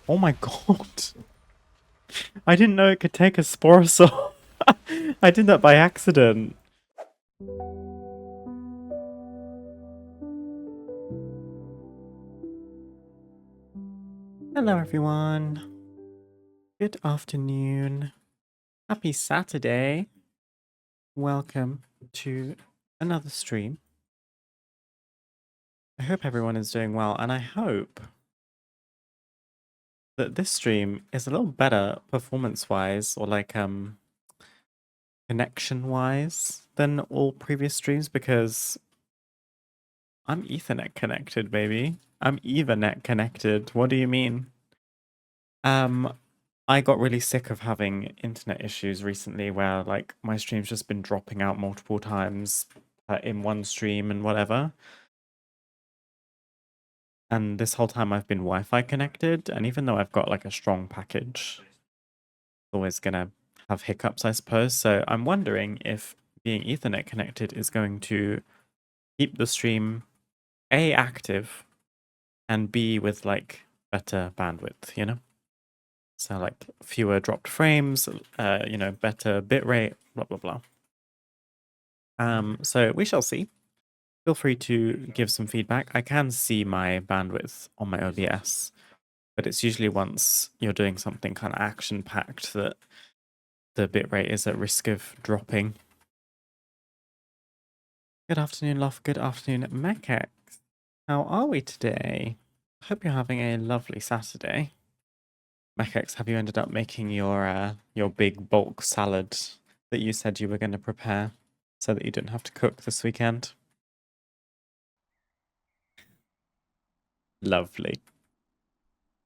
Oh my god. I didn't know it could take a sporosaur. I did that by accident. Hello everyone. Good afternoon. Happy Saturday. Welcome to another stream. I hope everyone is doing well, and I hope that this stream is a little better performance-wise or like connection-wise than all previous streams because I'm Ethernet connected, baby. I'm Ethernet connected. What do you mean? I got really sick of having internet issues recently where like my stream's just been dropping out multiple times in one stream and whatever. And this whole time I've been Wi-Fi connected, and even though I've got like a strong package, it's always gonna have hiccups, I suppose. So I'm wondering if being Ethernet connected is going to keep the stream A, active, and B, with like better bandwidth, you know? So like fewer dropped frames, better bit rate, blah, blah, blah. So we shall see. Feel free to give some feedback. I can see my bandwidth on my OBS, but it's usually once you're doing something kind of action-packed that the bitrate is at risk of dropping. Good afternoon, Loft. Good afternoon, Mechex. How are we today? Hope you're having a lovely Saturday. Mechex, have you ended up making your big bulk salad that you said you were going to prepare so that you didn't have to cook this weekend? Lovely.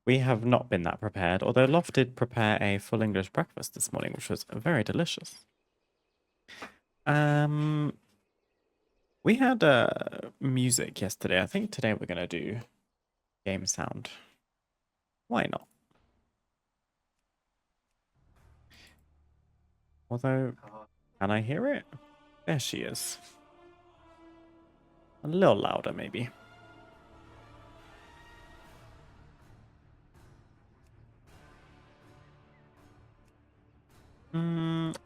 We have not been that prepared, although Loft did prepare a full English breakfast this morning, which was very delicious. We had music yesterday. I think today we're going to do game sound. Why not? Although, can I hear it? There she is. A little louder, maybe.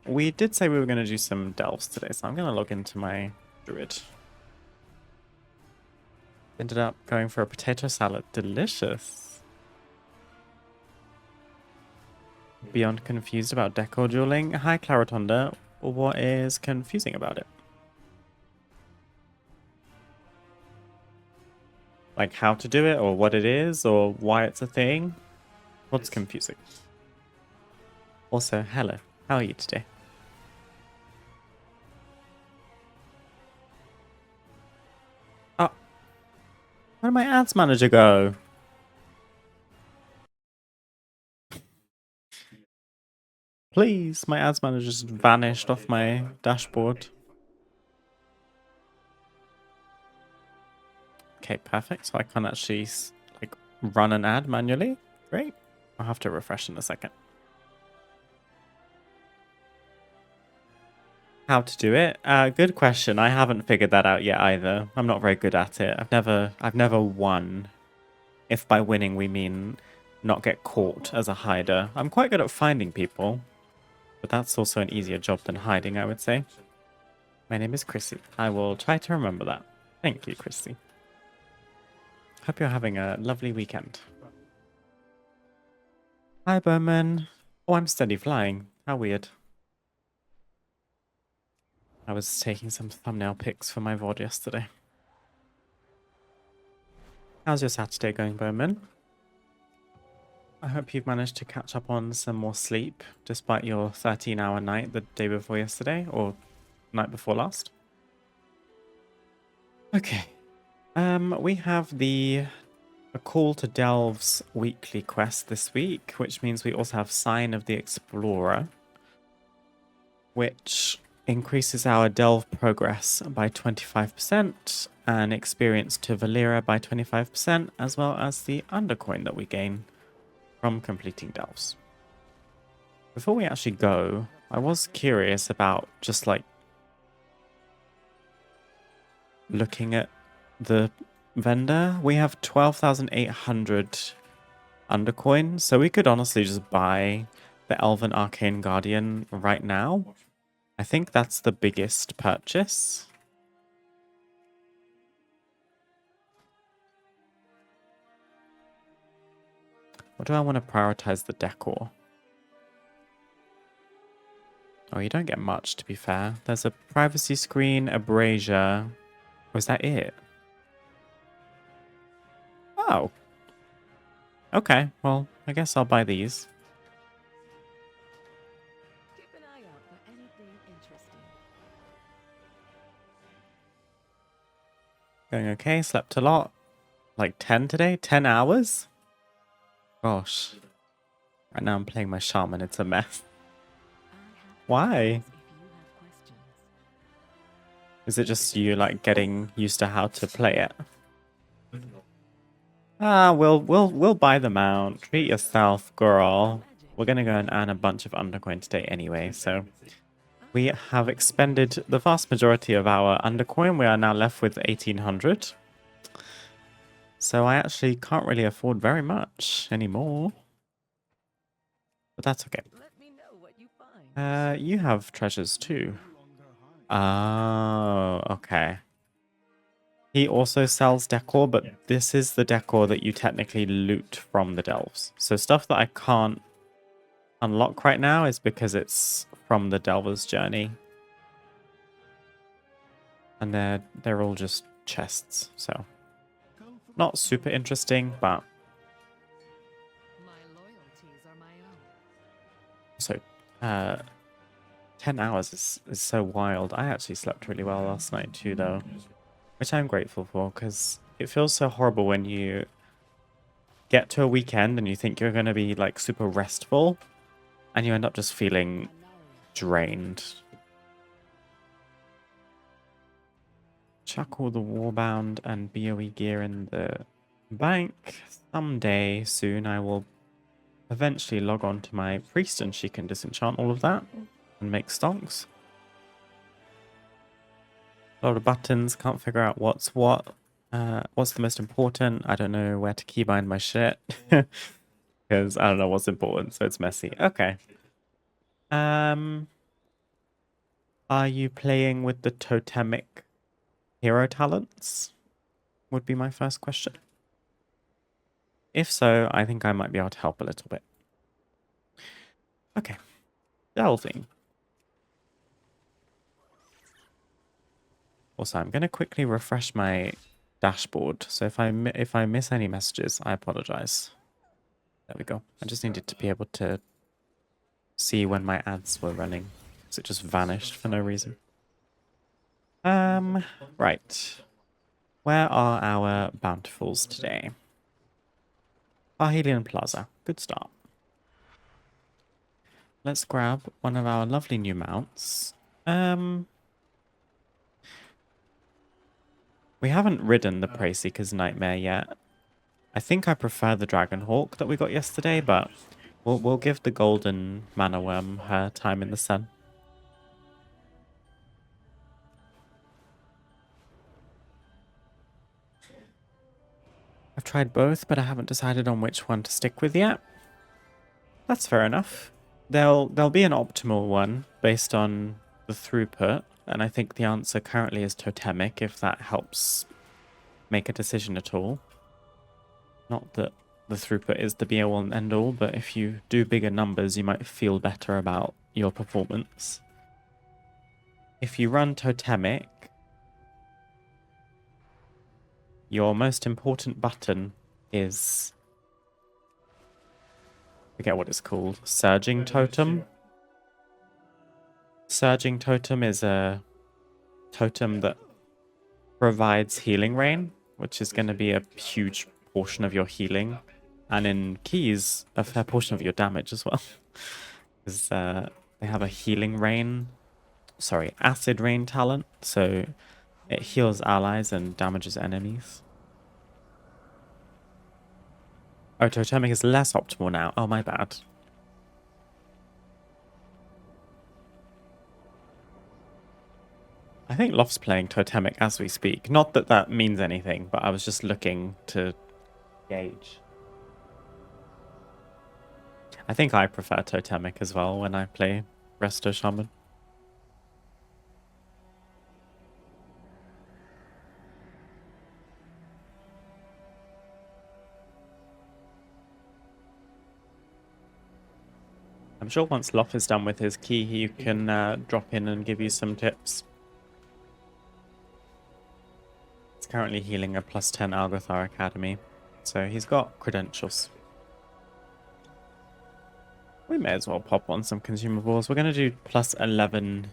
We did say we were going to do some delves today, so I'm going to log into my druid. Ended up going for a potato salad. Delicious. Beyond confused about decor dueling. Hi, Claratonda. What is confusing about it? Like how to do it, or what it is, or why it's a thing? What's confusing? Also, hello. How are you today? Oh, where did my ads manager go? Please, my ads manager just vanished off my dashboard. Okay, perfect. So I can't actually like run an ad manually. Great. I'll have to refresh in a second. How to do it? Good question. I haven't figured that out yet either. I'm not very good at it. I've never won. If by winning we mean not get caught as a hider. I'm quite good at finding people, but that's also an easier job than hiding, I would say. My name is Chrissy. I will try to remember that. Thank you, Chrissy. Hope you're having a lovely weekend. Hi, Berman. Oh, I'm steady flying. How weird. I was taking some thumbnail pics for my VOD yesterday. How's your Saturday going, Berman? I hope you've managed to catch up on some more sleep, despite your 13-hour night the day before yesterday, or night before last. Okay. We have a Call to Delves weekly quest this week, which means we also have Sign of the Explorer, which increases our delve progress by 25% and experience to Valera by 25%, as well as the undercoin that we gain from completing delves. Before we actually go, I was curious about just like looking at the vendor. We have 12,800 undercoin, so we could honestly just buy the Elven Arcane Guardian right now. I think that's the biggest purchase. Or do I want to prioritize the decor? Oh, you don't get much, to be fair. There's a privacy screen, a brazier. Was that it? Oh. Okay, well, I guess I'll buy these. Keep an eye out for anything interesting. Going okay, slept a lot. Like 10 today? 10 hours? Gosh. Right now I'm playing my shaman, it's a mess. Why? Is it just you like getting used to how to play it? Ah, we'll buy them out. Treat yourself, girl. We're gonna go and earn a bunch of undercoin today anyway, so we have expended the vast majority of our undercoin. We are now left with 1800. So I actually can't really afford very much anymore. But that's okay. Let me know what you find. You have treasures too. Oh, okay. He also sells decor, but this is the decor that you technically loot from the delves. So stuff that I can't unlock right now is because it's from the Delver's Journey. And they're all just chests, so not super interesting, but My loyalties are my own. so 10 hours is so wild. I actually slept really well last night too, though, which I'm grateful for, because it feels so horrible when you get to a weekend and you think you're going to be like super restful and you end up just feeling drained. Chuck all the Warbound and BOE gear in the bank. Someday soon I will eventually log on to my priest and she can disenchant all of that and make stonks. A lot of buttons, can't figure out what's what. What's the most important? I don't know where to keybind my shit. Because I don't know what's important, so it's messy. Okay. Are you playing with the totemic hero talents? Would be my first question. If so, I think I might be able to help a little bit. Okay. Delving. Also, I'm going to quickly refresh my dashboard. So if I miss any messages, I apologize. There we go. I just needed to be able to see when my ads were running. So it just vanished for no reason. Right. Where are our bountifuls today? Parhelion Plaza. Good start. Let's grab one of our lovely new mounts. We haven't ridden the Prey Seeker's Nightmare yet. I think I prefer the Dragon Hawk that we got yesterday, but we'll give the golden mana worm her time in the sun. I've tried both, but I haven't decided on which one to stick with yet. That's fair enough. There'll be an optimal one based on the throughput, and I think the answer currently is totemic, if that helps make a decision at all. Not that the throughput is the be-all and end-all, but if you do bigger numbers, you might feel better about your performance. If you run totemic, your most important button is, I forget what it's called, Surging Totem. Surging Totem is a totem that provides healing rain, which is going to be a huge portion of your healing, and in keys, a fair portion of your damage as well. Because they have a healing rain, sorry, acid rain talent, so it heals allies and damages enemies. Oh, totemic is less optimal now. Oh, my bad. I think Loft's playing totemic as we speak. Not that that means anything, but I was just looking to gauge. I think I prefer Totemic as well when I play Resto Shaman. I'm sure once Loff is done with his key, he can drop in and give you some tips. He's currently healing a +10 Algothar Academy, so he's got credentials. We may as well pop on some consumables. We're going to do +11,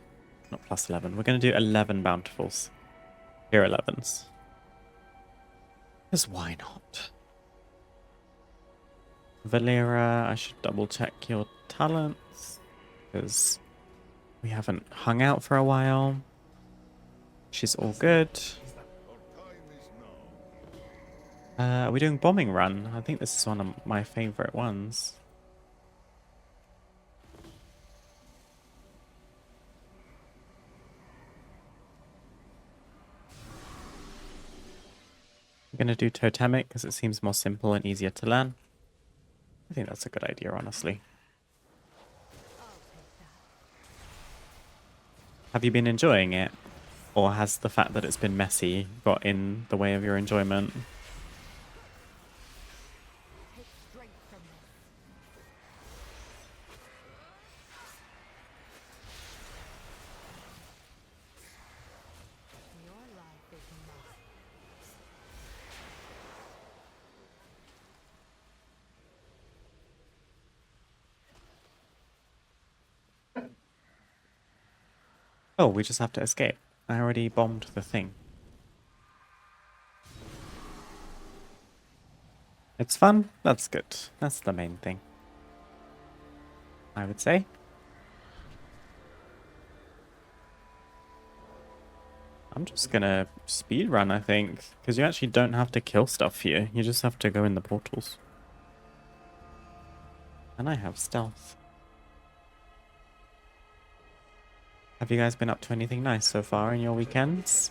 not +11, we're going to do 11 bountifuls. Here 11s. Because why not? Valera, I should double check your talents, because we haven't hung out for a while. She's all good. Are we doing bombing run? I think this is one of my favorite ones. I'm going to do Totemic because it seems more simple and easier to learn. I think that's a good idea, honestly. Have you been enjoying it? Or has the fact that it's been messy got in the way of your enjoyment? Oh, we just have to escape. I already bombed the thing. It's fun. That's good. That's the main thing, I would say. I'm just gonna speed run, I think, because you actually don't have to kill stuff here. You just have to go in the portals. And I have stealth. Have you guys been up to anything nice so far in your weekends?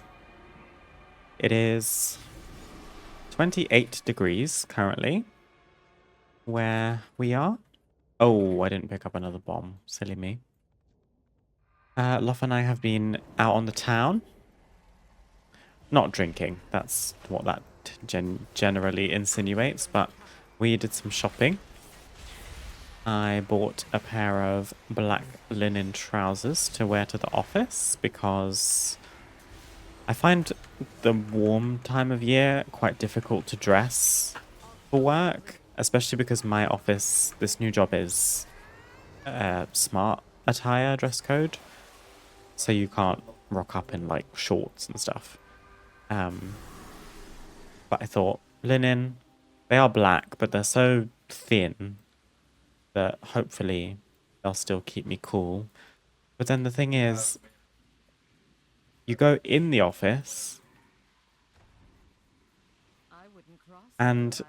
It is 28 degrees currently where we are. Oh, I didn't pick up another bomb. Silly me. Loff and I have been out on the town. Not drinking. That's what that generally insinuates, but we did some shopping. I bought a pair of black linen trousers to wear to the office because I find the warm time of year quite difficult to dress for work, especially because my office, this new job is smart attire dress code, so you can't rock up in like shorts and stuff. But I thought linen, they are black, but they're so thin that hopefully they'll still keep me cool. But then the thing is, you go in the office and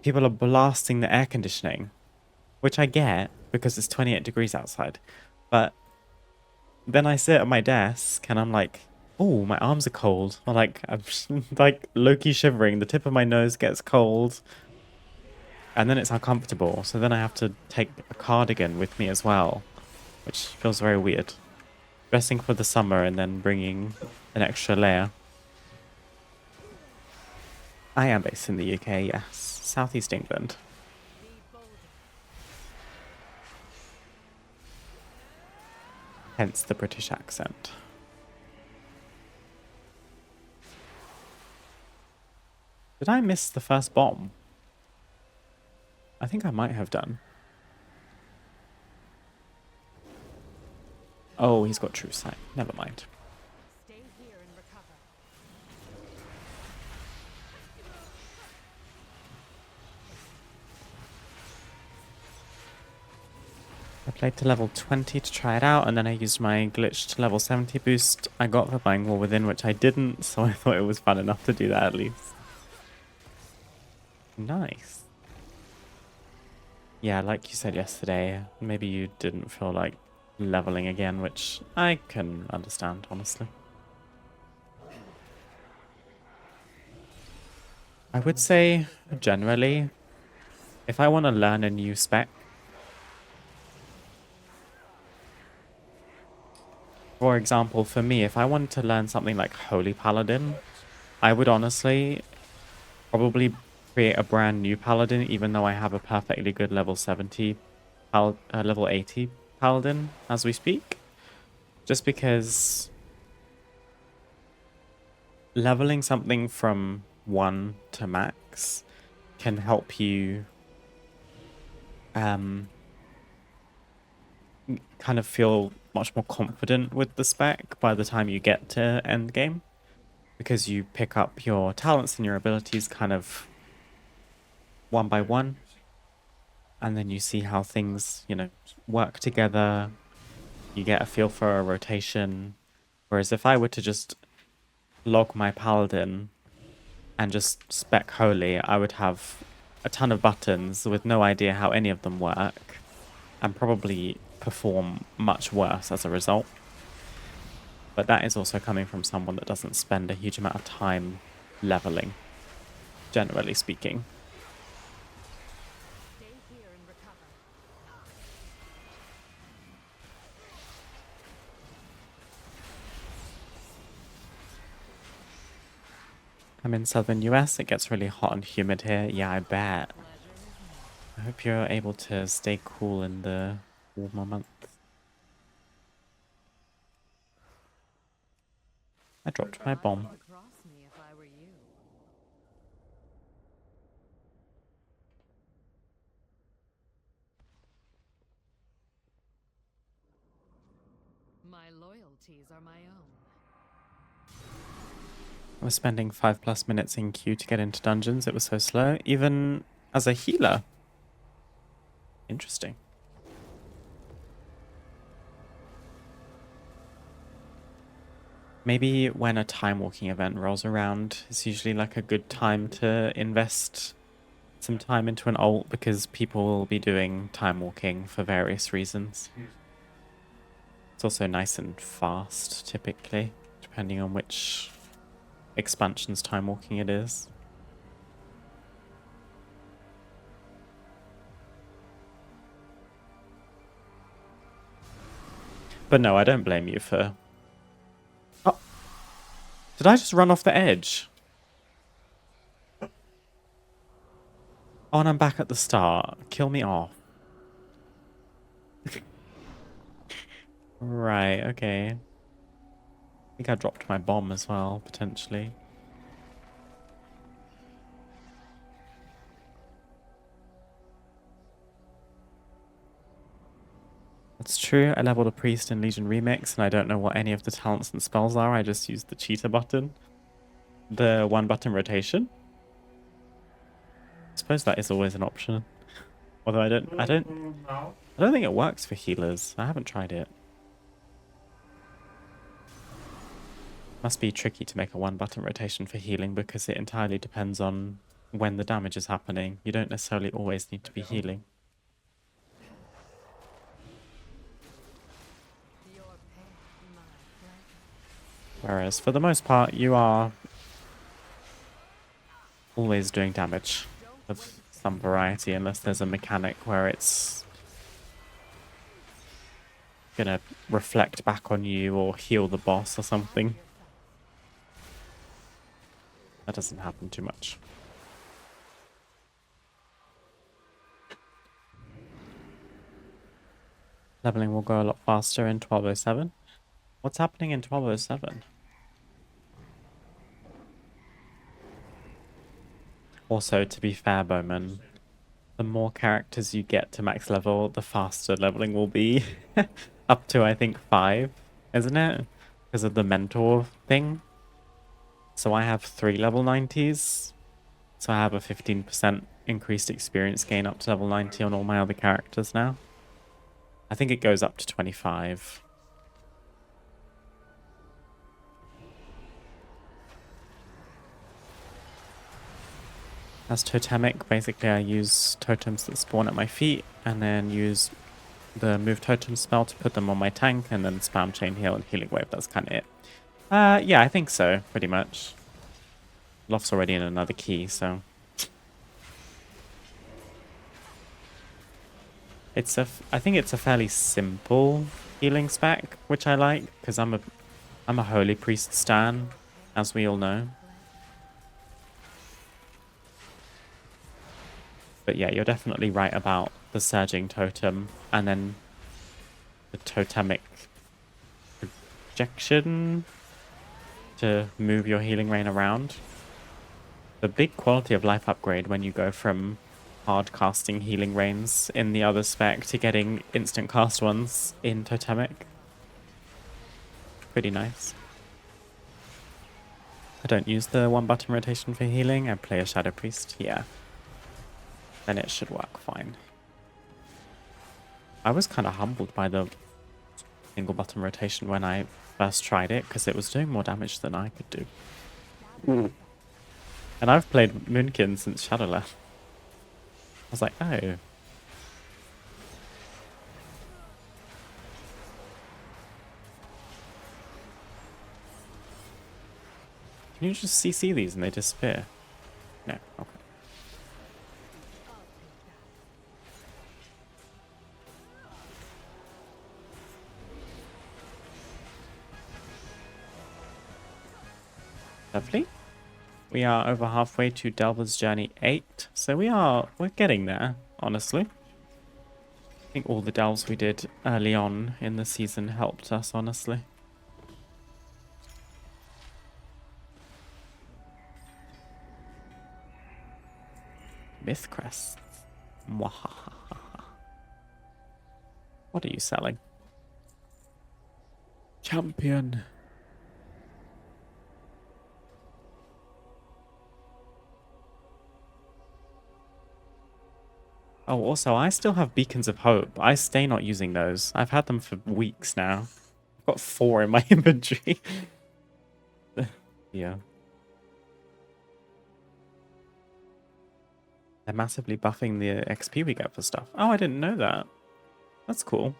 people are blasting the air conditioning, which I get because it's 28 degrees outside. But then I sit at my desk and I'm like, oh, my arms are cold. Or like, I'm like low-key shivering. The tip of my nose gets cold. And then it's uncomfortable. So then I have to take a cardigan with me as well, which feels very weird. Dressing for the summer and then bringing an extra layer. I am based in the UK, yes. Southeast England. Hence the British accent. Did I miss the first bomb? I think I might have done. Oh, he's got true sight. Never mind. I played to level 20 to try it out, and then I used my glitched level 70 boost I got for buying War Within, which I didn't, so I thought it was fun enough to do that at least. Nice. Yeah, like you said yesterday, maybe you didn't feel like leveling again, which I can understand, honestly. I would say, generally, if I want to learn a new spec, for example, for me, if I wanted to learn something like Holy Paladin, I would honestly probably create a brand new Paladin, even though I have a perfectly good level 70, level 80 Paladin as we speak. Just because leveling something from 1 to max can help you kind of feel much more confident with the spec by the time you get to endgame, because you pick up your talents and your abilities kind of one by one, and then you see how things, you know, work together. You get a feel for a rotation. Whereas if I were to just log my paladin and just spec holy, I would have a ton of buttons with no idea how any of them work, and probably perform much worse as a result. But that is also coming from someone that doesn't spend a huge amount of time leveling, generally speaking. Stay here and recover. I'm in southern US, it gets really hot and humid here. Yeah, I bet. Pleasure is mine. I hope you're able to stay cool in the warmer months. I dropped my I bomb. wouldn't cross me if I were you. My loyalties are my own. I was spending 5+ minutes in queue to get into dungeons. It was so slow, even as a healer. Interesting. Maybe when a time walking event rolls around, it's usually like a good time to invest some time into an ult, because people will be doing time walking for various reasons. It's also nice and fast, typically, depending on which expansion's time walking it is. But no, I don't blame you for... Oh! Did I just run off the edge? Oh, and I'm back at the start. Kill me off. Right, okay. I think I dropped my bomb as well, potentially. That's true. I leveled a priest in Legion Remix, and I don't know what any of the talents and spells are. I just used the cheetah button. The 1-button rotation. I suppose that is always an option. Although I don't think it works for healers. I haven't tried it. Must be tricky to make a 1-button rotation for healing, because it entirely depends on when the damage is happening. You don't necessarily always need to be healing. Your pain, my pleasure. Whereas for the most part, you are always doing damage of some variety, unless there's a mechanic where it's gonna reflect back on you or heal the boss or something. That doesn't happen too much. Leveling will go a lot faster in 1207. What's happening in 1207? Also, to be fair, Bowman, the more characters you get to max level, the faster leveling will be. Up to, I think, 5, isn't it? Because of the mentor thing. So I have 3 level 90s. So I have a 15% increased experience gain up to level 90 on all my other characters now. I think it goes up to 25. As totemic, basically I use totems that spawn at my feet, and then use the move totem spell to put them on my tank, and then spam chain heal and healing wave. That's kind of it. Yeah, I think so, pretty much. Loft's already in another key, so... I think it's a fairly simple healing spec, which I like, because I'm a Holy Priest stan, as we all know. But yeah, you're definitely right about the Surging Totem, and then the Totemic Projection to move your healing rain around. The big quality of life upgrade when you go from hard casting healing rains in the other spec to getting instant cast ones in Totemic. Pretty nice. I don't use the one button rotation for healing. I play a Shadow Priest. Yeah. Then it should work fine. I was kind of humbled by the single button rotation when I first tried it, because it was doing more damage than I could do. And I've played Moonkin since Shadowland. I was like, oh. Can you just CC these and they disappear? No, okay. Lovely. We are over halfway to Delver's Journey 8, so we're getting there, honestly. I think all the delves we did early on in the season helped us, honestly. Myth crests. Mwahaha. What are you selling? Champion. Oh, also, I still have Beacons of Hope. I stay not using those. I've had them for weeks now. I've got 4 in my inventory. Yeah. They're massively buffing the XP we get for stuff. Oh, I didn't know that. That's cool.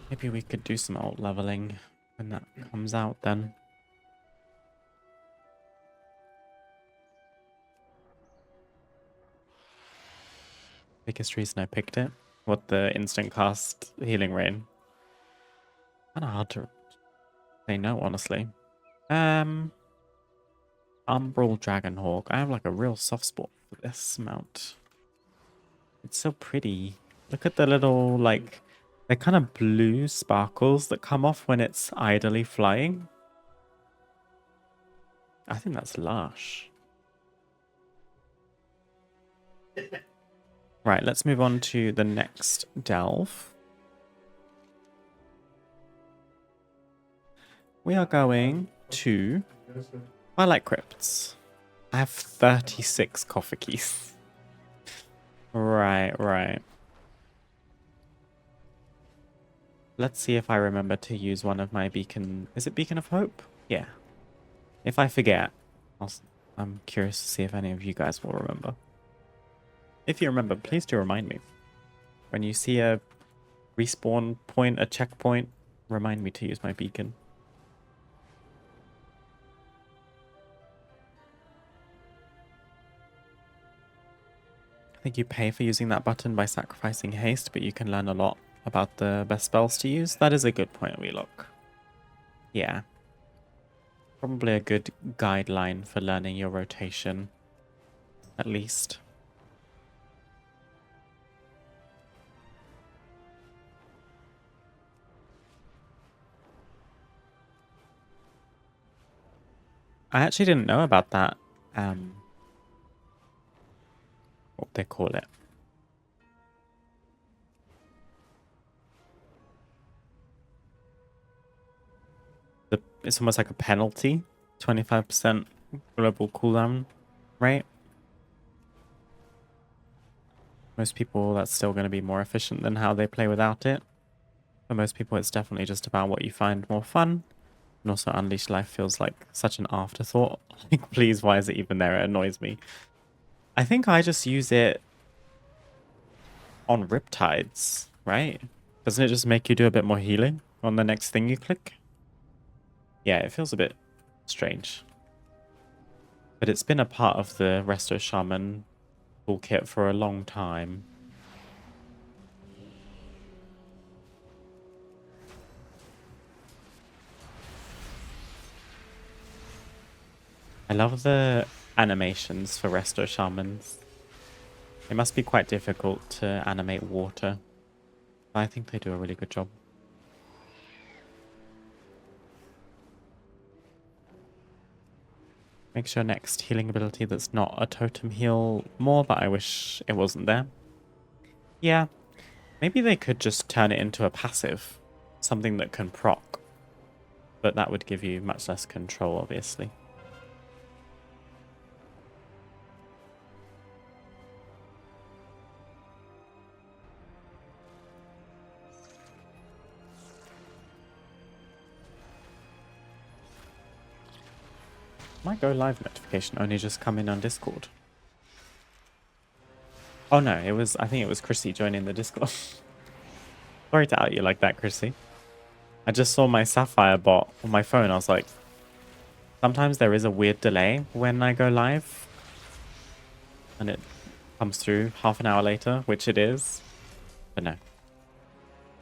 Maybe we could do some alt leveling when that comes out then. Biggest reason I picked it? What, the instant cast healing rain? Kinda hard to say no, honestly. Umbral Dragonhawk. I have like a real soft spot for this mount. It's so pretty. Look at the little, like, they're kind of blue sparkles that come off when it's idly flying. I think that's lush. Right, let's move on to the next delve. We are going to Twilight Crypts. I have 36 coffer keys. Right. Let's see if I remember to use one of my beacon... Is it Beacon of Hope? Yeah. If I forget, I'm curious to see if any of you guys will remember. If you remember, please do remind me. When you see a respawn point, a checkpoint, remind me to use my beacon. I think you pay for using that button by sacrificing haste, but you can learn a lot about the best spells to use. That is a good point, we look. Yeah. Probably a good guideline for learning your rotation, at least. I actually didn't know about that, what they call it. It's almost like a penalty, 25% global cooldown rate. Most people, that's still going to be more efficient than how they play without it. For most people, it's definitely just about what you find more fun. And also, Unleashed Life feels like such an afterthought. Like, please, why is it even there? It annoys me. I think I just use it on Riptides, right? Doesn't it just make you do a bit more healing on the next thing you click? Yeah, it feels a bit strange. But it's been a part of the Resto Shaman toolkit for a long time. I love the animations for Resto Shamans. It must be quite difficult to animate water. But I think they do a really good job. Makes your next healing ability that's not a totem heal more, but I wish it wasn't there. Yeah, maybe they could just turn it into a passive. Something that can proc. But that would give you much less control, obviously. My go live notification only just come in on Discord. Oh no, I think it was Chrissy joining the Discord. Sorry to out you like that, Chrissy. I just saw my Sapphire bot on my phone. I was like, sometimes there is a weird delay when I go live. And it comes through half an hour later, which it is. But no.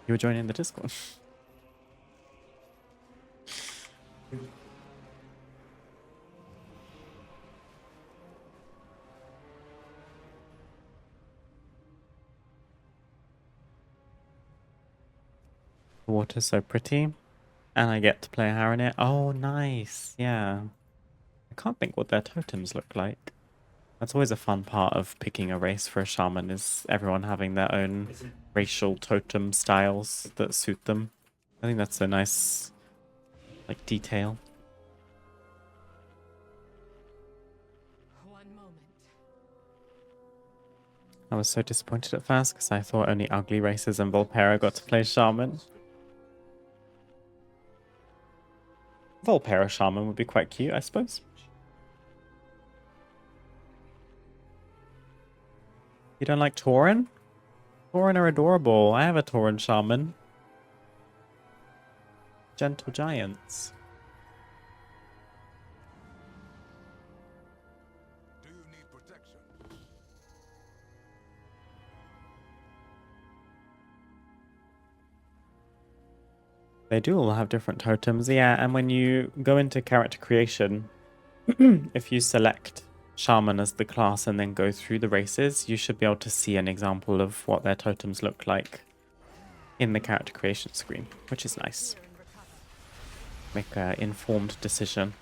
You were joining the Discord. The water's so pretty. And I get to play Harronet. Oh, nice. Yeah. I can't think what their totems look like. That's always a fun part of picking a race for a shaman, is everyone having their own racial totem styles that suit them. I think that's a nice, like, detail. One moment. I was so disappointed at first because I thought only ugly races and Volpera got to play shaman. Volpera shaman would be quite cute, I suppose. You don't like Tauren? Tauren are adorable. I have a Tauren shaman. Gentle giants. Do you need protection? They do all have different totems, yeah, and when you go into character creation, if you select Shaman as the class and then go through the races, you should be able to see an example of what their totems look like in the character creation screen, which is nice. Make an informed decision.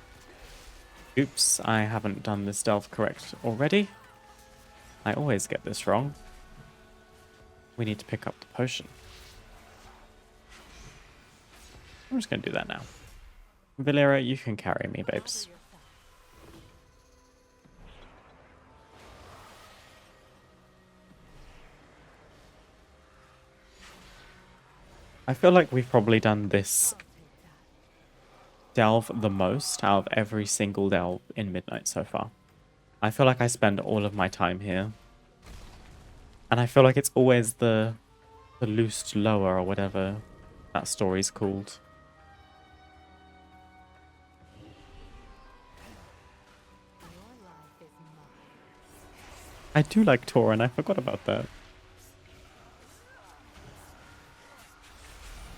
Oops, I haven't done this delve correct already. I always get this wrong. We need to pick up the potion. I'm just going to do that now. Valera, you can carry me, babes. I feel like we've probably done this delve the most out of every single delve in Midnight so far. I feel like I spend all of my time here. And I feel like it's always the loosed lower or whatever that story's called. I do like Tauren, I forgot about that.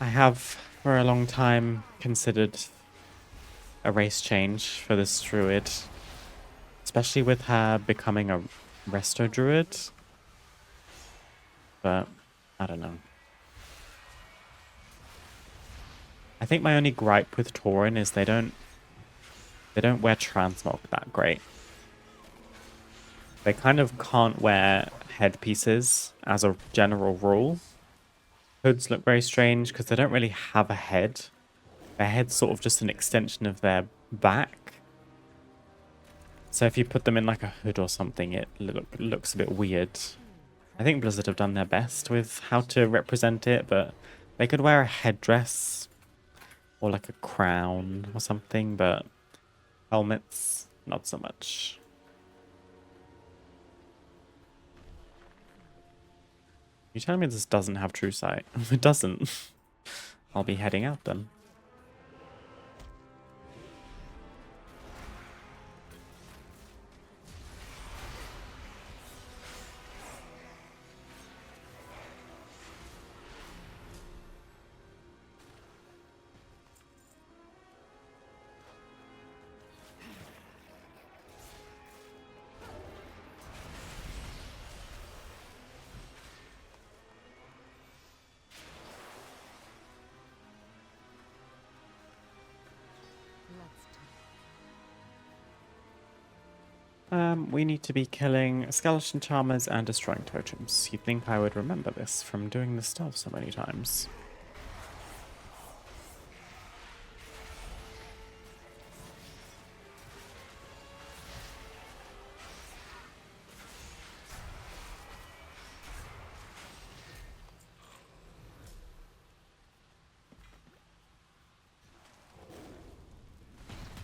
I have for a long time considered a race change for this druid. Especially with her becoming a resto druid. But I don't know. I think my only gripe with Tauren is they don't wear transmog that great. They kind of can't wear headpieces as a general rule. Hoods look very strange because they don't really have a head. Their head's sort of just an extension of their back. So if you put them in like a hood or something, it looks a bit weird. I think Blizzard have done their best with how to represent it, but they could wear a headdress or like a crown or something, but helmets, not so much. You telling me this doesn't have true sight? If it doesn't, I'll be heading out then. We need to be killing skeleton charmers and destroying totems. You'd think I would remember this from doing this stuff so many times.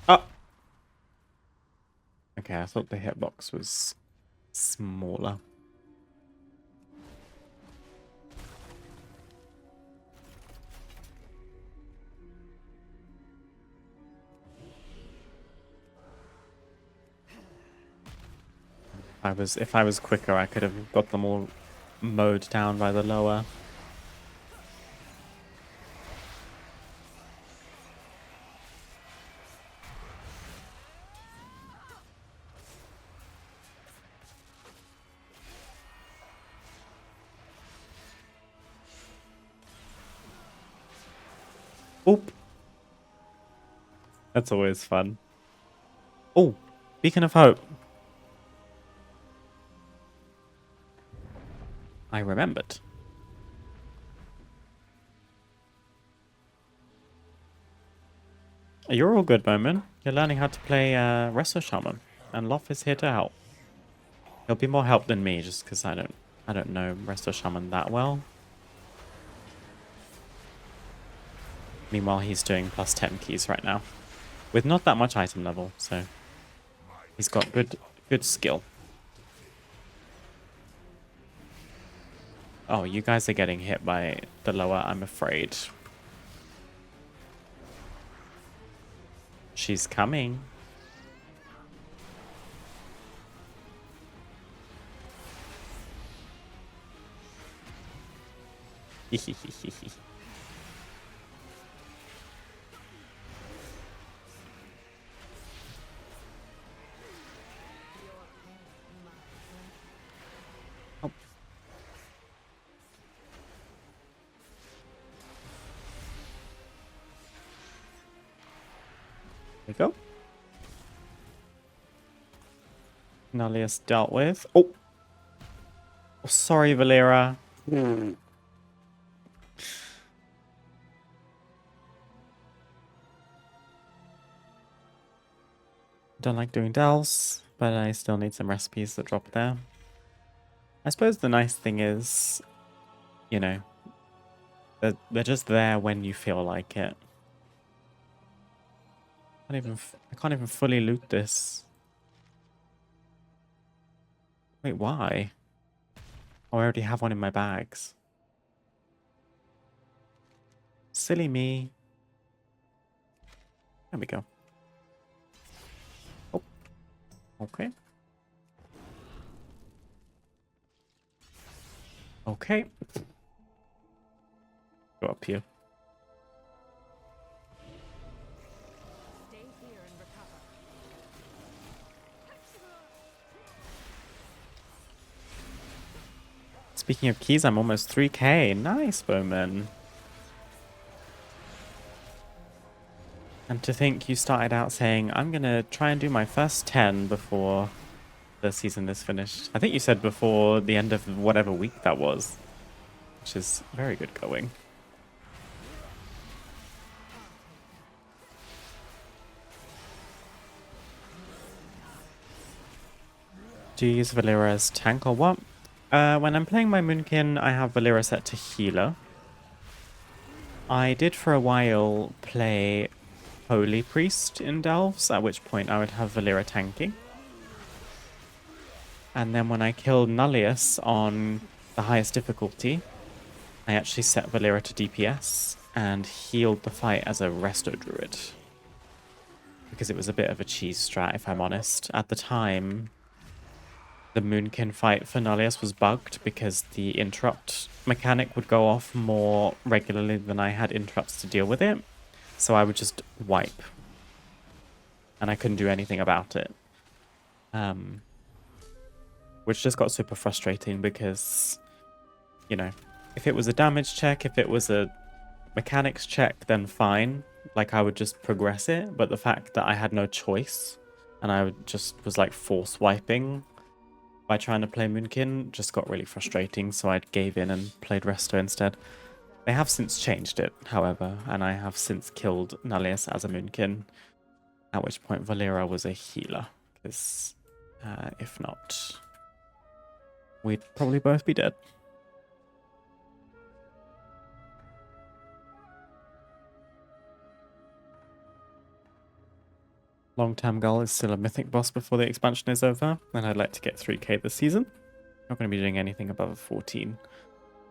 Oh! Okay, I thought the hitbox was smaller. If I was quicker, I could have got them all mowed down by the lower. Oop. That's always fun. Oh, beacon of hope. I remembered. You're all good, Bowman. You're learning how to play Resto Shaman, and Loth is here to help. He'll be more help than me, just because I don't know Resto Shaman that well. Meanwhile, he's doing plus 10 keys right now, with not that much item level, so he's got good skill. Oh, you guys are getting hit by the lower, I'm afraid. She's coming. Oh. There we go. Nullaeus dealt with. Oh! Oh, sorry, Valera. Don't like doing dells, but I still need some recipes that drop there. I suppose the nice thing is, you know, they're just there when you feel like it. I can't even fully loot this. Wait, why? Oh, I already have one in my bags. Silly me. There we go. Oh, okay. Okay. Go up here. Stay here and recover. Speaking of keys, I'm almost 3k. Nice, Bowman. And to think you started out saying, I'm going to try and do my first 10 before the season is finished. I think you said before the end of whatever week that was, which is very good going. Do you use Valera as tank or what? When I'm playing my Moonkin, I have Valera set to healer. I did for a while play Holy Priest in Delves, at which point I would have Valera tanking. And then when I killed Nullaeus on the highest difficulty, I actually set Valera to DPS and healed the fight as a Resto Druid. Because it was a bit of a cheese strat, if I'm honest. At the time, the Moonkin fight for Nullaeus was bugged because the interrupt mechanic would go off more regularly than I had interrupts to deal with it. So I would just wipe. And I couldn't do anything about it. Which just got super frustrating because, you know, if it was a damage check, if it was a mechanics check, then fine. Like, I would just progress it. But the fact that I had no choice and I just was like force wiping by trying to play Moonkin. Just got really frustrating, so I gave in and played Resto instead. They have since changed it, however, and I have since killed Nullaeus as a Moonkin, at which point Valera was a healer, because if not, we'd probably both be dead. Long-term goal is still a mythic boss before the expansion is over, and I'd like to get 3k this season. Not going to be doing anything above a 14.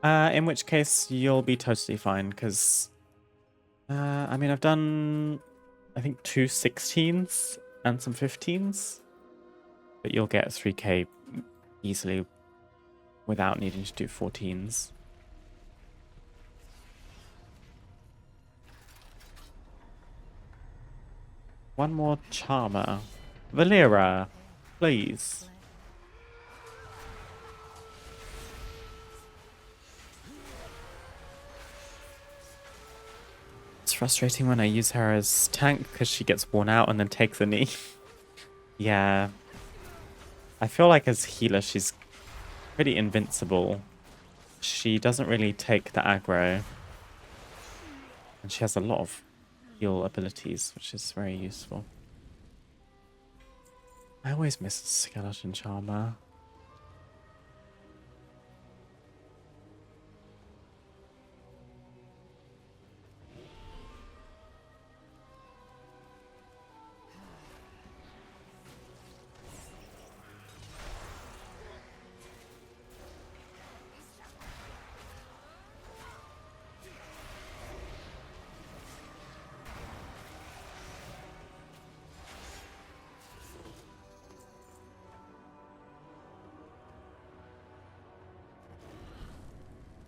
In which case, you'll be totally fine, because... I mean, I've done, I think, 2 16s and some 15s. But you'll get 3k easily without needing to do 14s. One more Charmer. Valera, please. It's frustrating when I use her as tank because she gets worn out and then takes a knee. Yeah. I feel like as healer she's pretty invincible. She doesn't really take the aggro. And she has a lot of heal abilities, which is very useful. I always miss Skeleton Charmer.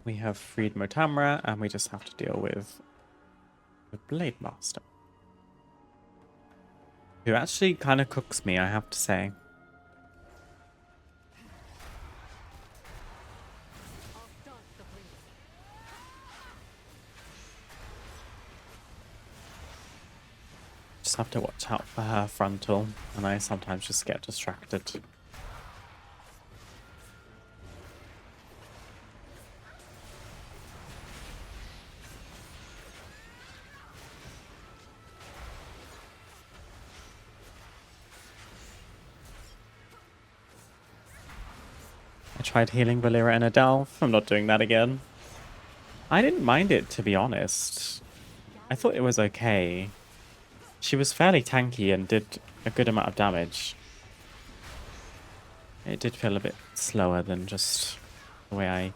We have freed Motamra, and we just have to deal with the Blade Master. Who actually kind of cooks me, I have to say. Just have to watch out for her frontal, and I sometimes just get distracted. I tried healing Valera and Adele. I'm not doing that again. I didn't mind it, to be honest. I thought it was okay. She was fairly tanky and did a good amount of damage. It did feel a bit slower than just the way I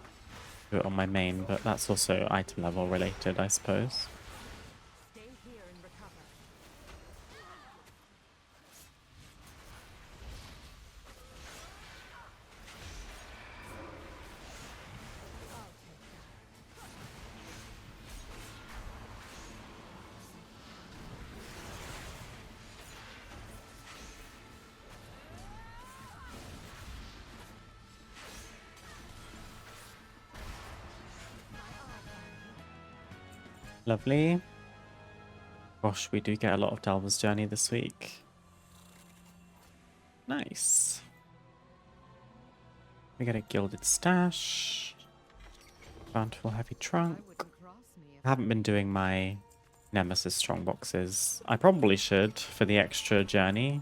do it on my main, but that's also item level related, I suppose. Stay here and recover. Lovely. Gosh, we do get a lot of Delver's Journey this week. Nice. We get a Gilded Stash. Bountiful Heavy Trunk. Wouldn't cross me if I haven't been doing my Nemesis Strongboxes. I probably should for the extra journey.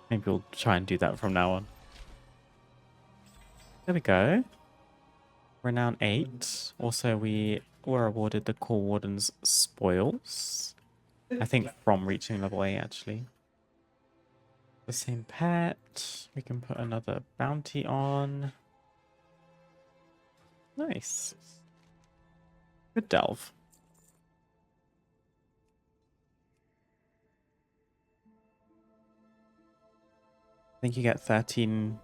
Maybe we'll try and do that from now on. There we go. Renown 8. Also, we were awarded the Core Warden's Spoils. I think from reaching level 8, actually. The same pet. We can put another bounty on. Nice. Good delve. I think you get 13k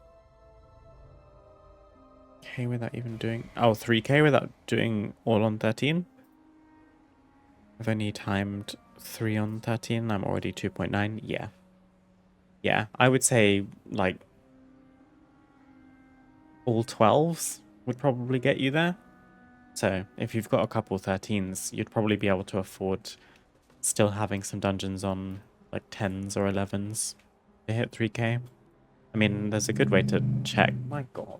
without even doing... Oh, 3k without doing all on 13. I've only timed 3 on 13. I'm already 2.9. Yeah. Yeah, I would say, like, all 12s would probably get you there. So, if you've got a couple 13s, you'd probably be able to afford still having some dungeons on like 10s or 11s to hit 3k. I mean, there's a good way to check. My god.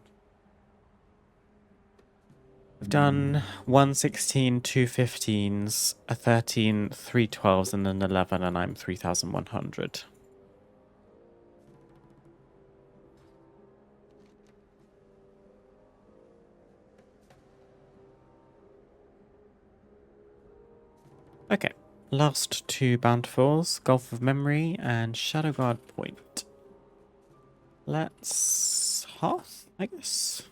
We've done 116, 2 15s, a 13, 3 12s, and an 11, and I'm 3,100. Okay, last two bountifuls, Gulf of Memory and Shadow Guard Point. Let's Hearth, I guess.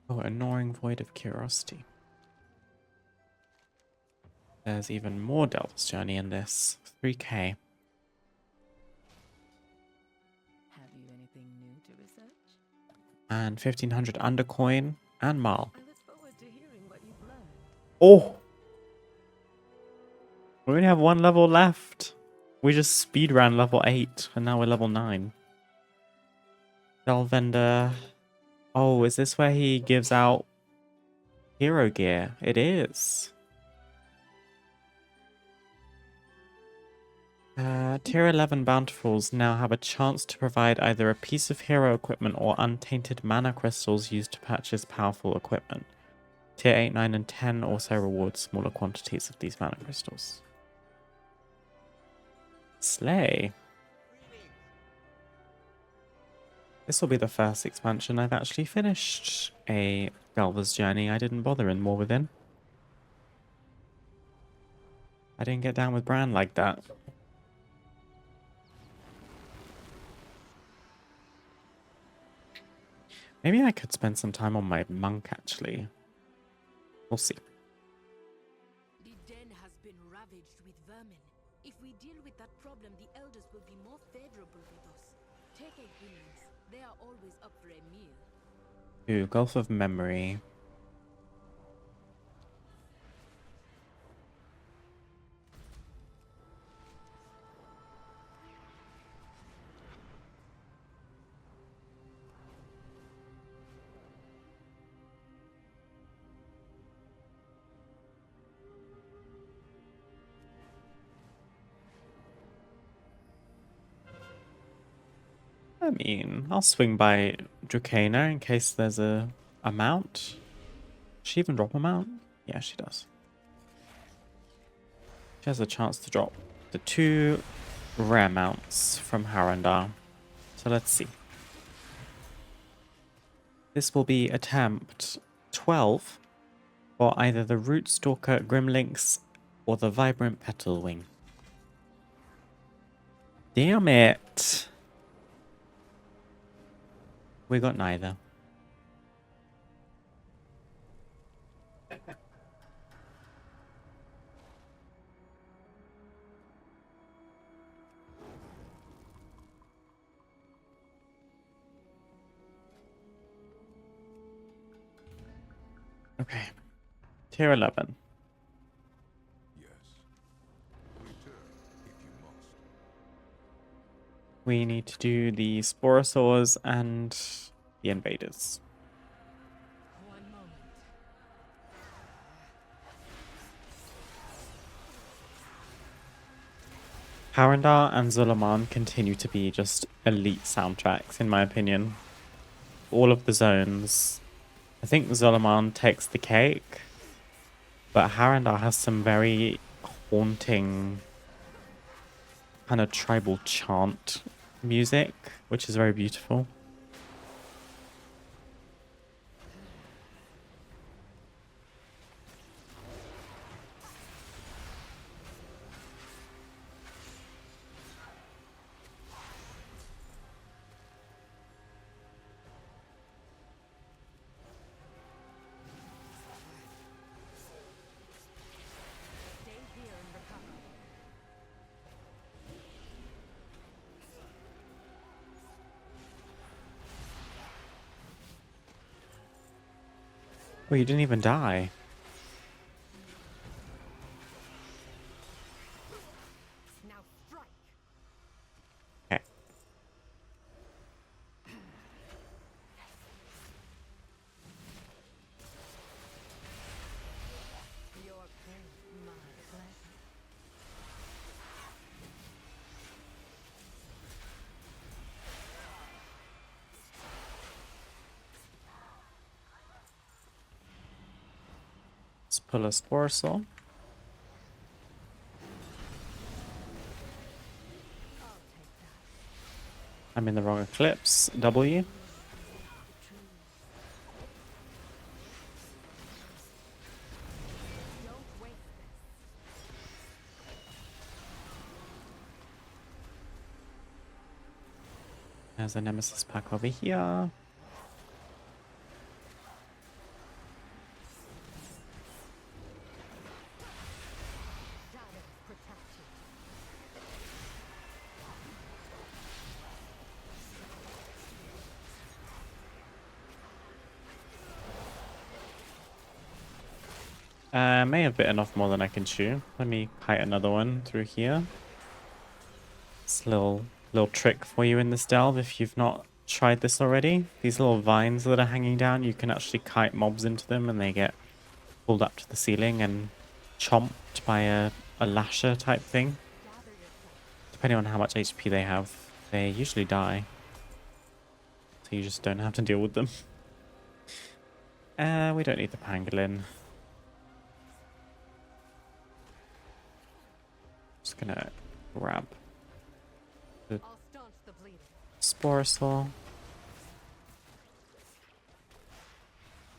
Oh, annoying void of curiosity. There's even more Delta's Journey in this. 3k. Have you anything new to research? And 1500 Undercoin and Marl. I look forward to hearing what you've learned. Oh! We only have one level left. We just speedran level 8 and now we're level 9. Delvender. Oh, is this where he gives out hero gear? It is. Tier 11 Bountifuls now have a chance to provide either a piece of hero equipment or untainted mana crystals used to purchase powerful equipment. Tier 8, 9, and 10 also reward smaller quantities of these mana crystals. Slay. This will be the first expansion I've actually finished a Galva's Journey. I didn't bother in More Within. I didn't get down with Bran like that. Maybe I could spend some time on my monk, actually. We'll see. The den has been ravaged with vermin. If we deal with that problem, the elders will be more favorable with us. Take a guineas. They are always up for a meal. Ooh, Gulf of Memory. I mean, I'll swing by Dracana in case there's a mount. Does she even drop a mount? Yeah, she does. She has a chance to drop the 2 rare mounts from Harandar. So let's see. This will be attempt 12 for either the Root Stalker Grimlinks or the Vibrant Petal Wing. Damn it! We got neither. Okay. Tier 11. Yes. Return if you must. We need to do the Sporosaurs and the Invaders. One moment. Harandar and Zulaman continue to be just elite soundtracks, in my opinion. All of the zones. I think Zulaman takes the cake, but Harandar has some very haunting kind of tribal chant music, which is very beautiful. Stay here and recover. Oh, you didn't even die. Now strike. Okay. Your pain, my pleasure. Let's pull a Sporsol. I'm in the wrong eclipse. W. Don't waste this. There's a Nemesis pack over here. Shadows protect you. May have bitten off more than I can chew. Let me kite another one through here. It's a little trick for you in this delve if you've not tried this already. These little vines that are hanging down, you can actually kite mobs into them and they get pulled up to the ceiling and chomped by a lasher type thing. Depending on how much HP they have, they usually die. So you just don't have to deal with them. We don't need the pangolin. Just gonna grab the I'll staunch the bleeding. Sporsol.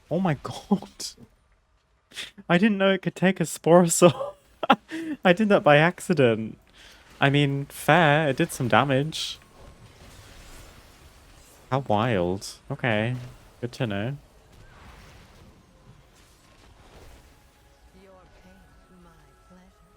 Oh my god. I didn't know it could take a Sporsol. I did that by accident. I mean, fair, it did some damage. How wild. Okay, good to know. Your pain, my pleasure.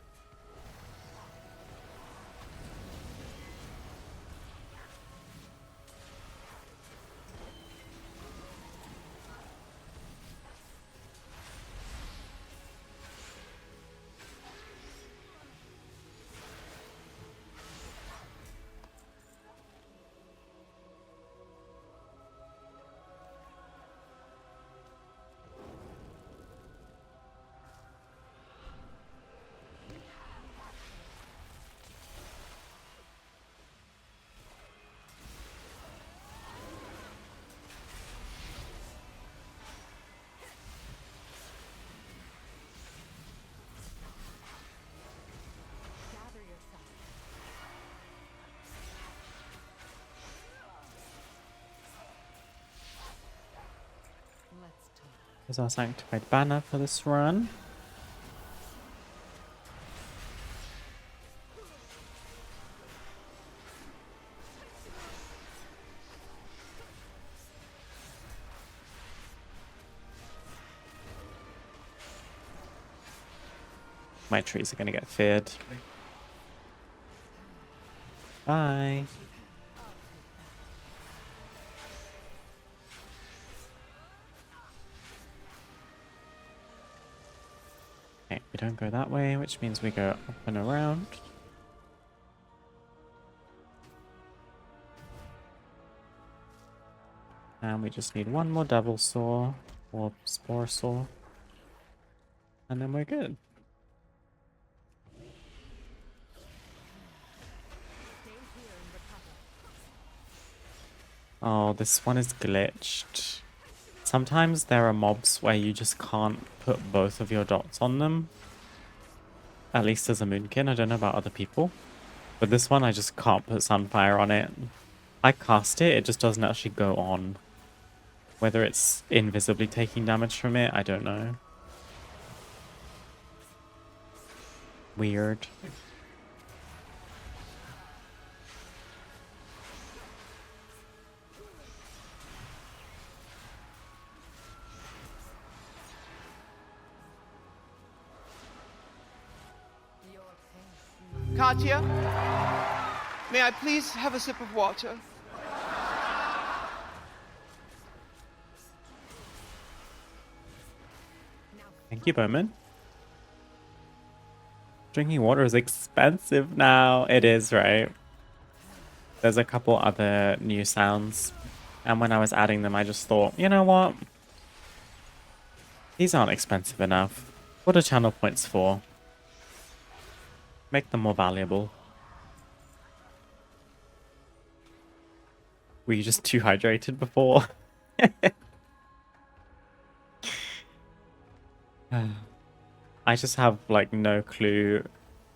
Gather yourself. Let's talk. Here's our Sanctified Banner for this run. My trees are gonna get feared. Bye. Okay, we don't go that way, which means we go up and around. And we just need one more Devil Saw or Spore Saw. And then we're good. Stay here and recover. Oh, this one is glitched. Sometimes there are mobs where you just can't put both of your dots on them. At least as a Moonkin, I don't know about other people. But this one, I just can't put Sunfire on it. I cast it, it just doesn't actually go on. Whether it's invisibly taking damage from it, I don't know. Weird. Your pain. Katya, may I please have a sip of water? Thank you, Bowman. Drinking water is expensive now. It is, right? There's a couple other new sounds. And when I was adding them, I just thought, you know what? These aren't expensive enough. What are channel points for? Make them more valuable. Were you just too hydrated before? I just have like no clue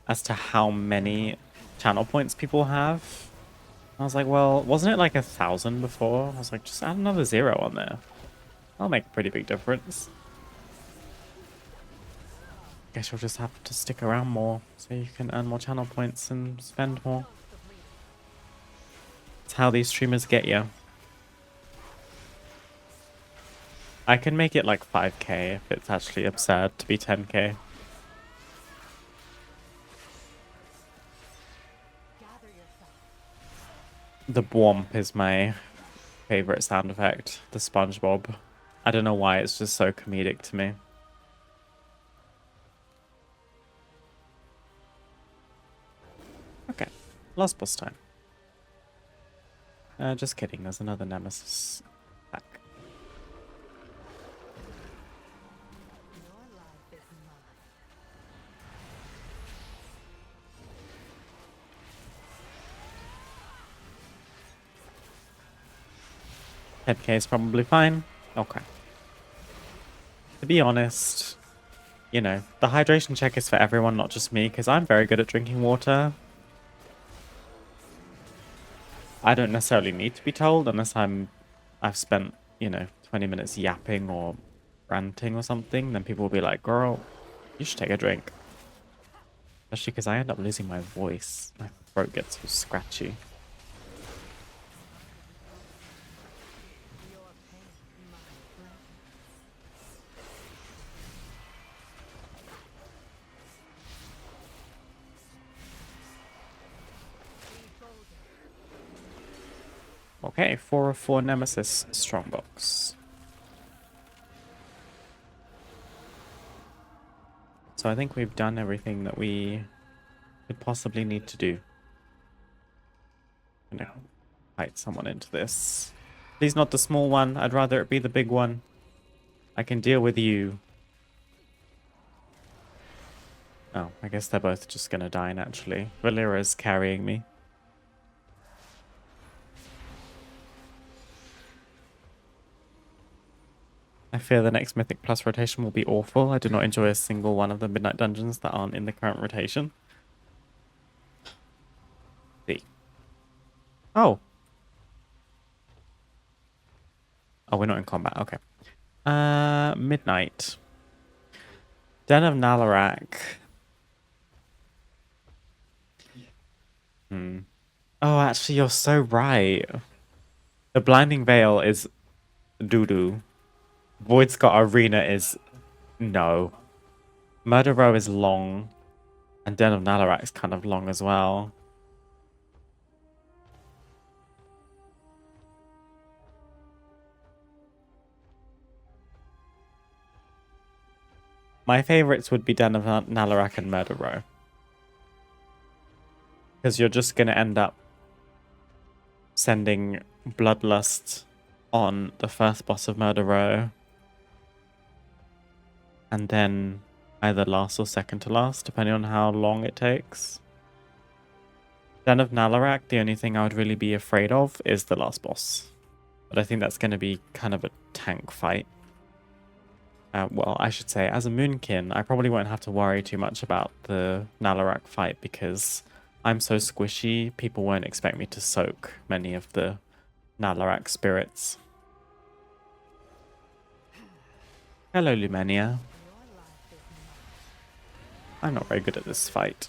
as to how many channel points people have. I was like, well, wasn't it like 1,000 before? I was like, just add another 0 on there. That'll make a pretty big difference. Guess you'll just have to stick around more so you can earn more channel points and spend more. It's how these streamers get you. I can make it like 5k if it's actually absurd to be 10k. The Bwomp is my favorite sound effect, the SpongeBob. I don't know why, it's just so comedic to me. Okay, last boss time. Just kidding, there's another Nemesis back. Head is probably fine. Okay. To be honest, you know, the hydration check is for everyone, not just me, because I'm very good at drinking water. I don't necessarily need to be told unless I've spent, you know, 20 minutes yapping or ranting or something. Then people will be like, girl, you should take a drink. Especially because I end up losing my voice. My throat gets so scratchy. Okay, 4 of 4 Nemesis Strongbox. So I think we've done everything that we could possibly need to do. I'm gonna fight someone into this. Please not the small one. I'd rather it be the big one. I can deal with you. Oh, I guess they're both just gonna die naturally. Valera's carrying me. I fear the next Mythic Plus rotation will be awful. I do not enjoy a single one of the Midnight Dungeons that aren't in the current rotation. See. Oh. Oh, we're not in combat. Okay. Midnight. Den of Nalarak. Oh, actually, you're so right. The Blinding Veil is doo-doo. Voidscott Arena is no. Murder Row is long. And Den of Nalarak is kind of long as well. My favorites would be Den of Nalarak and Murder Row. Because you're just going to end up sending Bloodlust on the first boss of Murder Row. And then either last or second to last, depending on how long it takes. Den of Nalarak, the only thing I would really be afraid of is the last boss. But I think that's going to be kind of a tank fight. Well, I should say, as a Moonkin, I probably won't have to worry too much about the Nalarak fight because I'm so squishy, people won't expect me to soak many of the Nalarak spirits. Hello, Lumenia. I'm not very good at this fight.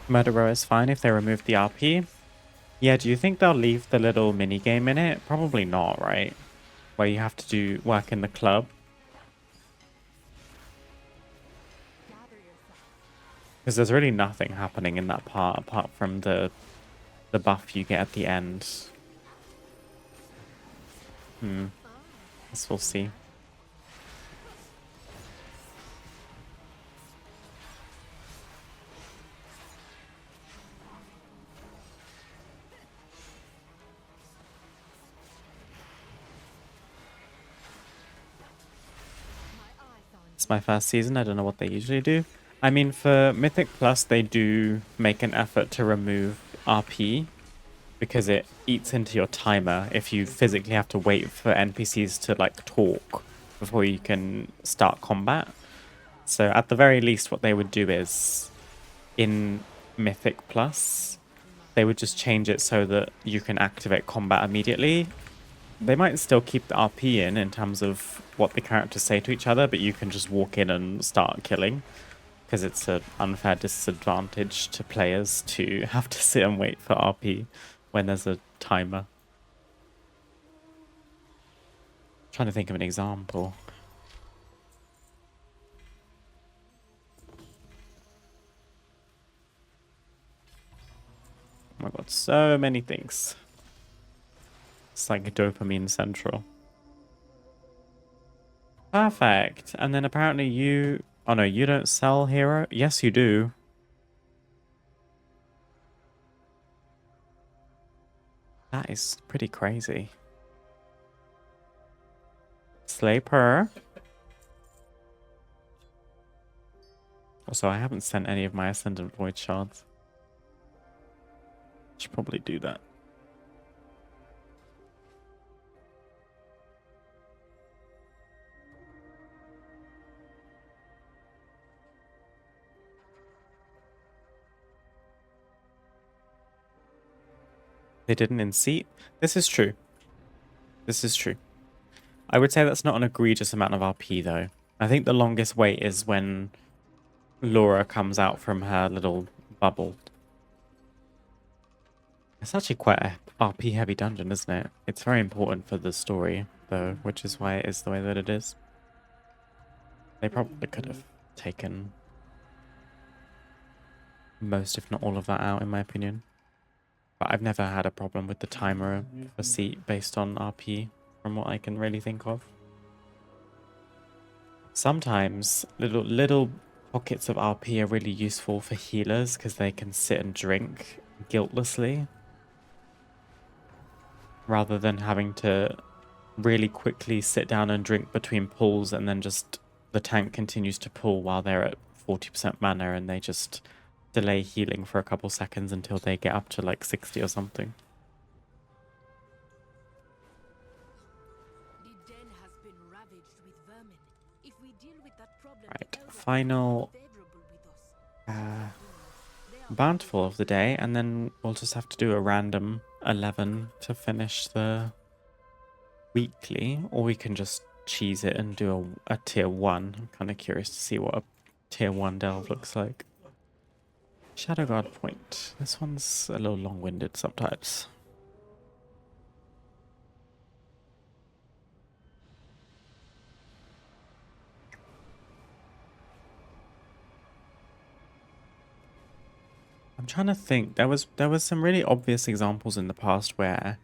Murderer is fine if they remove the RP. Yeah, do you think they'll leave the little mini game in it? Probably not, right? where you have to do work in the club. Because there's really nothing happening in that part apart from the buff you get at the end. Guess we'll see. It's my first season. I don't know what they usually do. I mean, for Mythic Plus, they do make an effort to remove RP because it eats into your timer if you physically have to wait for NPCs to like talk before you can start combat. So at the very least, what they would do is in Mythic Plus, they would just change it so that you can activate combat immediately. They might still keep the RP in terms of what the characters say to each other, but you can just walk in and start killing. Because it's an unfair disadvantage to players to have to sit and wait for RP when there's a timer. Trying to think of an example. Oh my god, so many things. It's like dopamine central. Perfect. And then apparently you... Oh no, you don't sell hero? Yes, you do. That is pretty crazy. Slaper. Also, I haven't sent any of my Ascendant Void shards. Should probably do that. They didn't in seat. This is true. This is true. I would say that's not an egregious amount of RP though. I think the longest wait is when Laura comes out from her little bubble. It's actually quite a RP heavy dungeon, isn't it? It's very important for the story though, which is why it is the way that it is. They probably could have taken most, if not all of that out, in my opinion. But I've never had a problem with the timer for seat based on RP, from what I can really think of. Sometimes little pockets of RP are really useful for healers because they can sit and drink guiltlessly rather than having to really quickly sit down and drink between pulls and then just the tank continues to pull while they're at 40% mana and they just delay healing for a couple seconds until they get up to like 60 or something. The den has been ravaged with vermin. If we deal with that problem, Right, the elders final will be favorable with us. bountiful of the day, and then we'll just have to do a random 11 to finish the weekly, or we can just cheese it and do a tier 1. I'm kind of curious to see what a tier 1 delve looks like. Shadow Guard Point. This one's a little long-winded sometimes. I'm trying to think. There was some really obvious examples in the past where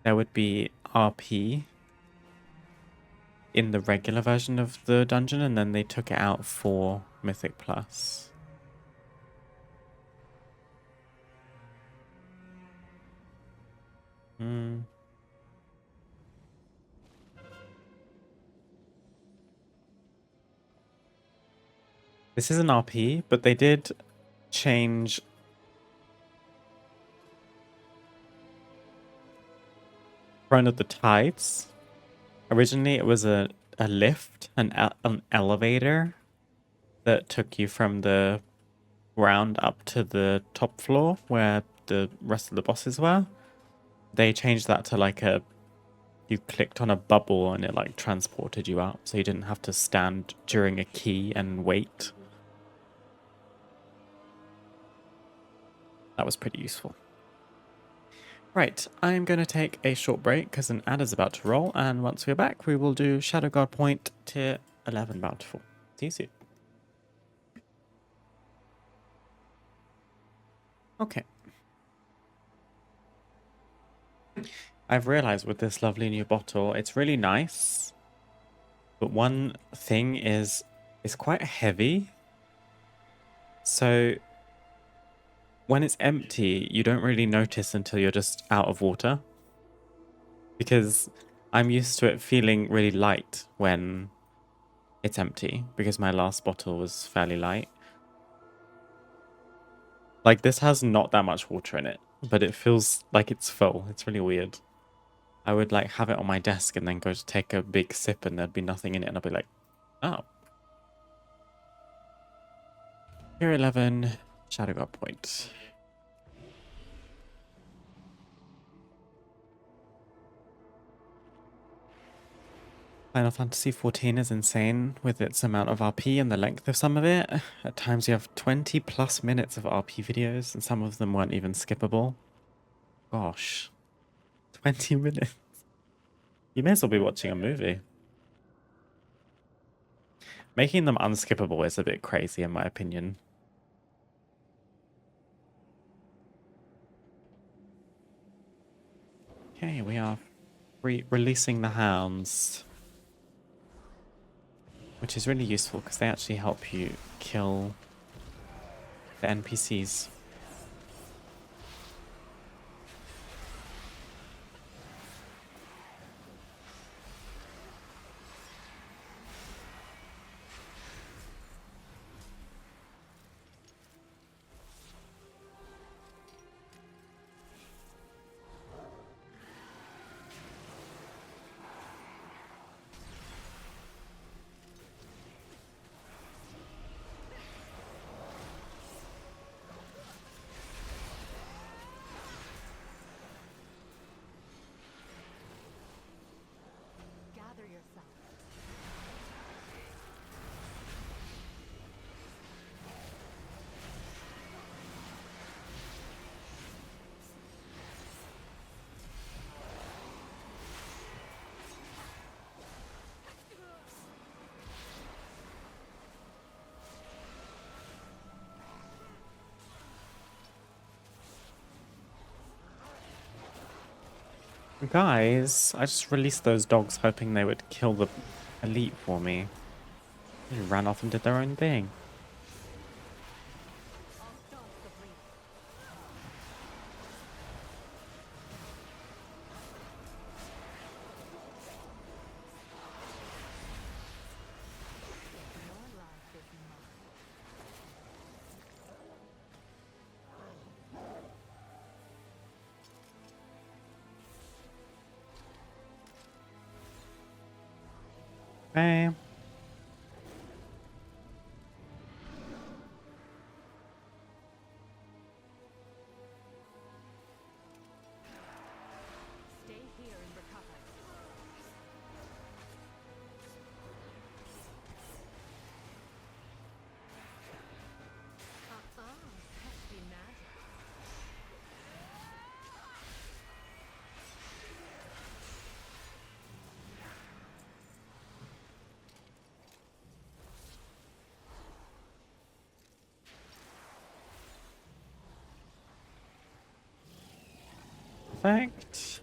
there would be RP in the regular version of the dungeon and then they took it out for Mythic Plus. This is an RP, but they did change Throne of the Tides. Originally, it was a lift, an elevator that took you from the ground up to the top floor where the rest of the bosses were. They changed that to like you clicked on a bubble and it like transported you up, so you didn't have to stand during a key and wait. That was pretty useful. Right, I'm going to take a short break because an ad is about to roll, and once we're back, we will do Shadow Guard Point Tier 11 Bountiful. See you soon. Okay. I've realized with this lovely new bottle, it's really nice, but one thing is it's quite heavy. So when it's empty, you don't really notice until you're just out of water. Because I'm used to it feeling really light when it's empty, because my last bottle was fairly light. Like, this has not that much water in it, but it feels like it's full. It's really weird. I would, like, have it on my desk and then go to take a big sip and there'd be nothing in it, and I'd be like, oh. Tier 11, Shadow God Point. Final Fantasy XIV is insane with its amount of RP and the length of some of it. At times you have 20 plus minutes of RP videos, and some of them weren't even skippable. Gosh. 20 minutes. You may as well be watching a movie. Making them unskippable is a bit crazy in my opinion. Okay, we are releasing the hounds. Which is really useful because they actually help you kill the NPCs. Gather yourself. Guys, I just released those dogs hoping they would kill the elite for me. They ran off and did their own thing. I'll stop the bleeding. Your life is mine. Okay. Stay here and recover. Hefty magic. Perfect.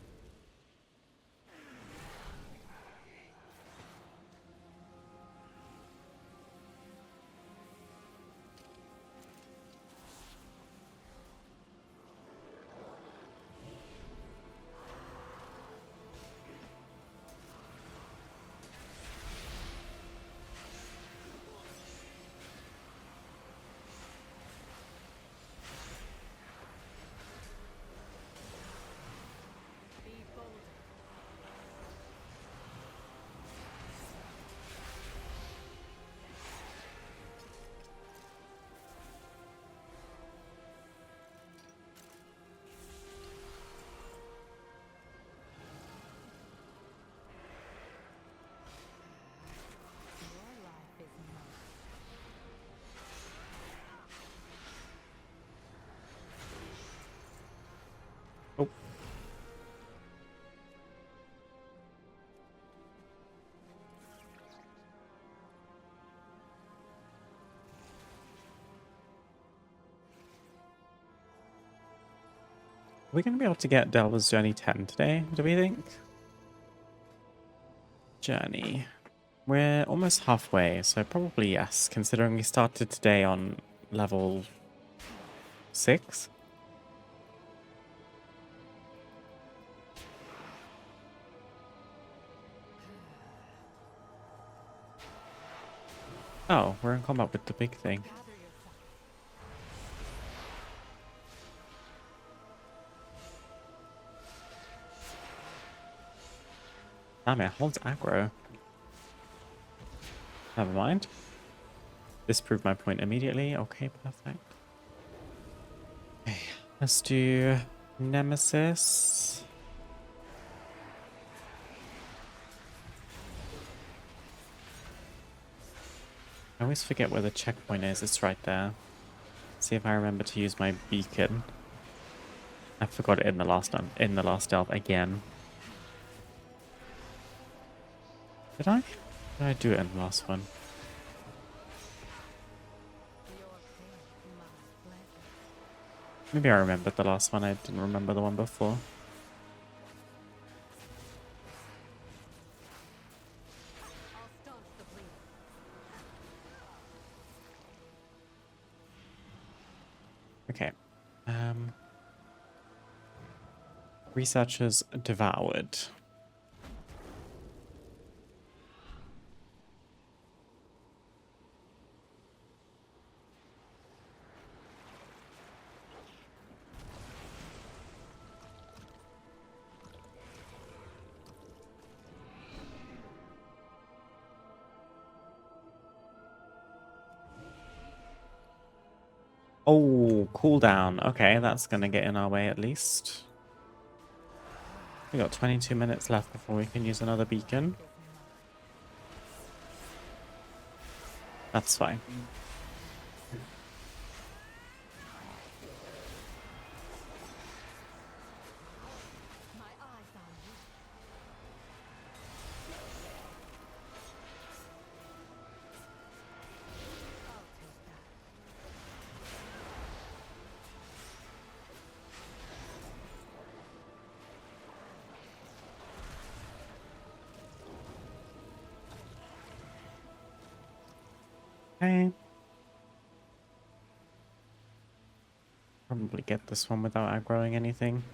we going to be able to get Delver's Journey 10 today, do we think? Journey. We're almost halfway, so probably yes, considering we started today on level 6. Oh, we're in combat with the big thing. Gather yourself. Damn, it holds aggro. Never mind. Disproved my point immediately. Okay, perfect. Okay, let's do Nemesis. I always forget where the checkpoint is. It's right there. See if I remember to use my beacon. I forgot it in the last one, in the last delve again. Did I? Did I do it in the last one? Your pain, my pleasure. Maybe I remembered the last one. I didn't remember the one before. I'll staunch the bleeding. Okay. Researchers devoured. Oh, cooldown. Okay, that's gonna get in our way at least. We got 22 minutes left before we can use another beacon. That's fine. My eyes on you. I'll take that. Okay. Probably get this one without aggroing anything.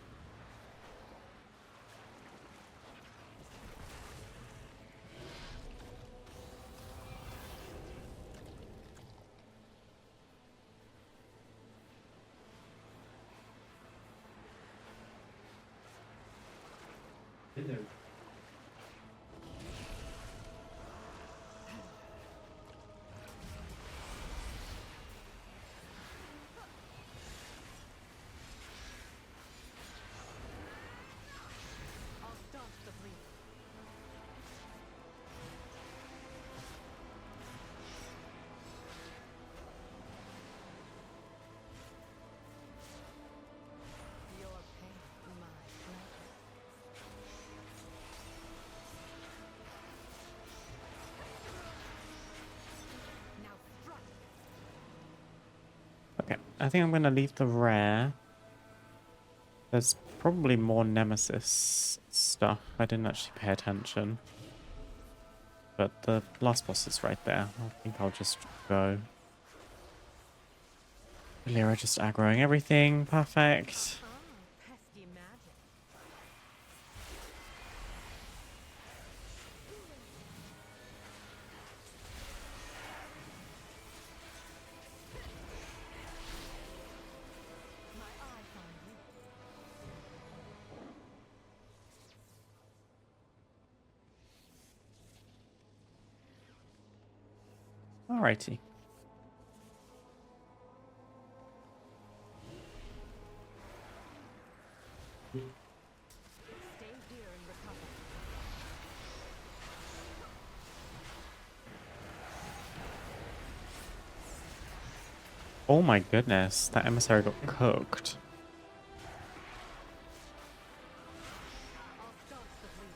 I'll staunch the bleeding. Your pain, my pleasure. Now strike. Okay, I think I'm gonna leave the rare. There's probably more Nemesis stuff. I didn't actually pay attention. But the last boss is right there. I think I'll just go. Lyra just aggroing everything. Perfect. Ah, pesky magic. My eyes on you. Alrighty. Stay here and recover. Oh my goodness, that emissary got cooked. I'll staunch the bleeding.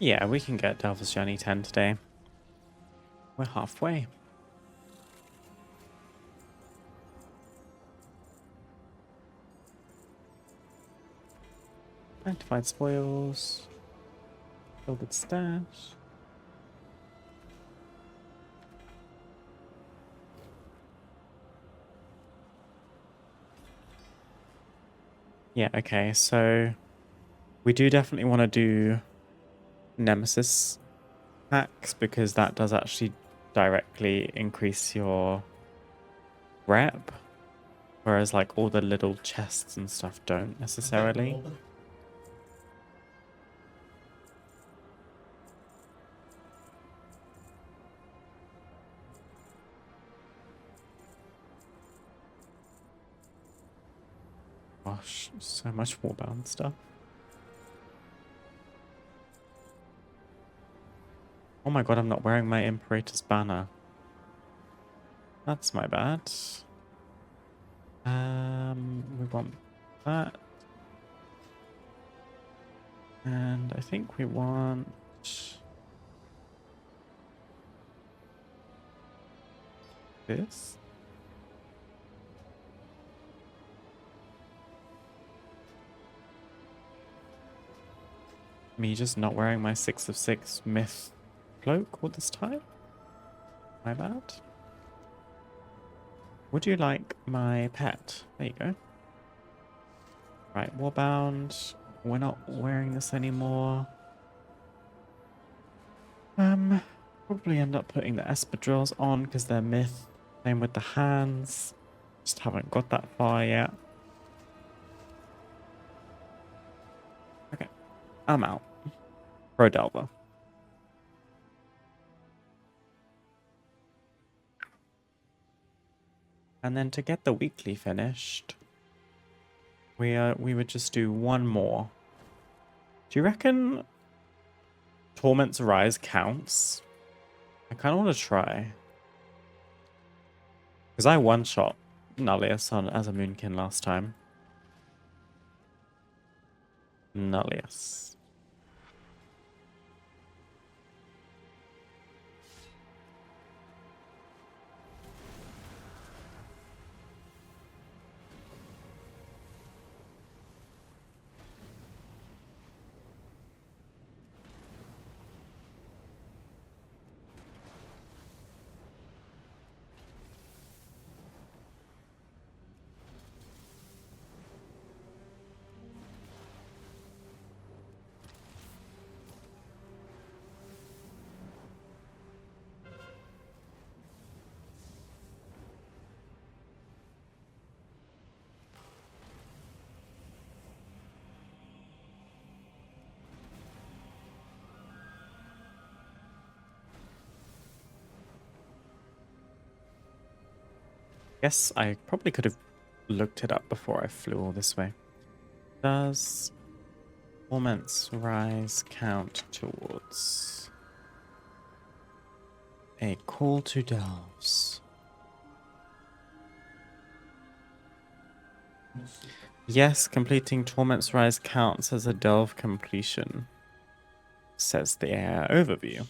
Yeah, we can get Delver's Journey 10 today. We're halfway. Identified spoils. Gilded stash. Yeah, okay, so we do definitely want to do Nemesis packs because that does actually directly increase your rep, whereas like all the little chests and stuff don't necessarily. Gosh, so much warbound stuff. Oh my god, I'm not wearing my Imperator's banner. That's my bad. We want that. And I think we want this. Me just not wearing my 6 of 6 myth cloak all this time? My bad. Would you like my pet? There you go. Right, warbound. We're not wearing this anymore. Probably end up putting the espadrilles on because they're myth. Same with the hands. Just haven't got that far yet. Okay, I'm out. Pro Delver. And then to get the weekly finished, we would just do one more. Do you reckon Torment's Rise counts? I kind of want to try. Because I one-shot Nullaeus on as a Moonkin last time. Nullaeus. Guess I probably could have looked it up before I flew all this way. Does Torment's Rise count towards a call to delves? Yes, completing Torment's Rise counts as a delve completion, says the AI overview.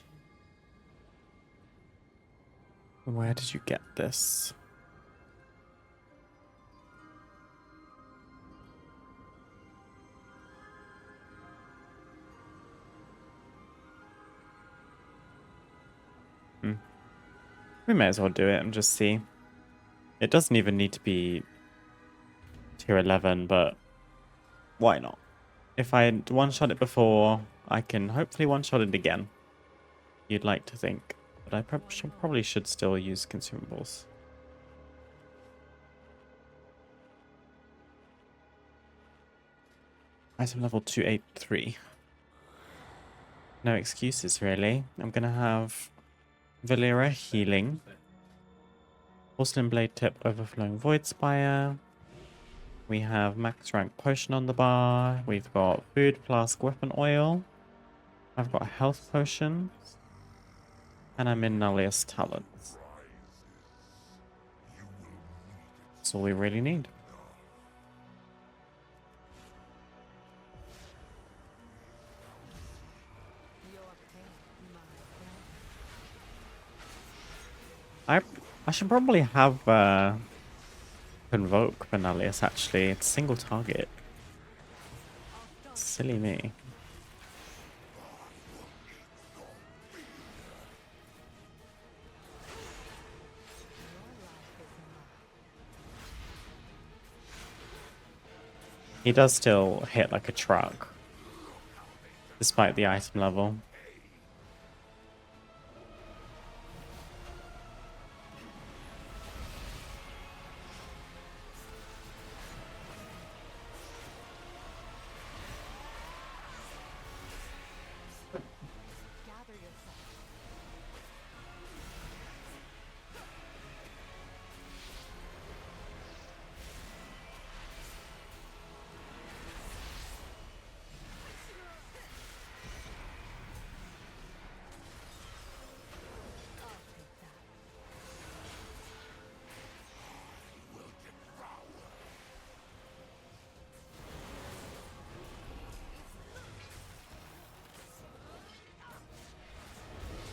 Where did you get this? We may as well do it and just see. It doesn't even need to be tier 11, but why not? If I one-shot it before, I can hopefully one-shot it again. You'd like to think. But I probably should still use consumables. Item level 283. No excuses, really. I'm going to have Valera healing. Porcelain blade tip, overflowing void spire. We have max rank potion on the bar. We've got food, flask, weapon oil. I've got a health potion. And I'm in Nullaeus talents. That's all we really need. Your I I should probably have Convoke for Nullaeus actually. It's single target. Silly me. He does still hit like a truck, despite the item level. Gather yourself. I'll take that.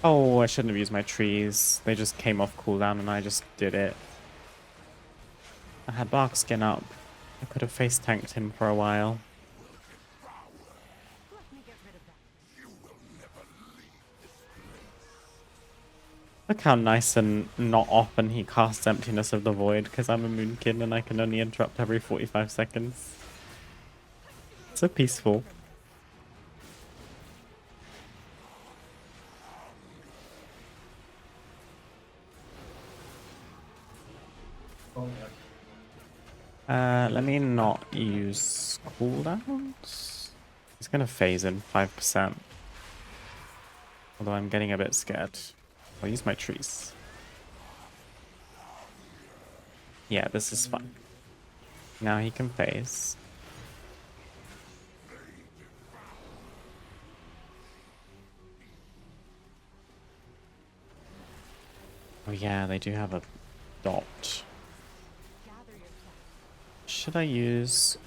Oh, I shouldn't have used my trees. They just came off cooldown and I just did it. I had bark skin up. I could have face tanked him for a while. Let me get rid of that. Look how nice and not often he casts Emptiness of the Void, because I'm a Moonkin and I can only interrupt every 45 seconds. So peaceful. Let me not use cooldowns. He's gonna phase in 5%. Although I'm getting a bit scared. I'll use my trees. Yeah, this is fine. Now he can phase. Oh yeah, they do have a dot. Gather yourself. Should I use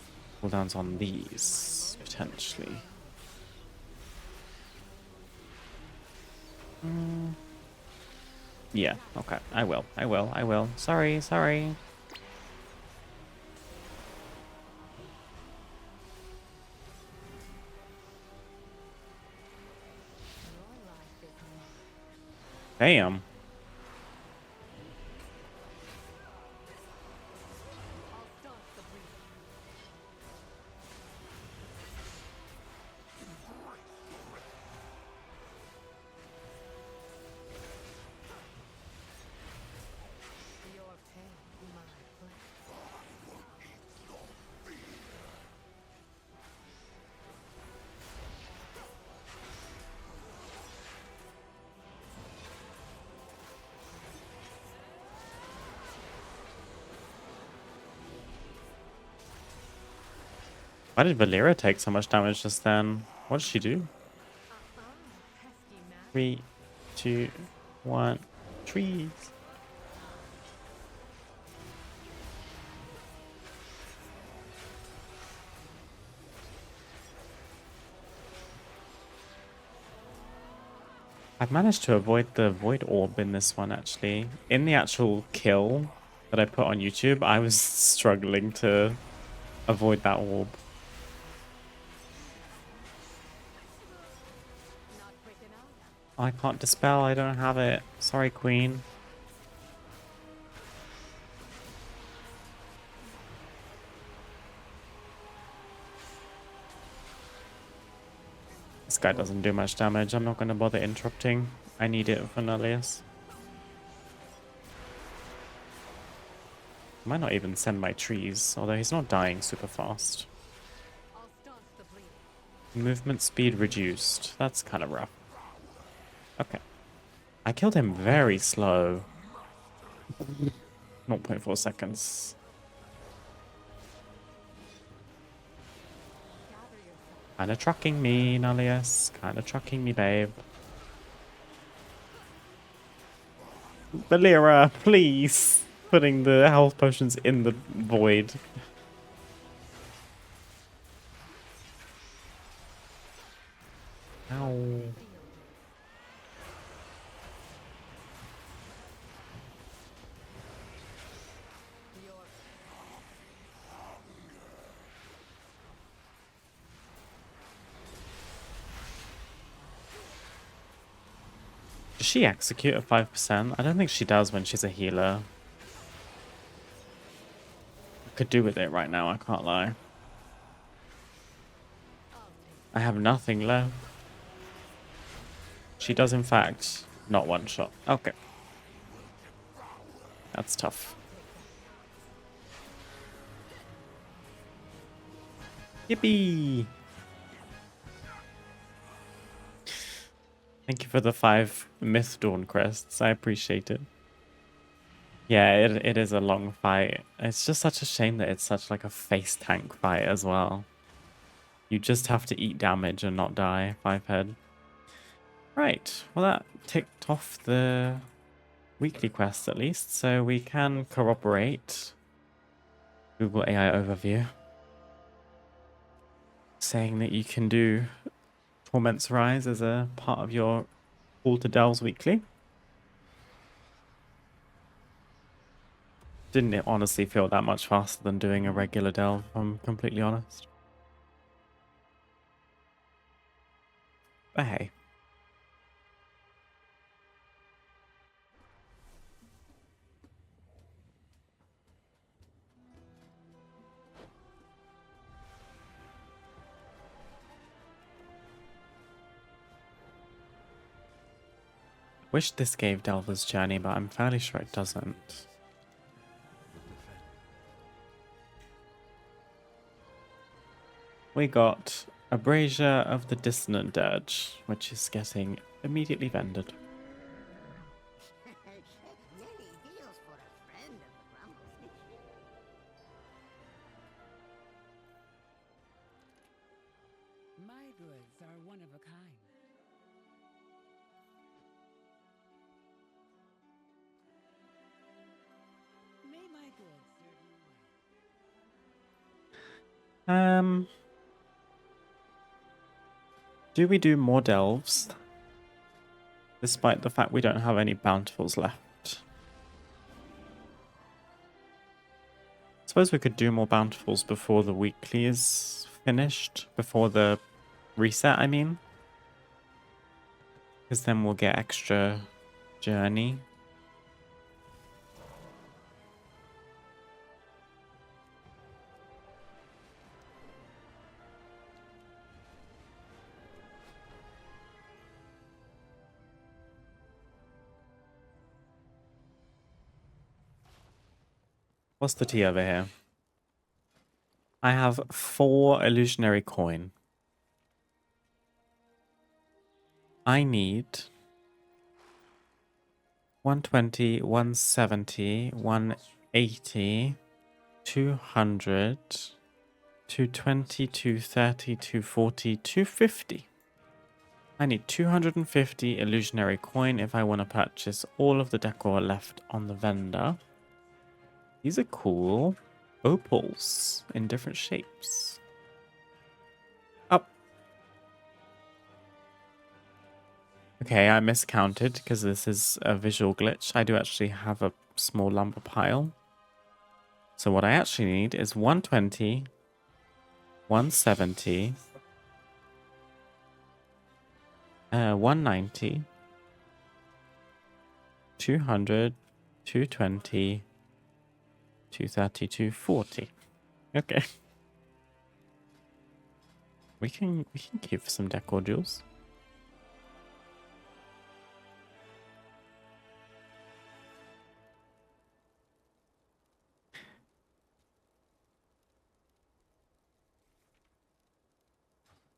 cooldowns on these, potentially? Yeah, okay. I will. Sorry. Your life is mine. Damn. I'll start the breach. Your pain, my pleasure. Why did Valera take so much damage just then? What did she do? Pesky magic. 3, 2, 1. Trees. I've managed to avoid the void orb in this one actually. In the actual kill that I put on YouTube, I was struggling to avoid that orb. Not quick enough. I can't dispel, I don't have it. Sorry, queen. This guy doesn't do much damage. I'm not going to bother interrupting. I need it for Nullaeus. I might not even send my trees, although he's not dying super fast. I'll start the breach. Movement speed reduced. That's kind of rough. Okay. I killed him very slow. 0.4 seconds. Gather yourself. Kinda trucking me, Nullaeus. Kinda trucking me, babe. Valera, please! Putting the health potions in the void. Ow. Does she execute at 5%? I don't think she does when she's a healer. I could do with it right now, I can't lie. I have nothing left. She does, in fact, not one shot. Okay. That's tough. Yippee! Thank you for the 5 Myth Dawn crests. I appreciate it. Yeah, it is a long fight. It's just such a shame that it's such like a face tank fight as well. You just have to eat damage and not die. 5 head. Right. Well, that ticked off the weekly quests at least, so we can corroborate Google AI overview saying that you can do Torment's Rise as a part of your Call to Delves weekly. Didn't it honestly feel that much faster than doing a regular delve, if I'm completely honest. But hey. Wish this gave Delver's Journey, but I'm fairly sure it doesn't. We got Abrasia of the Dissonant Dirge, which is getting immediately vended. Many deals for a friend of the Grumbles. My goods are one of a kind. May my goods serve you well. Do we do more delves? Despite the fact we don't have any bountifuls left. Suppose we could do more bountifuls before the weekly is finished. Before the reset, I mean. Because then we'll get extra journey. What's the tea over here? I have 4 illusionary coin. I need 120, 170, 180, 200, 220, 230, 240, 250. I need 250 illusionary coin if I want to purchase all of the decor left on the vendor. These are cool. Opals in different shapes. Up. Okay, I miscounted because this is a visual glitch. I do actually have a small lumber pile. So what I actually need is 120, 170, 190, 200, 220, 230, 240. Okay. We can give some decor jewels.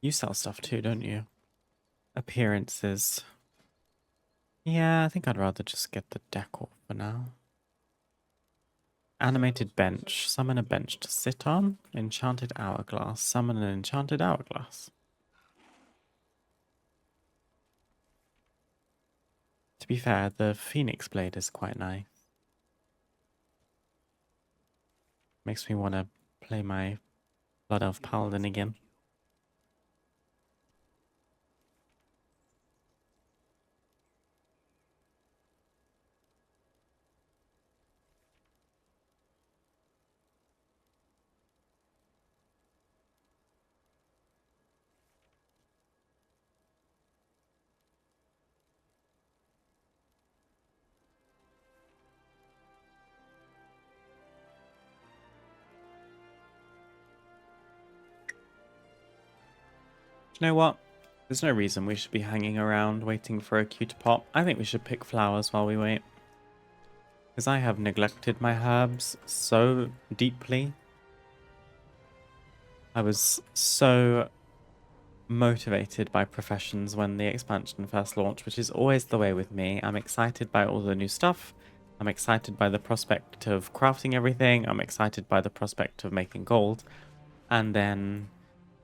You sell stuff too, don't you? Appearances. Yeah, I think I'd rather just get the decor for now. Animated bench. Summon a bench to sit on. Enchanted hourglass. Summon an enchanted hourglass. To be fair, the Phoenix Blade is quite nice. Makes me want to play my Blood Elf Paladin again. you know what? There's no reason we should be hanging around waiting for a queue to pop. I think we should pick flowers while we wait. Because I have neglected my herbs so deeply. I was so motivated by professions when the expansion first launched, which is always the way with me. I'm excited by all the new stuff. I'm excited by the prospect of crafting everything. I'm excited by the prospect of making gold. And then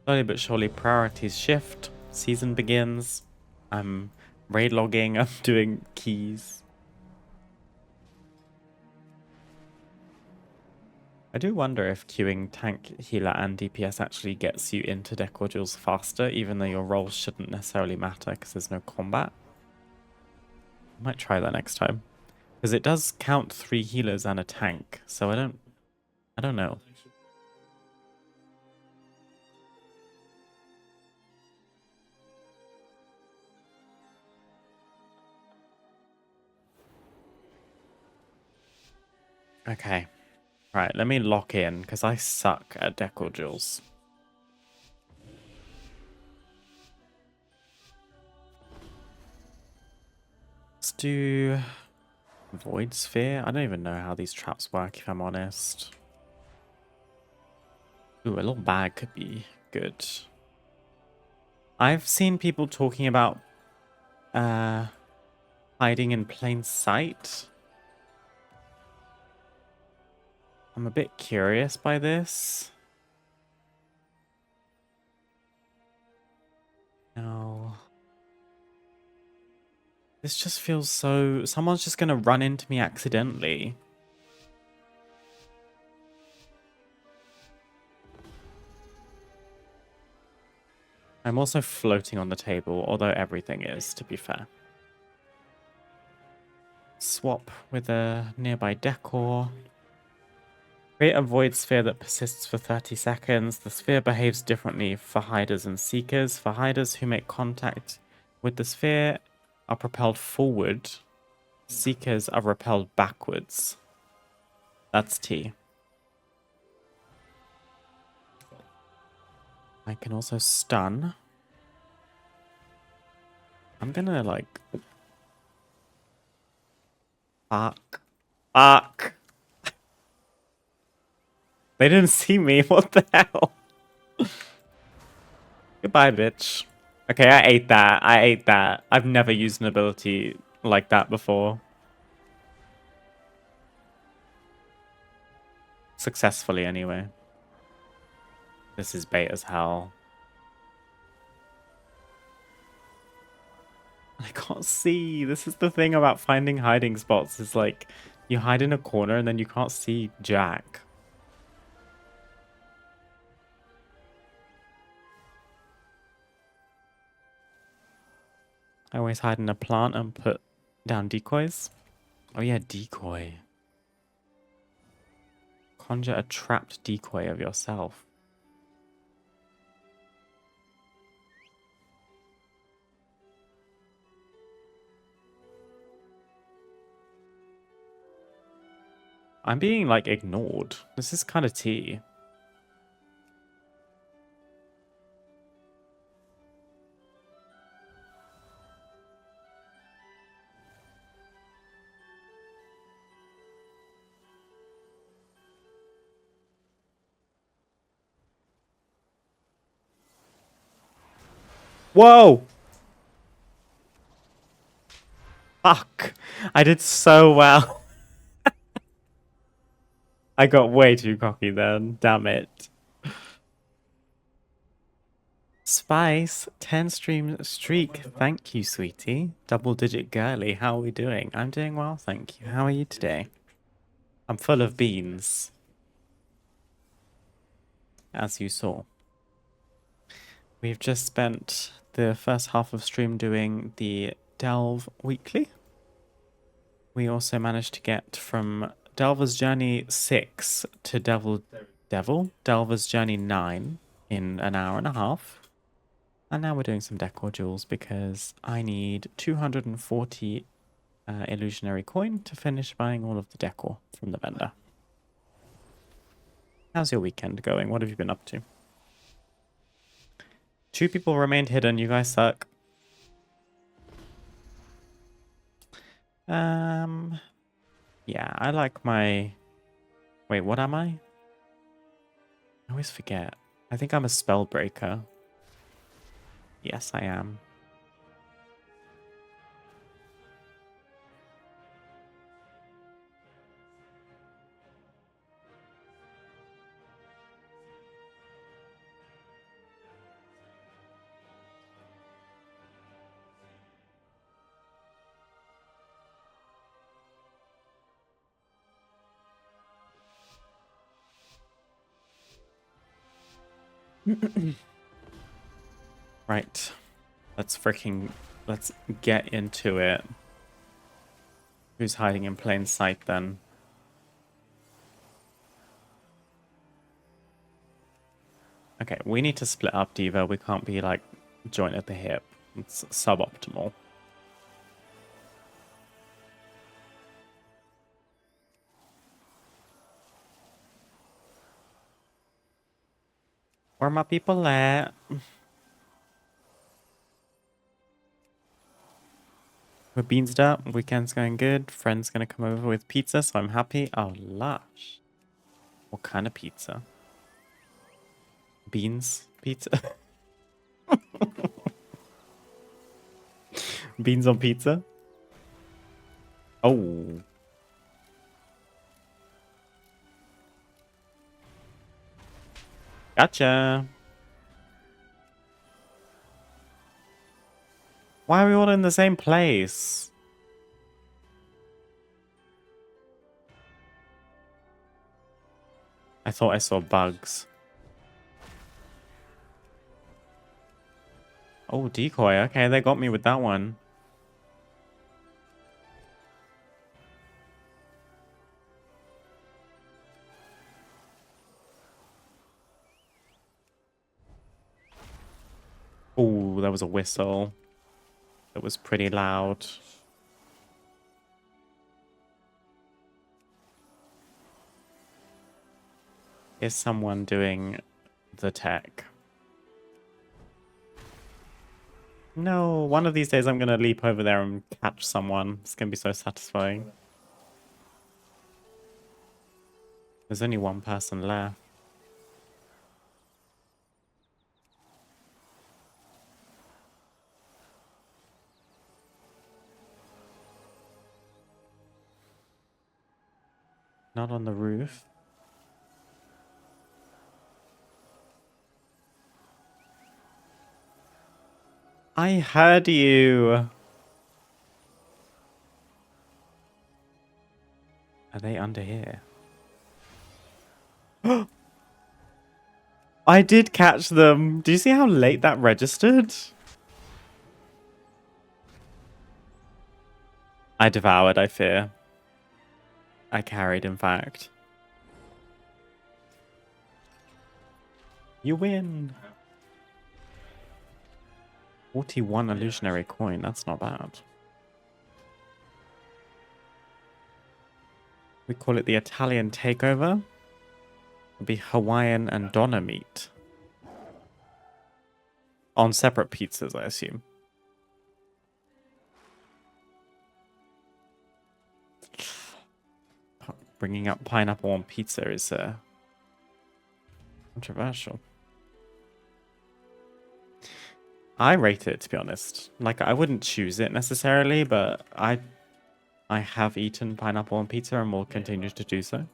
slowly but surely priorities shift. Season begins. I'm raid logging. I'm doing keys. I do wonder if queuing tank, healer, and DPS actually gets you into Decor Duels faster, even though your roles shouldn't necessarily matter because there's no combat. I might try that next time. Because it does count 3 healers and a tank, so I don't know. Okay. Right, let me lock in, because I suck at Decor Duels. Let's do Void Sphere. I don't even know how these traps work, if I'm honest. Ooh, a little bag could be good. I've seen people talking about hiding in plain sight. I'm a bit curious by this. No. This just feels so... Someone's just gonna run into me accidentally. I'm also floating on the table, although everything is, to be fair. Swap with a nearby decor. Create a void sphere that persists for 30 seconds. The sphere behaves differently for hiders and seekers. For hiders who make contact with the sphere are propelled forward. Seekers are repelled backwards. That's T. I can also stun. I'm gonna like... Fuck. Fuck. They didn't see me. What the hell? Goodbye, bitch. Okay, I ate that. I ate that. I've never used an ability like that before. Successfully, anyway. This is bait as hell. I can't see. This is the thing about finding hiding spots. Is like, you hide in a corner and then you can't see jack. I always hide in a plant and put down decoys. Oh yeah, decoy. Conjure a trapped decoy of yourself. I'm being, like, ignored. This is kind of tea. Whoa! Fuck! I did so well. I got way too cocky then. Damn it. Spice, 10 stream streak. Thank you, sweetie. Double digit girly. How are we doing? I'm doing well, thank you. How are you today? I'm full of beans. As you saw. We've just spent the first half of stream doing the Delve Weekly. We also managed to get from Delver's Journey 6 to Delver's Journey 9 in an hour and a half. And now we're doing some Decor Duels because I need 240 illusionary coin to finish buying all of the decor from the vendor. How's your weekend going? What have you been up to? 2 people remained hidden. You guys suck. Yeah, I like my... Wait, what am I? I always forget. I think I'm a spellbreaker. Yes, I am. Right. Let's get into it. Who's hiding in plain sight then? Okay, we need to split up, Diva. We can't be like joint at the hip. It's suboptimal. Where are my people at? We're beansed up. Weekend's going good. Friend's gonna come over with pizza, so I'm happy. Oh, lush. What kind of pizza? Beans pizza? Beans on pizza? Oh. Gotcha. Why are we all in the same place? I thought I saw bugs. Oh, decoy. Okay, they got me with that one. Oh, that was a whistle. That was pretty loud. Is someone doing the tech? No, one of these days I'm gonna leap over there and catch someone. It's gonna be so satisfying. There's only one person left. Not on the roof. I heard you. Are they under here? I did catch them. Do you see how late that registered? I devoured, I fear. I carried, in fact. You win. 41 illusionary coin. That's not bad. We call it the Italian takeover. It'll be Hawaiian and Donna meat. On separate pizzas, I assume. Bringing up pineapple on pizza is controversial. I rate it, to be honest. Like, I wouldn't choose it necessarily, but I have eaten pineapple on pizza and will continue to do so.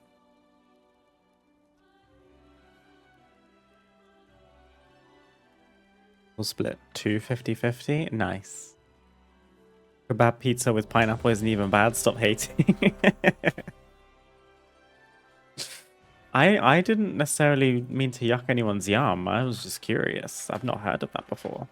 We'll split 2 50-50. Nice. Kebab pizza with pineapple isn't even bad. Stop hating. I didn't necessarily mean to yuck anyone's yum. I was just curious. I've not heard of that before.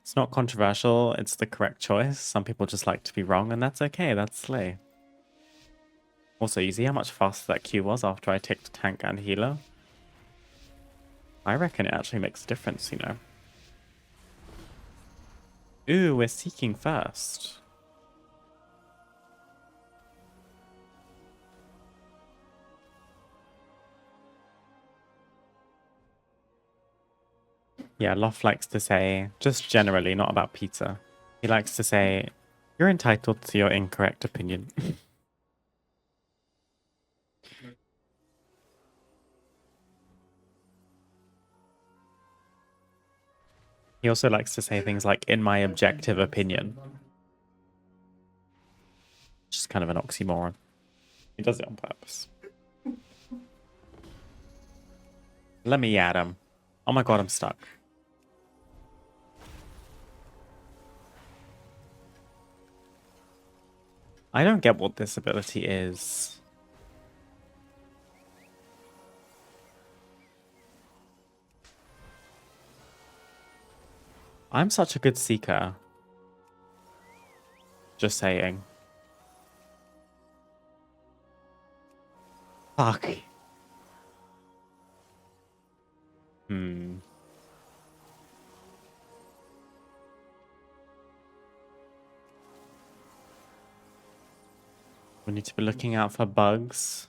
It's not controversial. It's the correct choice. Some people just like to be wrong, and that's okay. That's slay. Also, you see how much faster that Q was after I ticked tank and healer? I reckon it actually makes a difference, you know. Ooh, we're seeking first. Yeah, Loft likes to say, just generally, not about pizza. He likes to say, you're entitled to your incorrect opinion. He also likes to say things like, in my objective opinion. Which is kind of an oxymoron. He does it on purpose. Let me at him. Oh my god, I'm stuck. I don't get what this ability is. I'm such a good seeker. Just saying. Fuck. Hmm. We need to be looking out for bugs.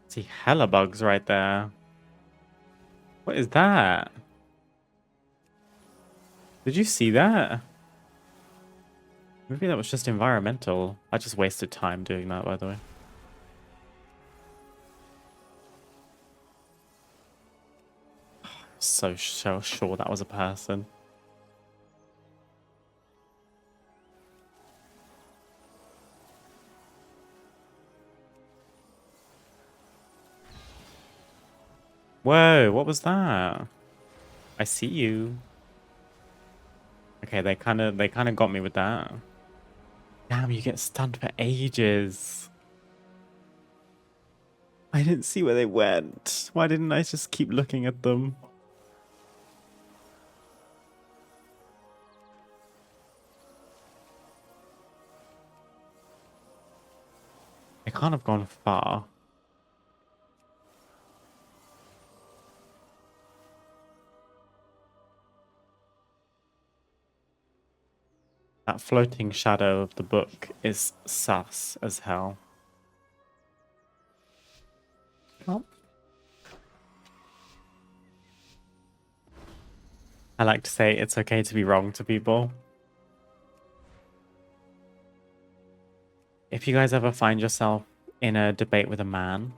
See hella bugs right there. What is that? Did you see that? Maybe that was just environmental. I just wasted time doing that, by the way. So sure that was a person. Whoa, what was that? I see you. Okay, they kind of got me with that. Damn, you get stunned for ages. I didn't see where they went. Why didn't I just keep looking at them? They can't have gone far. That floating shadow of the book is sus as hell. Well, I like to say it's okay to be wrong to people. If you guys ever find yourself in a debate with a man,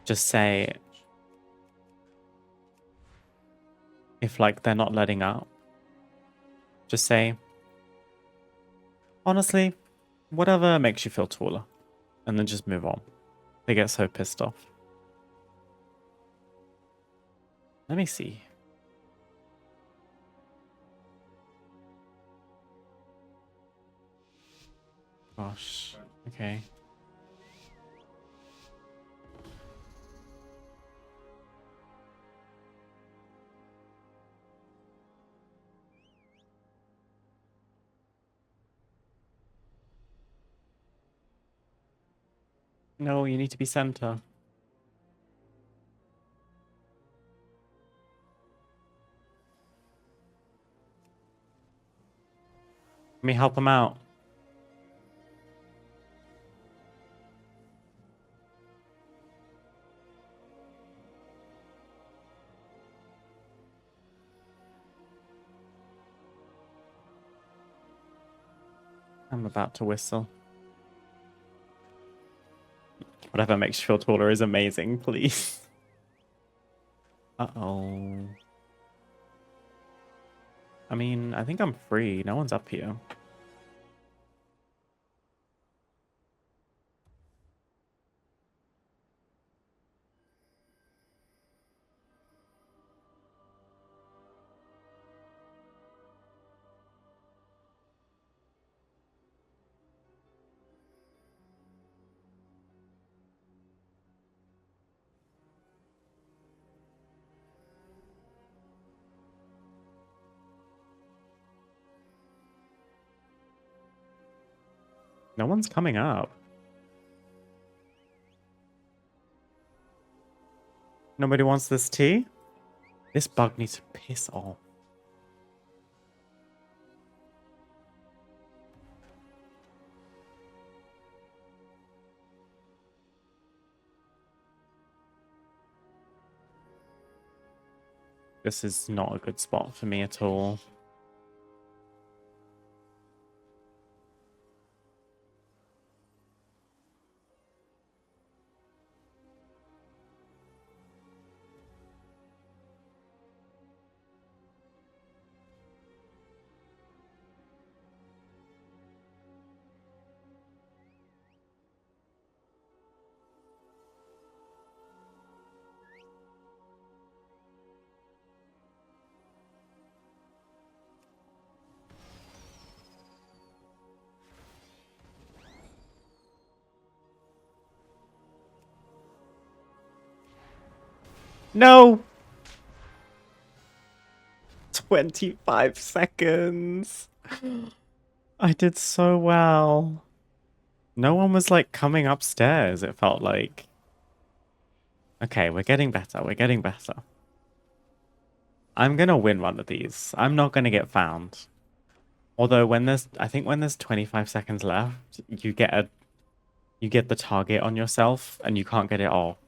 just say, if like they're not letting up, just say, honestly, whatever makes you feel taller. And then just move on. They get so pissed off. Let me see. Gosh. Okay. No, you need to be center. Let me help him out. I'm about to whistle. Whatever makes you feel taller is amazing, please. Uh-oh. I mean, I think I'm free. No one's up here. No one's coming up. Nobody wants this tea? This bug needs to piss off. This is not a good spot for me at all. No! 25 seconds. I did so well. No one was like coming upstairs, it felt like. Okay, we're getting better. We're getting better. I'm gonna win one of these. I'm not gonna get found. Although I think when there's 25 seconds left, you get the target on yourself and you can't get it all.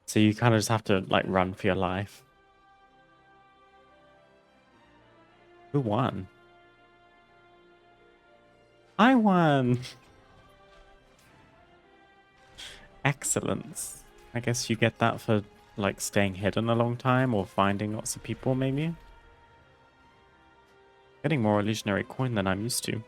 So you kind of just have to like run for your life. Who won? I won. Excellence. I guess you get that for like staying hidden a long time or finding lots of people maybe. Getting more illusionary coin than I'm used to.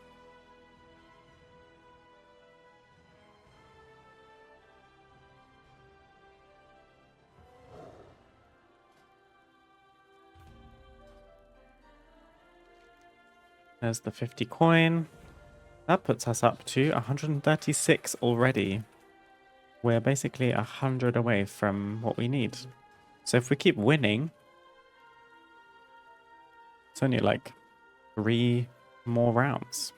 There's the 50 coin. That puts us up to 136 already. We're basically 100 away from what we need. So if we keep winning, it's only like 3 more rounds.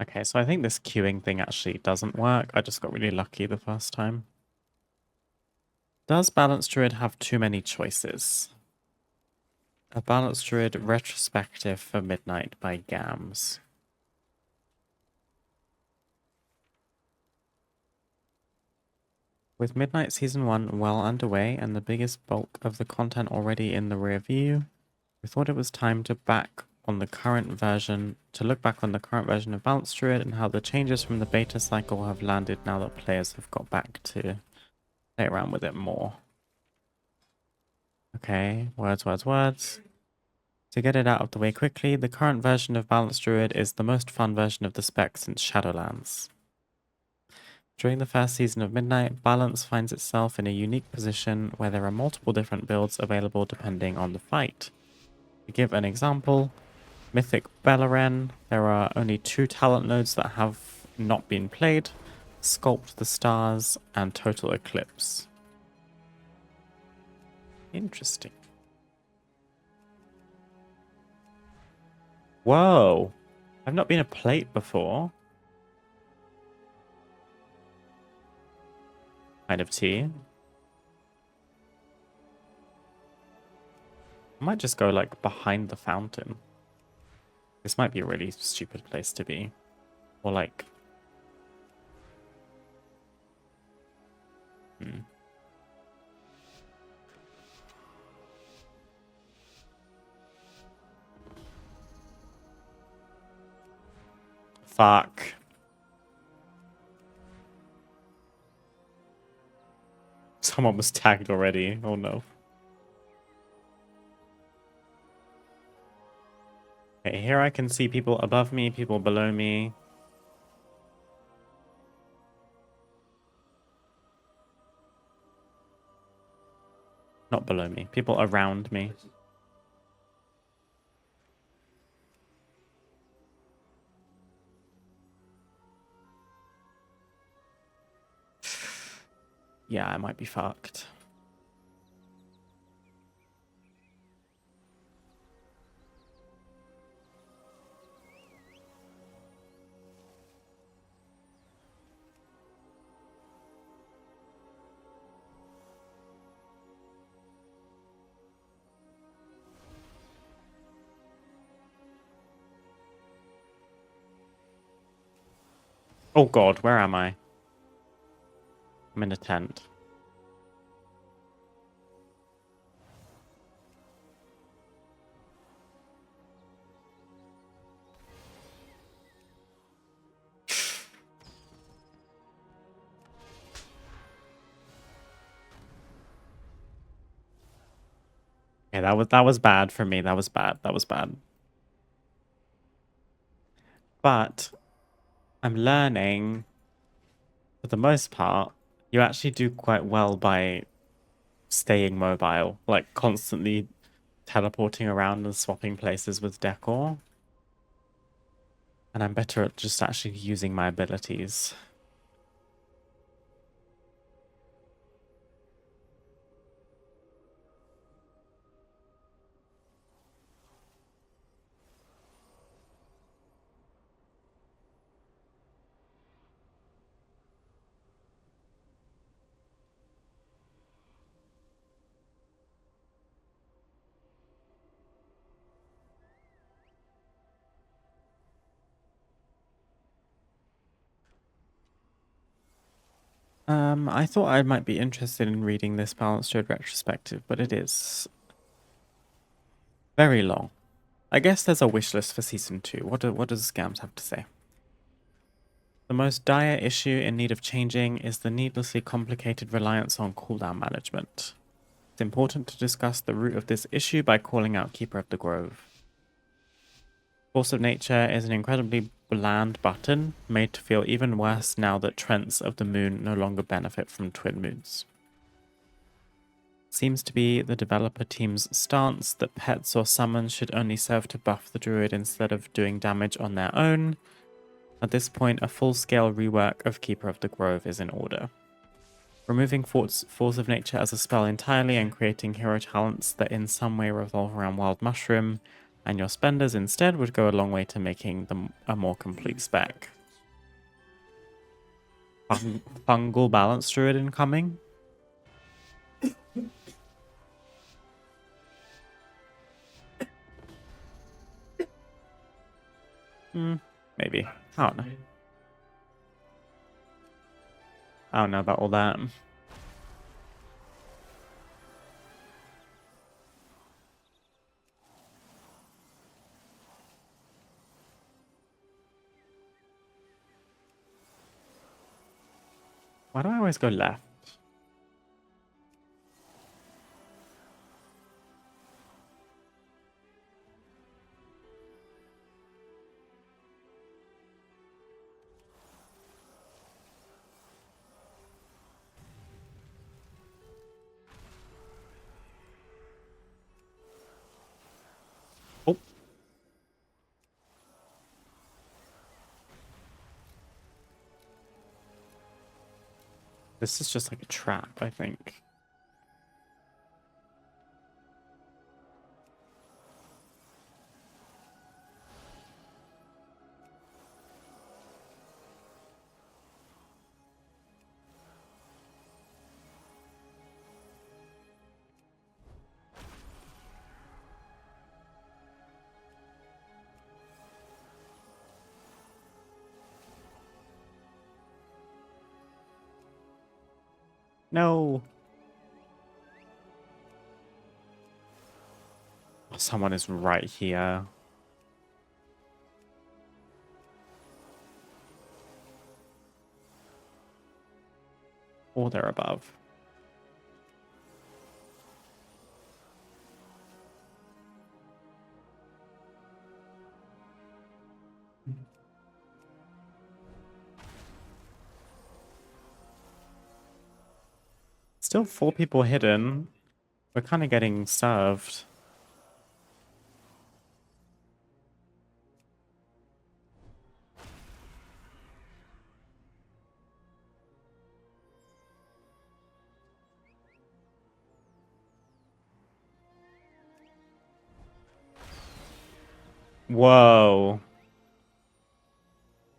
Okay, so I think this queuing thing actually doesn't work. I just got really lucky the first time. Does Balanced Druid have too many choices? A Balanced Druid retrospective for Midnight by Gams. With Midnight Season 1 well underway and the biggest bulk of the content already in the rear view, we thought it was time to look back on the current version of Balanced Druid and how the changes from the beta cycle have landed now that players have got back to play around with it more. Okay, words. To get it out of the way quickly, the current version of Balanced Druid is the most fun version of the spec since Shadowlands. During the first season of Midnight, Balance finds itself in a unique position where there are multiple different builds available depending on the fight. To give an example, Mythic Beleren, there are only 2 talent nodes that have not been played, Sculpt the Stars and Total Eclipse. Interesting. Whoa! I've not been a plate before. Kind of tea. I might just go like behind the fountain. This might be a really stupid place to be. Or like... Fuck. Someone was tagged already. Oh no. Okay, here I can see people above me, people below me. Not below me, people around me. Yeah, I might be fucked. Oh god, where am I? I'm in a tent. Okay, that was bad for me. That was bad. That was bad. But I'm learning, for the most part, you actually do quite well by staying mobile, like constantly teleporting around and swapping places with Decor. And I'm better at just actually using my abilities. I thought I might be interested in reading this Balanced Road retrospective, but it is very long. I guess there's a wish list for season 2. What does Scams have to say? The most dire issue in need of changing is the needlessly complicated reliance on cooldown management. It's important to discuss the root of this issue by calling out Keeper of the Grove. Force of Nature is an incredibly bland button, made to feel even worse now that Trents of the Moon no longer benefit from Twin Moons. Seems to be the developer team's stance that pets or summons should only serve to buff the druid instead of doing damage on their own. At this point, a full-scale rework of Keeper of the Grove is in order. Removing Force of Nature as a spell entirely and creating hero talents that in some way revolve around Wild Mushroom and your spenders instead would go a long way to making them a more complete spec. Fungal Balance Druid incoming? Maybe. I don't know. I don't know about all that. Why do I always go left? Oh. This is just like a trap, I think. No. Someone is right here. or they're above. Still 4 people hidden. We're kind of getting served. Whoa.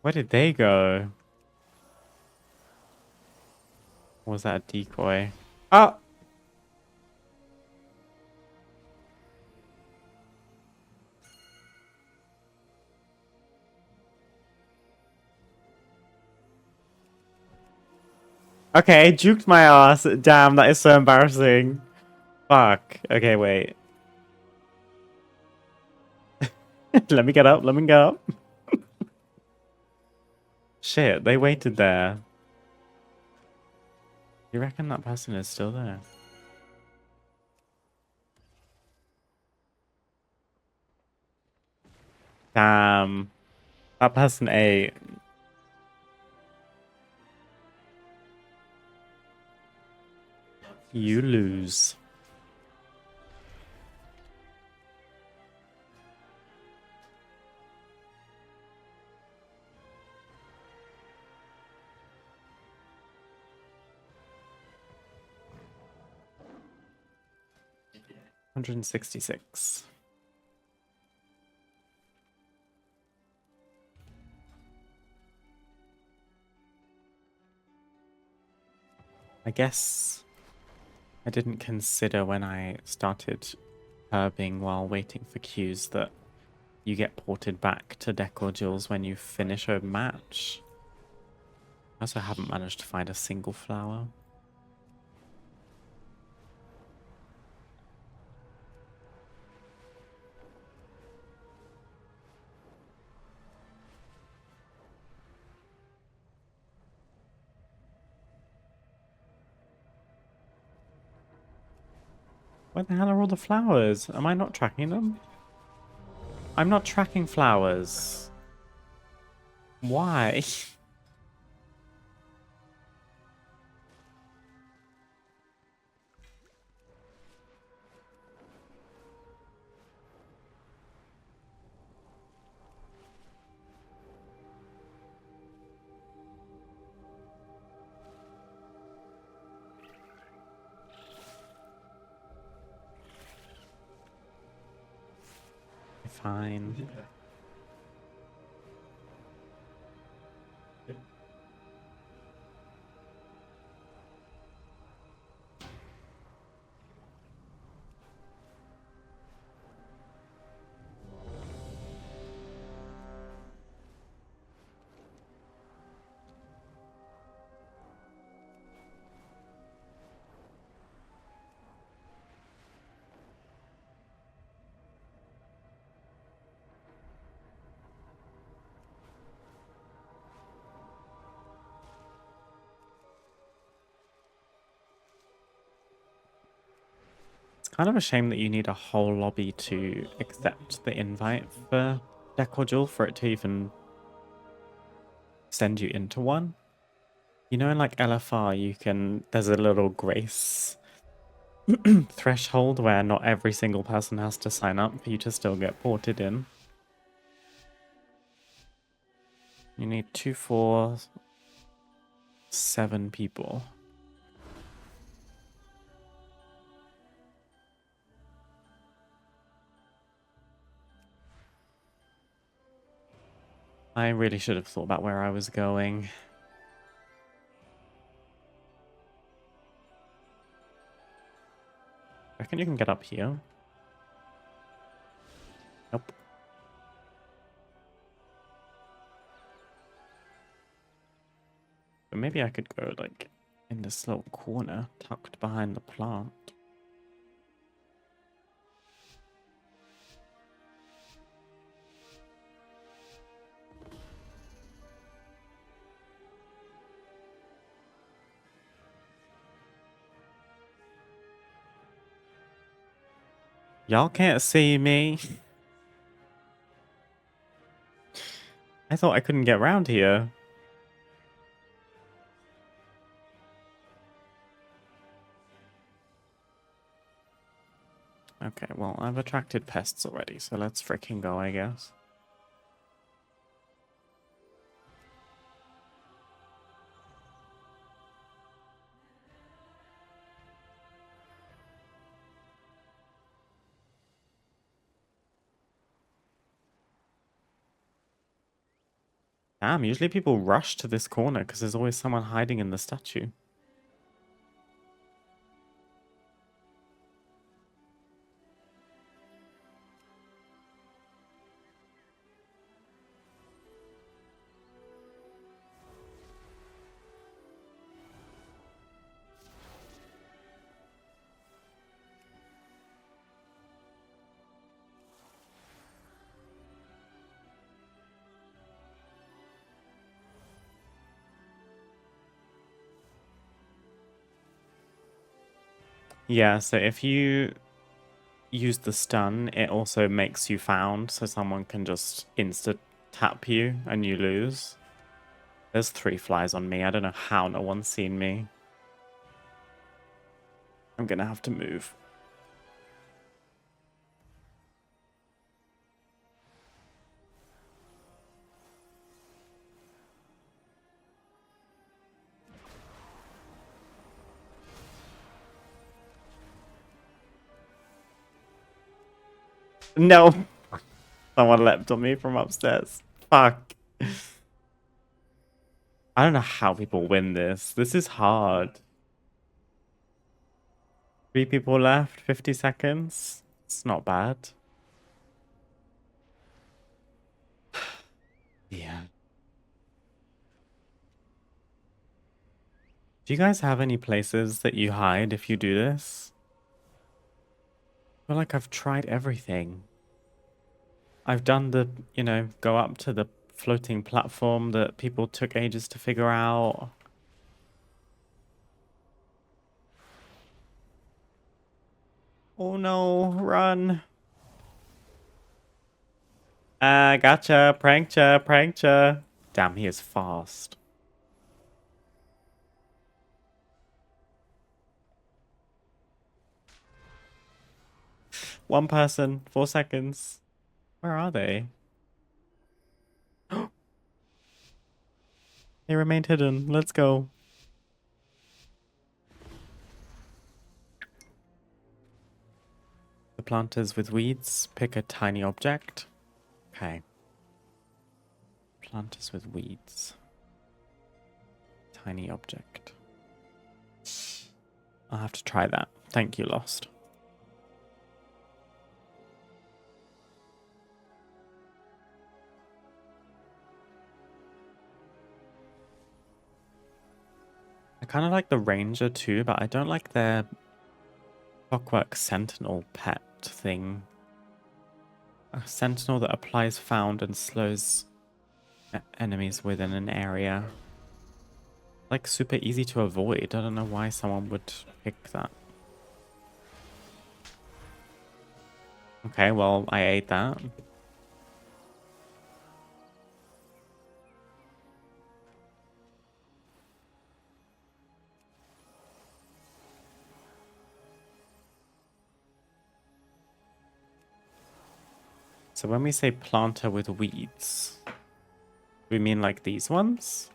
Where did they go? Or was that a decoy? Oh! Okay, juked my ass. Damn, that is so embarrassing. Fuck. Okay, wait. Let me get up, let me get up. Shit, they waited there. You reckon that person is still there? Damn. That person ate. You lose. $166. I guess I didn't consider when I started herbing while waiting for queues that you get ported back to Decor Duels when you finish a match. I also haven't managed to find a single flower. Where the hell are all the flowers? Am I not tracking them? I'm not tracking flowers. Why? Fine. Kind of a shame that you need a whole lobby to accept the invite for Decor Duel for it to even send you into one. You know, in like LFR, there's a little grace threshold where not every single person has to sign up for you to still get ported in. You need 2, 4, 7 people. I really should have thought about where I was going. I reckon you can get up here. Nope. But maybe I could go like in this little corner tucked behind the plant. Y'all can't see me. I thought I couldn't get around here. Okay, well, I've attracted pests already, so let's freaking go, I guess. Damn, usually people rush to this corner because there's always someone hiding in the statue. Yeah, so if you use the stun, it also makes you found, so someone can just insta-tap you and you lose. There's 3 flies on me. I don't know how no one's seen me. I'm gonna have to move. No! Someone leapt on me from upstairs. Fuck. I don't know how people win this. This is hard. 3 people left, 50 seconds. It's not bad. Yeah. Do you guys have any places that you hide if you do this? I feel like I've tried everything. I've done the, go up to the floating platform that people took ages to figure out. Oh no, run. Gotcha, pranked ya, pranked ya. Damn, he is fast. One person, 4 seconds. Where are they? They remained hidden. Let's go. The planters with weeds. Pick a tiny object. Okay. Planters with weeds. Tiny object. I'll have to try that. Thank you, Lost. I kind of like the ranger too, but I don't like their clockwork sentinel pet thing. A sentinel that applies found and slows enemies within an area. Like super easy to avoid. I don't know why someone would pick that. Okay, well, I ate that. So when we say planter with weeds, we mean like these ones?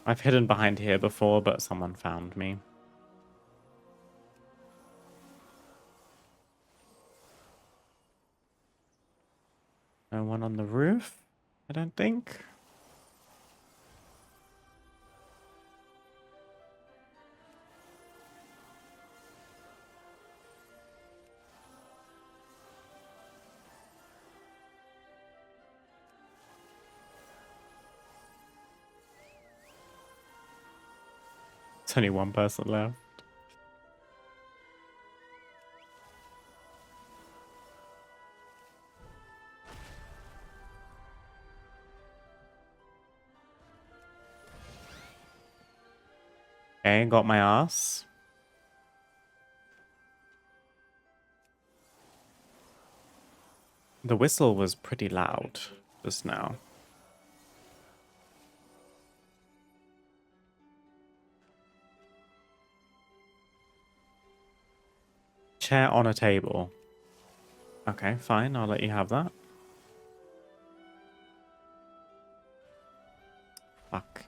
I've hidden behind here before, but someone found me. No one on the roof, I don't think. There's only one person left. Okay, got my ass. The whistle was pretty loud just now. Chair on a table. Okay, fine. I'll let you have that. Fuck.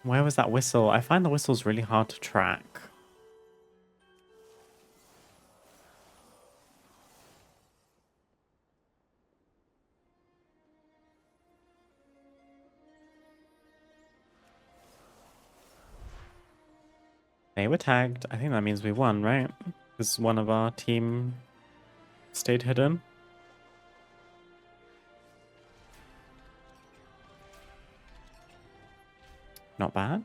Where was that whistle? I find the whistles really hard to track. They were tagged. I think that means we won, right? Because one of our team stayed hidden. Not bad.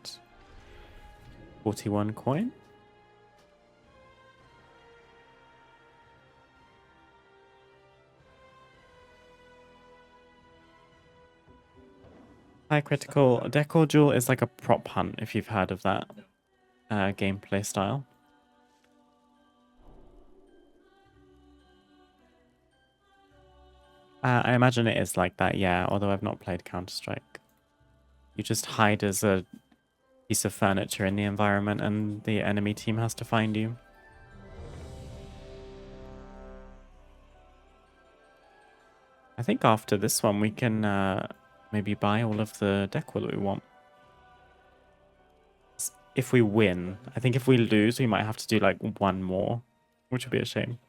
41 coin. High critical. Decor Duel is like a prop hunt, if you've heard of that gameplay style. I imagine it is like that, yeah, although I've not played Counter-Strike. You just hide as a piece of furniture in the environment and the enemy team has to find you. I think after this one we can maybe buy all of the decor that we want. If we win. I think if we lose we might have to do like one more, which would be a shame.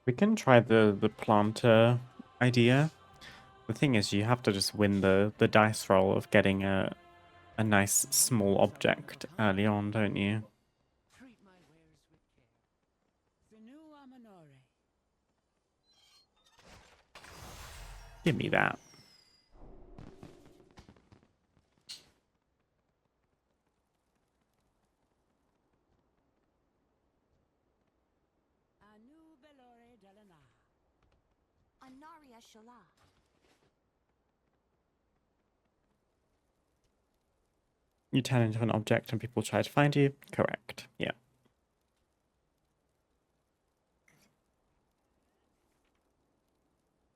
We can try the planter idea. The thing is, you have to just win the dice roll of getting a nice small object early on, don't you? Treat my wares with care. The new Amanore. Give me that. Anu Belore Delana. Anaria Shala. You turn into an object and people try to find you? Correct. Yeah.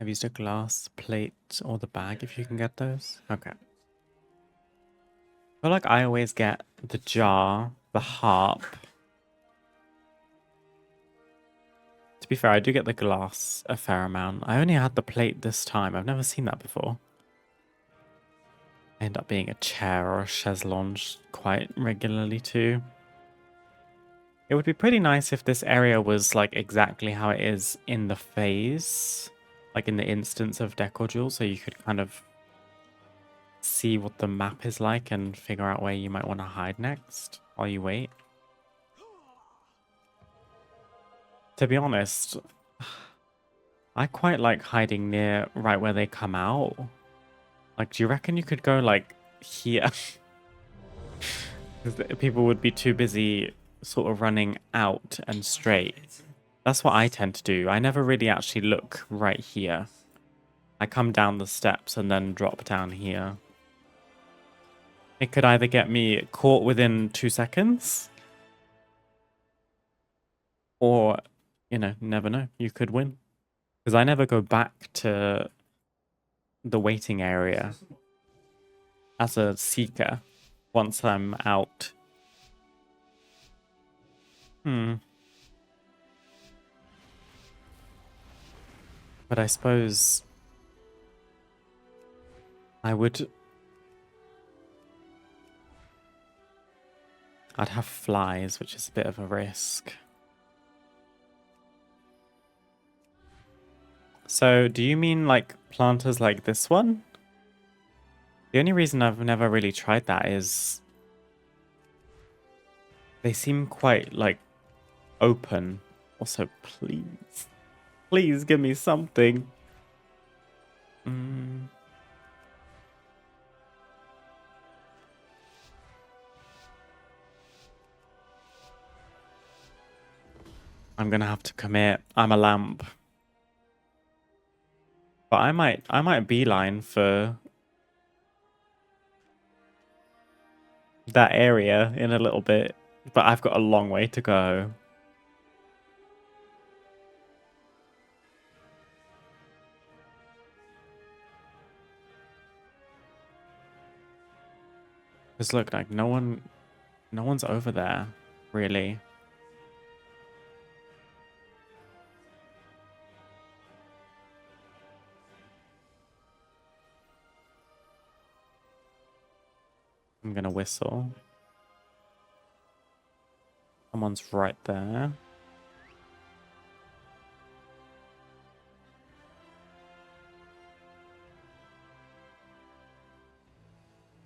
I've used a glass plate or the bag if you can get those. Okay. I feel like I always get the jar, the harp. To be fair, I do get the glass a fair amount. I only had the plate this time. I've never seen that before. I end up being a chair or a chaise lounge quite regularly too. It would be pretty nice if this area was like exactly how it is in the phase, like in the instance of Decor Duel, so you could kind of see what the map is like and figure out where you might want to hide next while you wait. To be honest, I quite like hiding near right where they come out. Like, do you reckon you could go like here? Because people would be too busy sort of running out and straight. That's what I tend to do. I never really actually look right here. I come down the steps and then drop down here. It could either get me caught within 2 seconds, or, you know, never know. You could win. Because I never go back to the waiting area. as a seeker once I'm out. But I suppose I'd have flies, which is a bit of a risk. So, do you mean like planters like this one? The only reason I've never really tried that is they seem quite like open. Also, please, please give me something. I'm gonna have to commit. I'm a lamp. But I might beeline for that area in a little bit. But I've got a long way to go. Because look, like no one's over there, really. I'm gonna whistle. Someone's right there.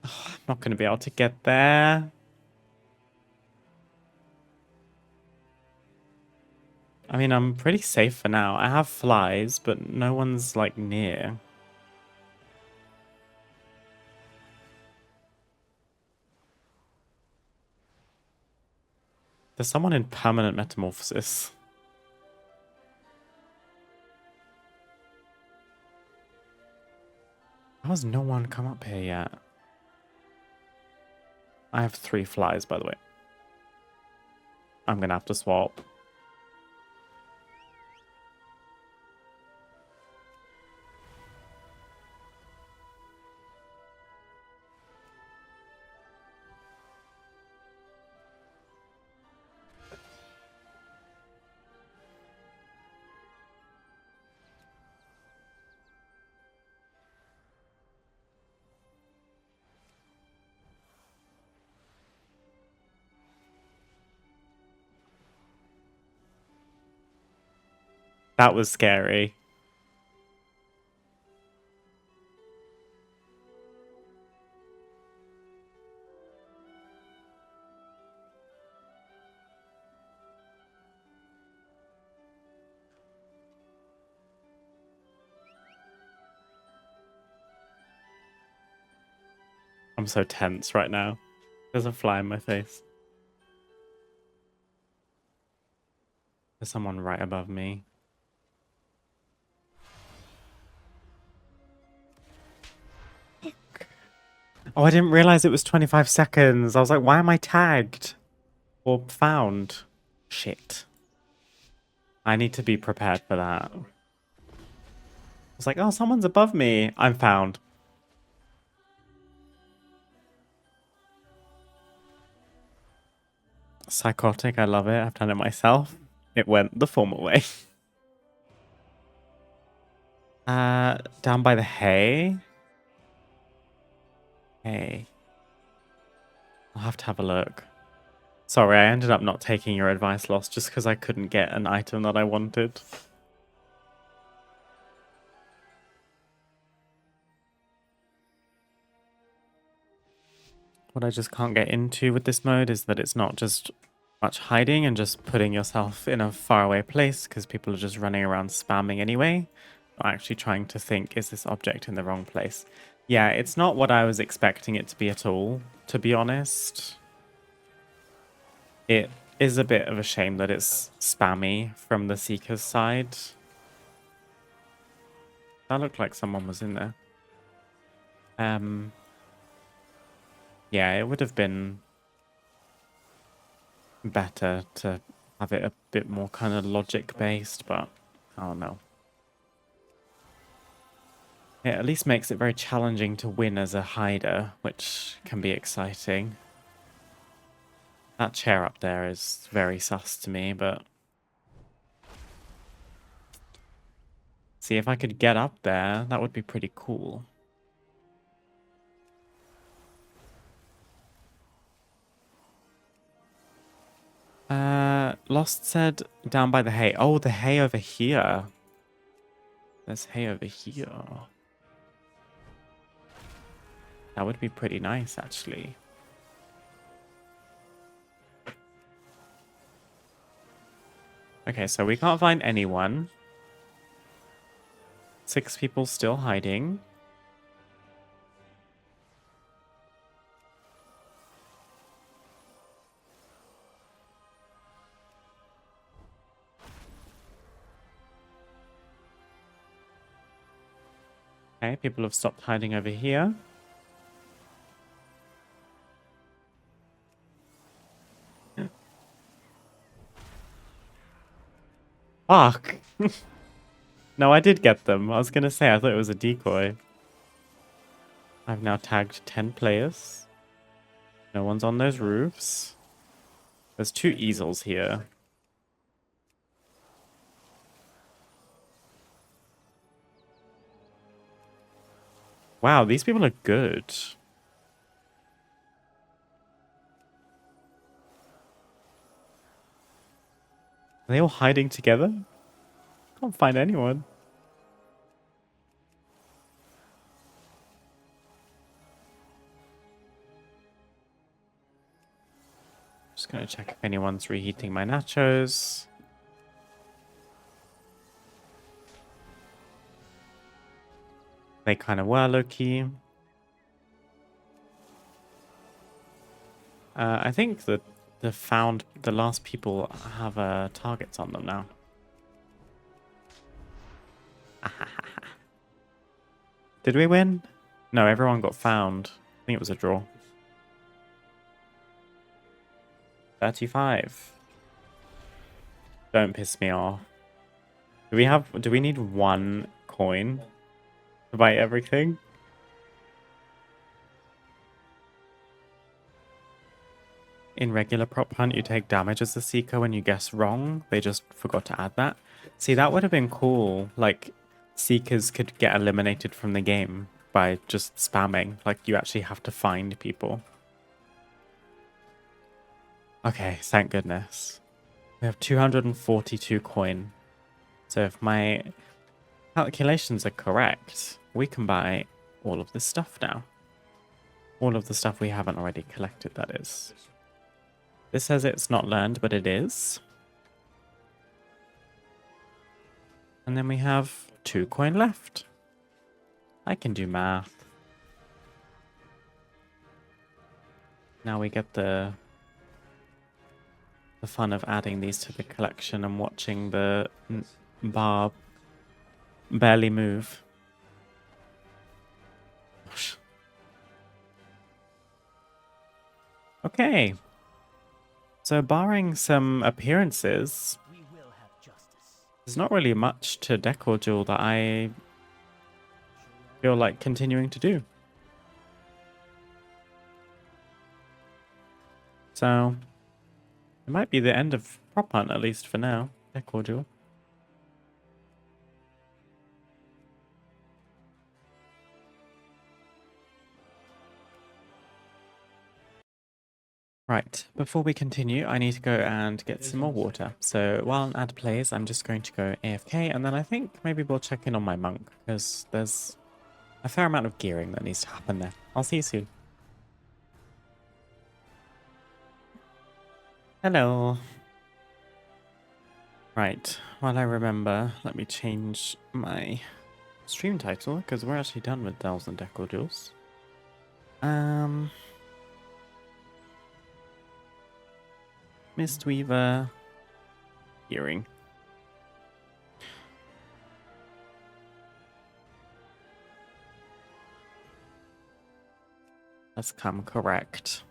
I'm not gonna be able to get there. I mean, I'm pretty safe for now. I have flies, but no one's like near. There's someone in permanent metamorphosis. How has no one come up here yet? I have 3 flies, by the way. I'm gonna have to swap. That was scary. I'm so tense right now. There's a fly in my face. There's someone right above me. Oh, I didn't realize it was 25 seconds. I was like, why am I tagged? Or found? Shit. I need to be prepared for that. I was like, oh, someone's above me. I'm found. Psychotic, I love it. I've done it myself. It went the formal way. Down by the hay? Hey. I'll have to have a look. Sorry, I ended up not taking your advice, Lost, just because I couldn't get an item that I wanted. What I just can't get into with this mode is that it's not just much hiding and just putting yourself in a faraway place because people are just running around spamming anyway. Not actually trying to think, is this object in the wrong place? Yeah, it's not what I was expecting it to be at all, to be honest. It is a bit of a shame that it's spammy from the Seeker's side. That looked like someone was in there. Yeah, it would have been better to have it a bit more kind of logic based, but I don't know. It at least makes it very challenging to win as a hider, which can be exciting. That chair up there is very sus to me, but... See, if I could get up there, that would be pretty cool. Lost said down by the hay. Oh, the hay over here. There's hay over here. That would be pretty nice, actually. Okay, so we can't find anyone. 6 people still hiding. Okay, people have stopped hiding over here. Fuck! No, I did get them. I was gonna say, I thought it was a decoy. I've now tagged 10 players. No one's on those roofs. There's 2 easels here. Wow, these people are good. Are they all hiding together? Can't find anyone. Just gonna check if anyone's reheating my nachos. They kind of were low-key. I think that the last people have targets on them now. Did we win? No, everyone got found. I think it was a draw. 35. Don't piss me off. Do we need 1 coin to buy everything? In regular prop hunt, you take damage as the seeker when you guess wrong. They just forgot to add that. See, that would have been cool. Like, seekers could get eliminated from the game by just spamming. Like, you actually have to find people. Okay, thank goodness. We have 242 coin. So if my calculations are correct, we can buy all of this stuff now. All of the stuff we haven't already collected, that is. This says it's not learned, but it is. And then we have 2 coin left. I can do math. Now we get the fun of adding these to the collection and watching the bar barely move. Okay. So barring some appearances, there's not really much to Decor Duel that I feel like continuing to do. So it might be the end of Prop Hunt, at least for now. Decor Duel. Right, before we continue, I need to go and get some more water. So while an ad plays, I'm just going to go AFK, and then I think maybe we'll check in on my monk, because there's a fair amount of gearing that needs to happen there. I'll see you soon. Hello. Right, while I remember, let me change my stream title, because we're actually done with Delves and Decor Duels. Mistweaver, hearing. That's come correct.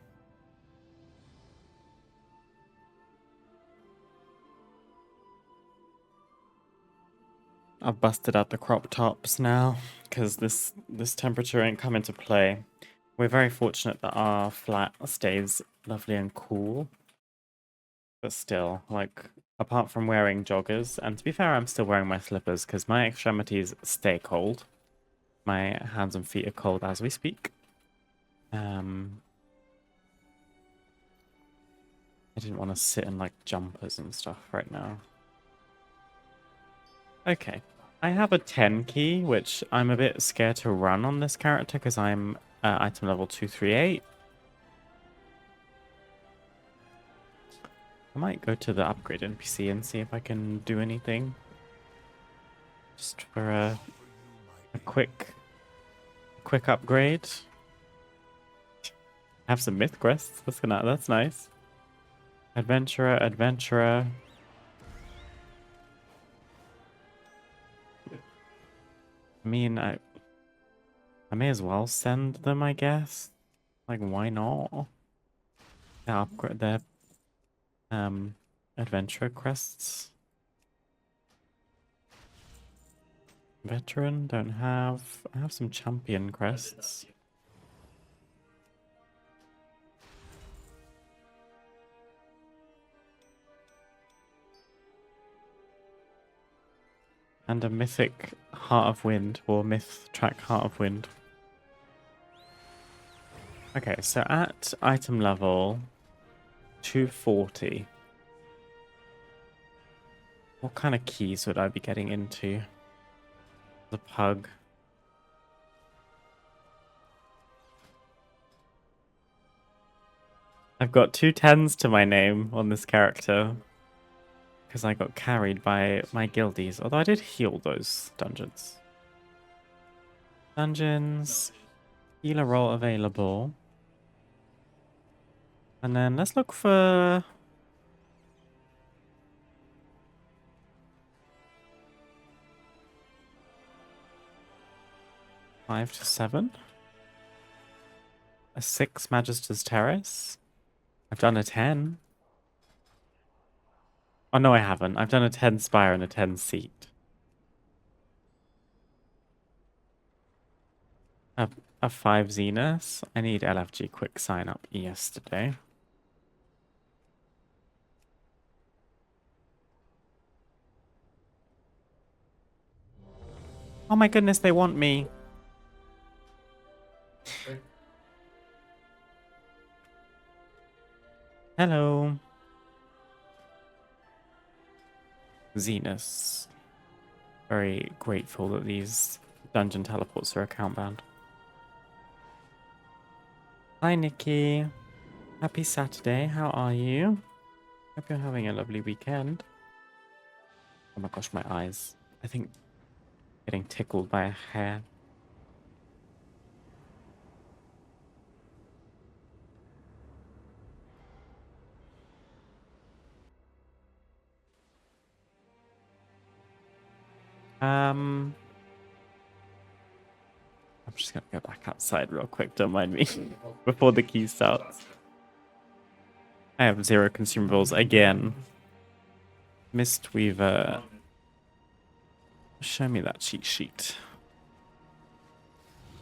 I've busted out the crop tops now because this temperature ain't come into play. We're very fortunate that our flat stays lovely and cool. But still, like, apart from wearing joggers, and to be fair, I'm still wearing my slippers because my extremities stay cold. My hands and feet are cold as we speak. I didn't want to sit in, like, jumpers and stuff right now. Okay. I have a 10 key, which I'm a bit scared to run on this character because I'm item level 238. I might go to the upgrade NPC and see if I can do anything. Just for a quick upgrade. Have some myth quests. That's nice. Adventurer. I mean, I may as well send them, I guess. Like, why not? They upgrade their adventurer quests. Veteran, don't have. I have some champion quests. And a mythic Heart of Wind, or myth track Heart of Wind. Okay, so at item level 240, what kind of keys would I be getting into? The pug. I've got 2 10s to my name on this character. Because I got carried by my guildies. Although I did heal those dungeons. Dungeons. Healer role available. And then let's look for... Five to 7. A 6 Magister's Terrace. I've done a 10. Oh, no, I haven't. I've done a 10 Spire and a 10 Seat. A 5 Zenus. I need LFG quick sign up yesterday. Oh my goodness, they want me. Hello. Zenus. Very grateful that these dungeon teleports are account bound. Hi, Nikki. Happy Saturday. How are you? Hope you're having a lovely weekend. Oh my gosh, my eyes. I think getting tickled by a hair. I'm just gonna go back outside real quick, don't mind me, before the key starts. I have 0 consumables again. Mistweaver. Show me that cheat sheet.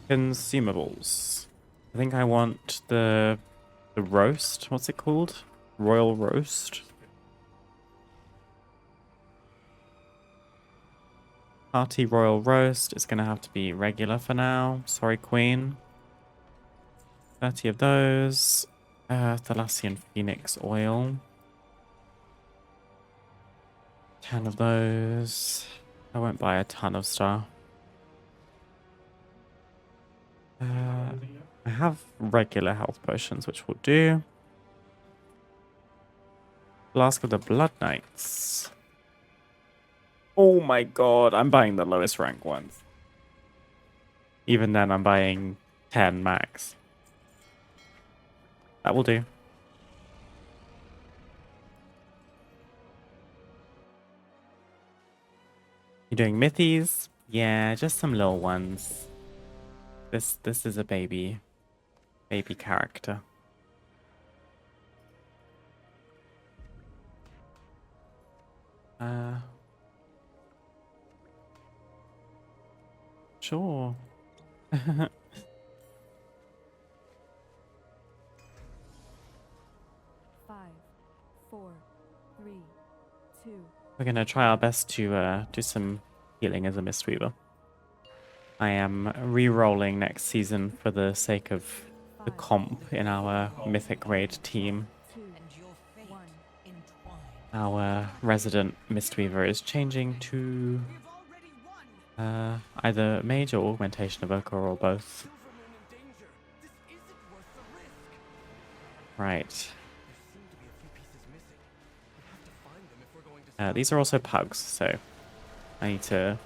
Consumables. I think I want the roast. What's it called? Royal roast. Hearty royal roast. It's gonna have to be regular for now. Sorry, queen. 30 of those. Thalassian phoenix oil. 10 of those. I won't buy a ton of stuff. I have regular health potions, which will do. Flask of the Blood Knights. Oh my god, I'm buying the lowest rank ones. Even then, I'm buying 10 max. That will do. You doing mythies? Yeah, just some little ones. This is a baby character. Sure. 5, 4, 3, 2. We're gonna try our best to do some healing as a Mistweaver. I am re-rolling next season for the sake of the comp in our Mythic Raid team. 2, And your fate 1. entwined. Our resident Mistweaver is changing to We've already won. either Mage or Augmentation Evoker or both. Silvermoon in danger. This isn't worth the risk. Right. There seem to be a few pieces missing. We have to find them if we're going to stop These are also pugs, so I need to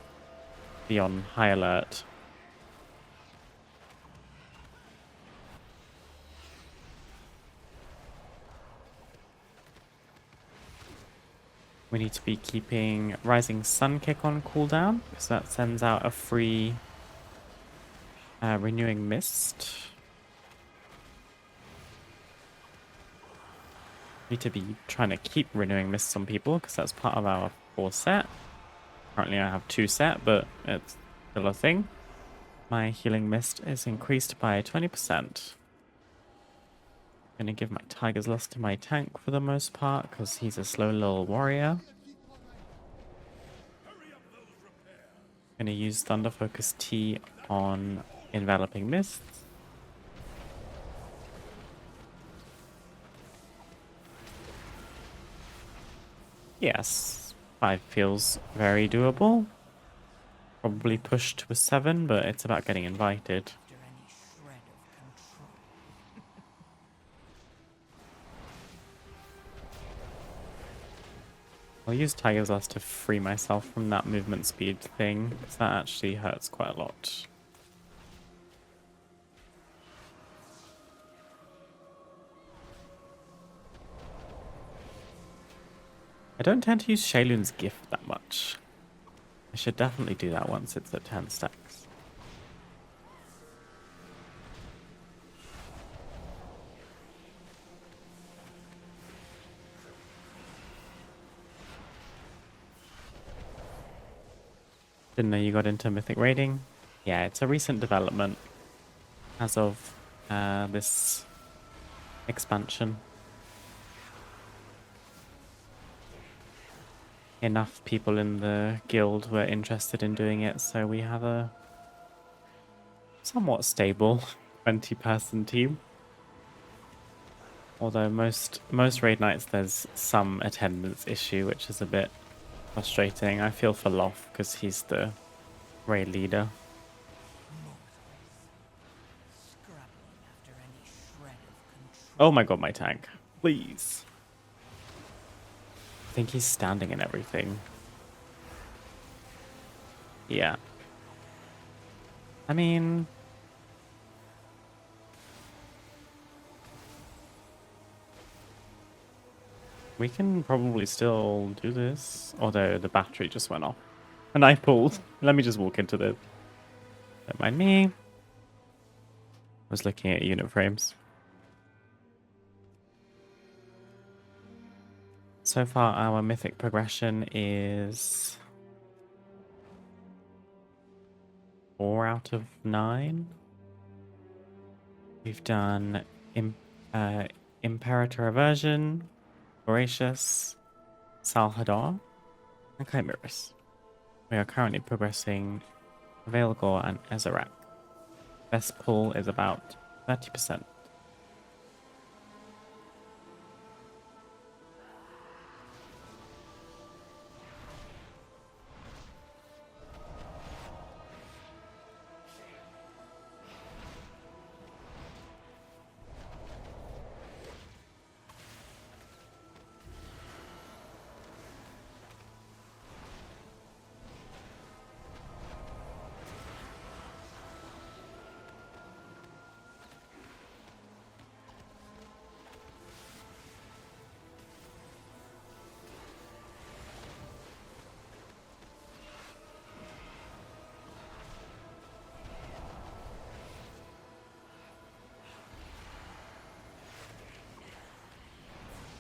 be on high alert. We need to be keeping Rising Sun Kick on cooldown, because that sends out a free Renewing Mist. Need to be trying to keep Renewing Mists on people, because that's part of our 4 set. Currently I have 2 set, but it's still a thing. My Healing Mist is increased by 20%. Gonna give my Tiger's Lust to my tank for the most part, because he's a slow little warrior. Gonna use Thunder Focus T on Enveloping Mist. Yes, 5 feels very doable. Probably push to a 7, but it's about getting invited. After any shred of control. I'll use Tiger's Lust to free myself from that movement speed thing, because that actually hurts quite a lot. I don't tend to use Shaylun's gift that much. I should definitely do that once it's at 10 stacks. Didn't know you got into Mythic Raiding. Yeah, it's a recent development as of this expansion. Enough people in the guild were interested in doing it, so we have a somewhat stable 20-person team. Although most raid nights there's some attendance issue, which is a bit frustrating. I feel for Loth because he's the raid leader. Scrabbling after any shred of control. Oh my god, my tank. Please. I think he's standing in everything. Yeah. I mean... we can probably still do this. Although the battery just went off. And I pulled. Let me just walk into this. Don't mind me. I was looking at unit frames. So far, our mythic progression is 4 out of 9. We've done Imperator Aversion, Voracious, Salhadar, and Chimeras. We are currently progressing Veilgore and Ezerak. Best pull is about 30%.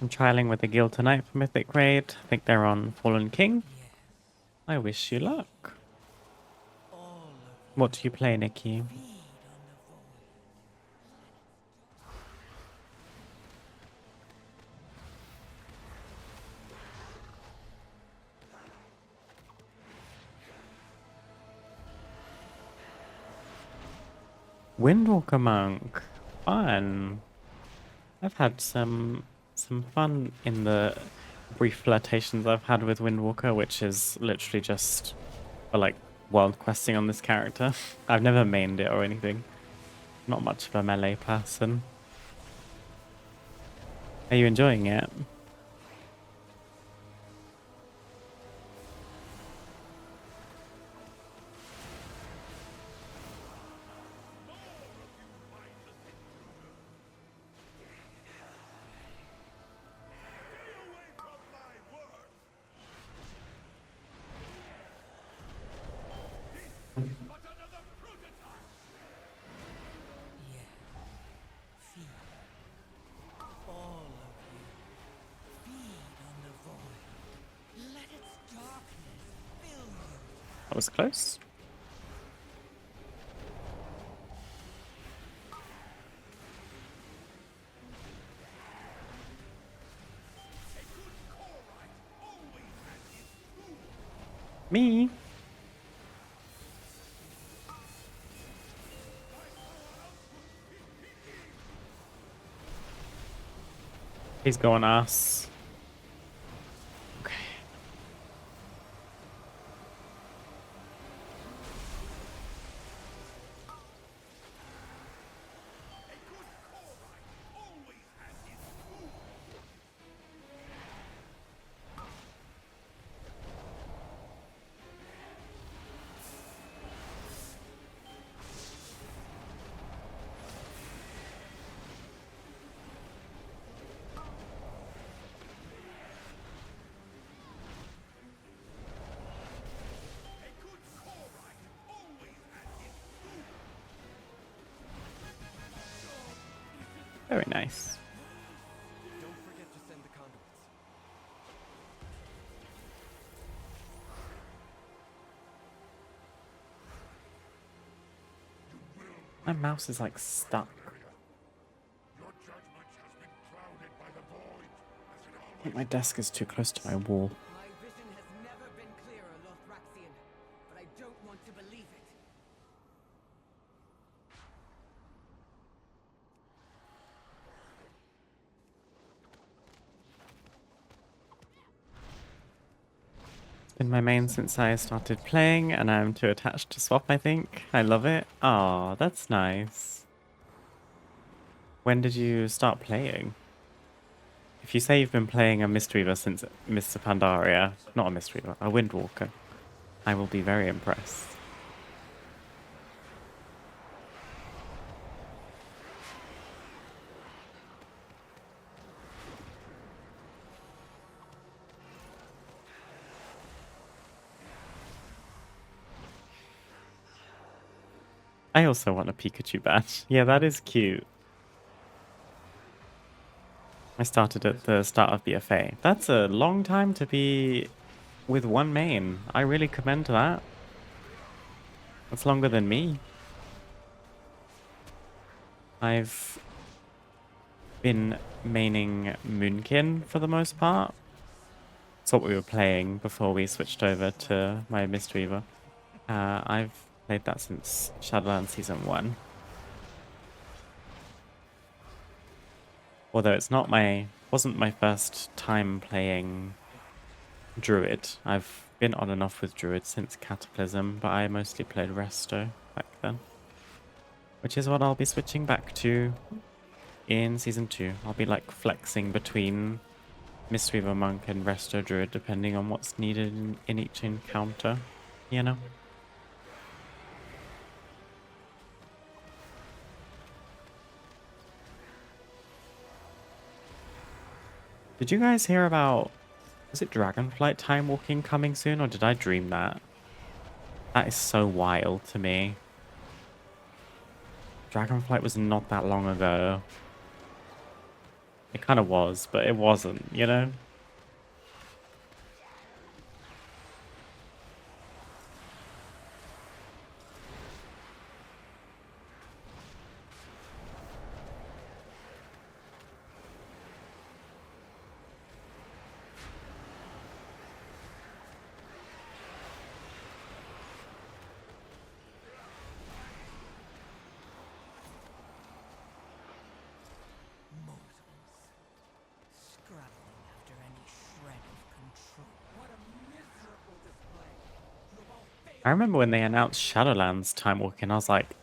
I'm trialing with the guild tonight for Mythic Raid. I think they're on Fallen King. Yes, I wish you luck. all of What do you play, Nikki? Windwalker Monk. Fun. I've had some fun in the brief flirtations I've had with Windwalker, which is literally just for like world questing on this character. I've never mained it or anything. Not much of a melee person. Are you enjoying it? All of you. Feed on the void. Let its darkness fill you. That was close. Me? He's going us. Okay. Very nice. Don't forget to send the conduits. My mouse is like stuck. Your judgment has been clouded by the void, as it I think my desk is too close to my wall. My vision has never been clearer, Lothraxian, but I don't want to believe it. Been my main since I started playing, and I'm too attached to swap, I think. I love it. Aw, that's nice. When did you start playing? If you say you've been playing a Mistweaver since Mr. Pandaria, not a Mistweaver, a Windwalker, I will be very impressed. I also want a Pikachu badge. Yeah, that is cute. I started at the start of BFA. That's a long time to be with one main. I really commend that. That's longer than me. I've been maining Moonkin for the most part. That's what we were playing before we switched over to my Mistweaver. I've played that since Shadowlands Season 1. Although it's not wasn't my first time playing Druid. I've been on and off with Druid since Cataclysm, but I mostly played Resto back then. Which is what I'll be switching back to in Season 2. I'll be like flexing between Mistweaver Monk and Resto Druid depending on what's needed in each encounter, you know? Did you guys hear about, is it Dragonflight time walking coming soon, or did I dream that? That is so wild to me. Dragonflight was not that long ago. It kind of was, but it wasn't, you know? I remember when they announced Shadowlands time walking, I was like,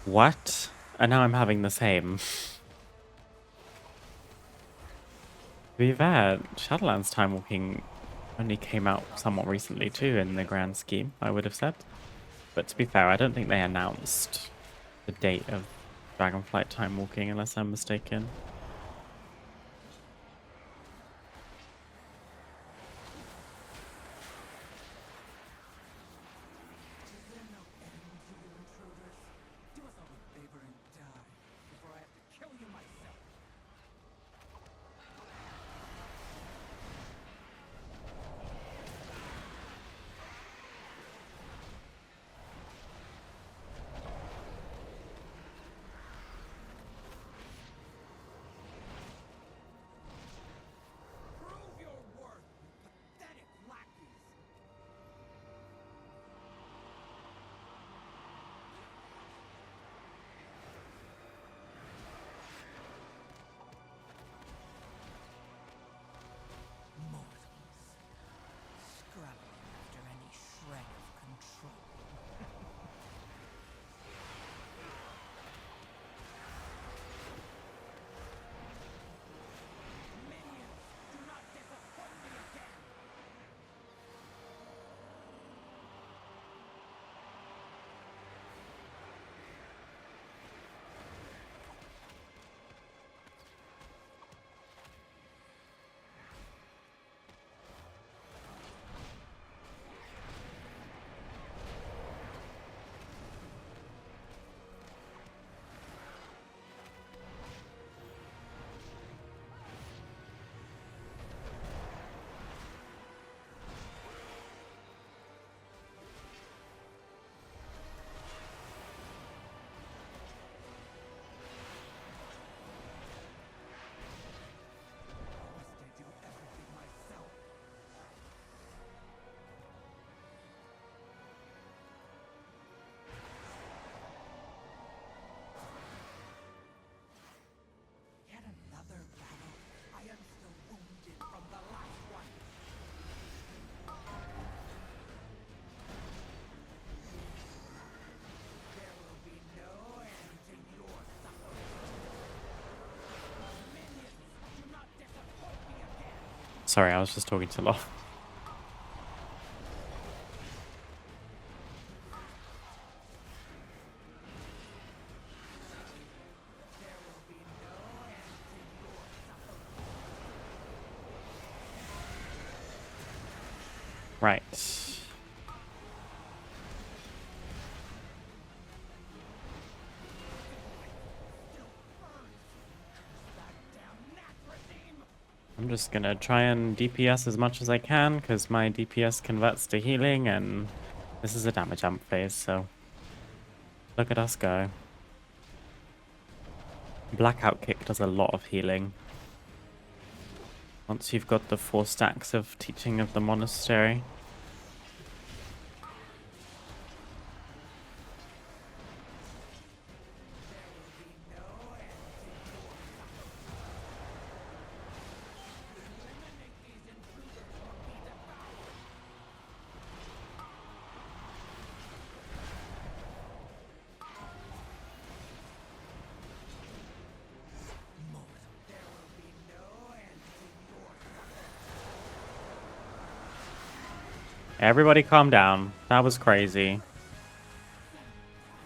what? And now I'm having the same. To be fair, Shadowlands time walking only came out somewhat recently too in the grand scheme, I would have said. But to be fair, I don't think they announced the date of Dragonflight time walking unless I'm mistaken. Do us all a favor and die before I have to kill you myself. Prove your worth, you pathetic lackeys! Mortals, scrabbling after any shred of control. Minions, do not disappoint me again! Must I do everything myself? Yet another battle. I am still wounded from the last one. There will be no end to your suffering. Minions, do not disappoint me again. Sorry, I was just talking to Loth. There will be no end to your suffering. Right. I'm just gonna try and DPS as much as I can, because my DPS converts to healing, and this is a damage amp phase, so look at us go. Blackout Kick does a lot of healing. Once you've got the 4 stacks of Teaching of the Monastery. Everybody calm down. That was crazy. You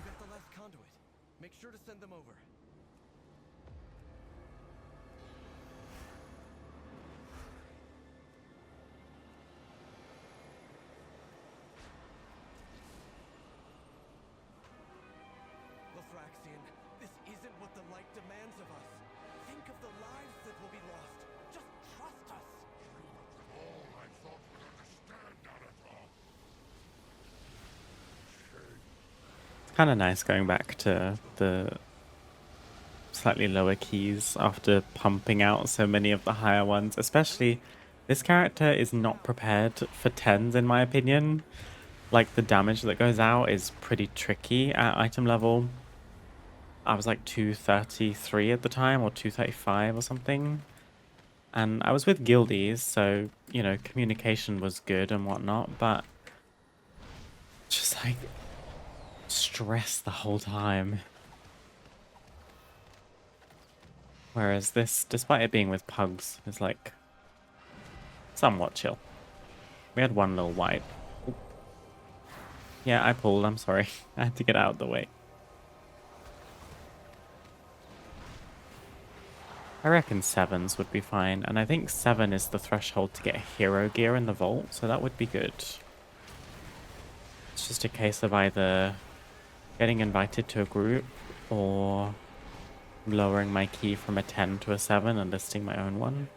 got the last conduit. Make sure to send them over. Lothraxian, this isn't what the light demands of us. Think of the lives that will be lost. Just trust us. All I thought would understand, Naruto. It's kind of nice going back to the slightly lower keys after pumping out so many of the higher ones. Especially, this character is not prepared for 10s in my opinion. Like, the damage that goes out is pretty tricky at item level. I was like 233 at the time, or 235 or something. And I was with guildies, so, you know, communication was good and whatnot, but Just like stress the whole time. Whereas this, despite it being with pugs, is like somewhat chill. We had one little wipe. Ooh. Yeah, I pulled, I'm sorry. I had to get out of the way. I reckon 7s would be fine, and I think 7 is the threshold to get hero gear in the vault, so that would be good. It's just a case of either getting invited to a group or lowering my key from a 10 to a 7 and listing my own one.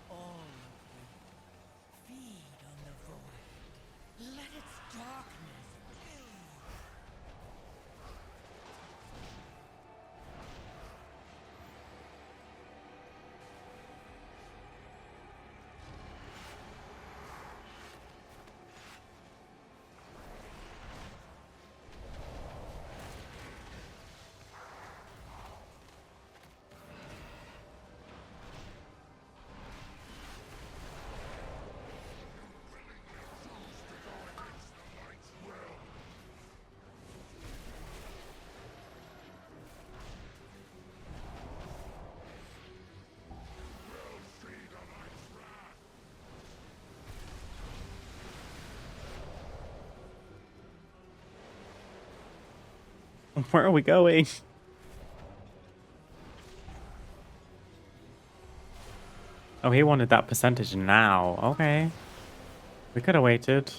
All of you, feed on the void. Let its darkness fill you. Where are we going? Oh, he wanted that percentage now. Okay. We could have waited.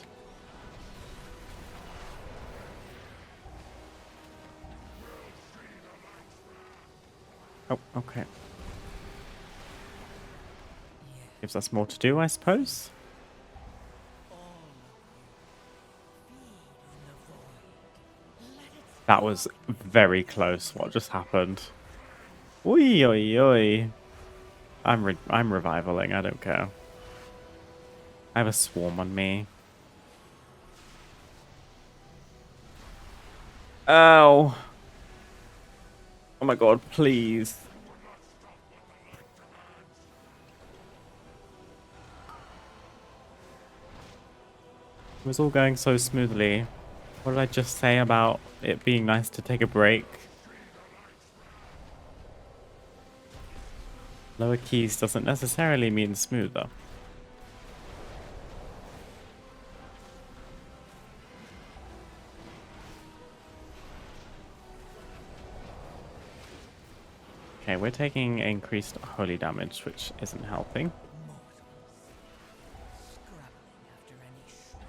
Oh, okay. Gives us more to do, I suppose. That was very close. What just happened? Oi, oi, oi. I'm revivaling. I don't care. I have a swarm on me. Oh. Oh my god, please. It was all going so smoothly. What did I just say about it being nice to take a break? Lower keys doesn't necessarily mean smoother. Okay, we're taking increased holy damage, which isn't helping. Scrabbling after any shred.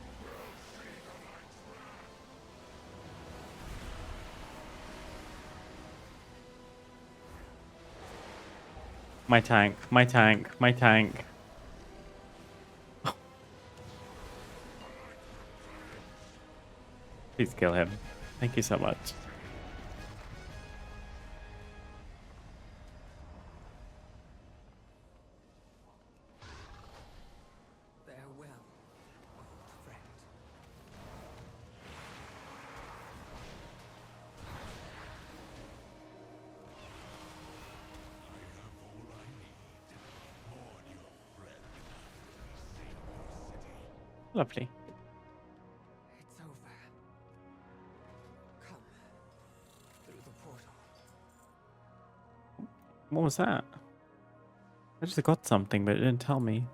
My tank, my tank, my tank. Please kill him. Thank you so much. Farewell, old friend. Lovely. It's over. Come through the portal. What was that? I just got something, but it didn't tell me.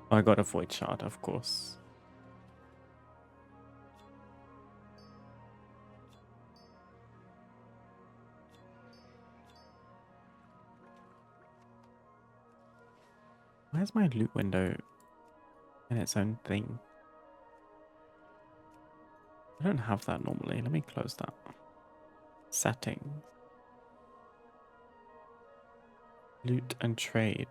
Oh, I got a void shard, of course. Why is my loot window in its own thing? I don't have that normally. Let me close that. Settings. Loot and trade.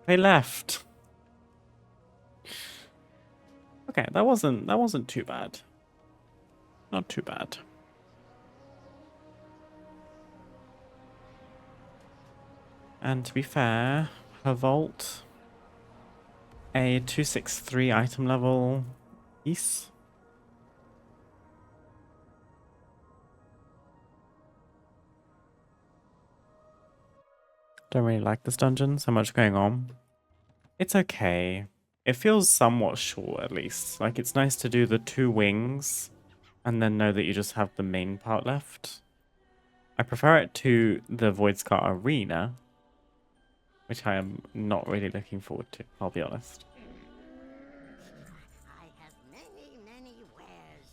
They left. Okay, that wasn't too bad. Not too bad. And to be fair, her vault, a 263 item level piece. Don't really like this dungeon, so much going on. It's okay. It feels somewhat short, at least. Like, it's nice to do the 2 wings and then know that you just have the main part left. I prefer it to the Voidscar Arena, which I am not really looking forward to, I'll be honest. I have many, many wares.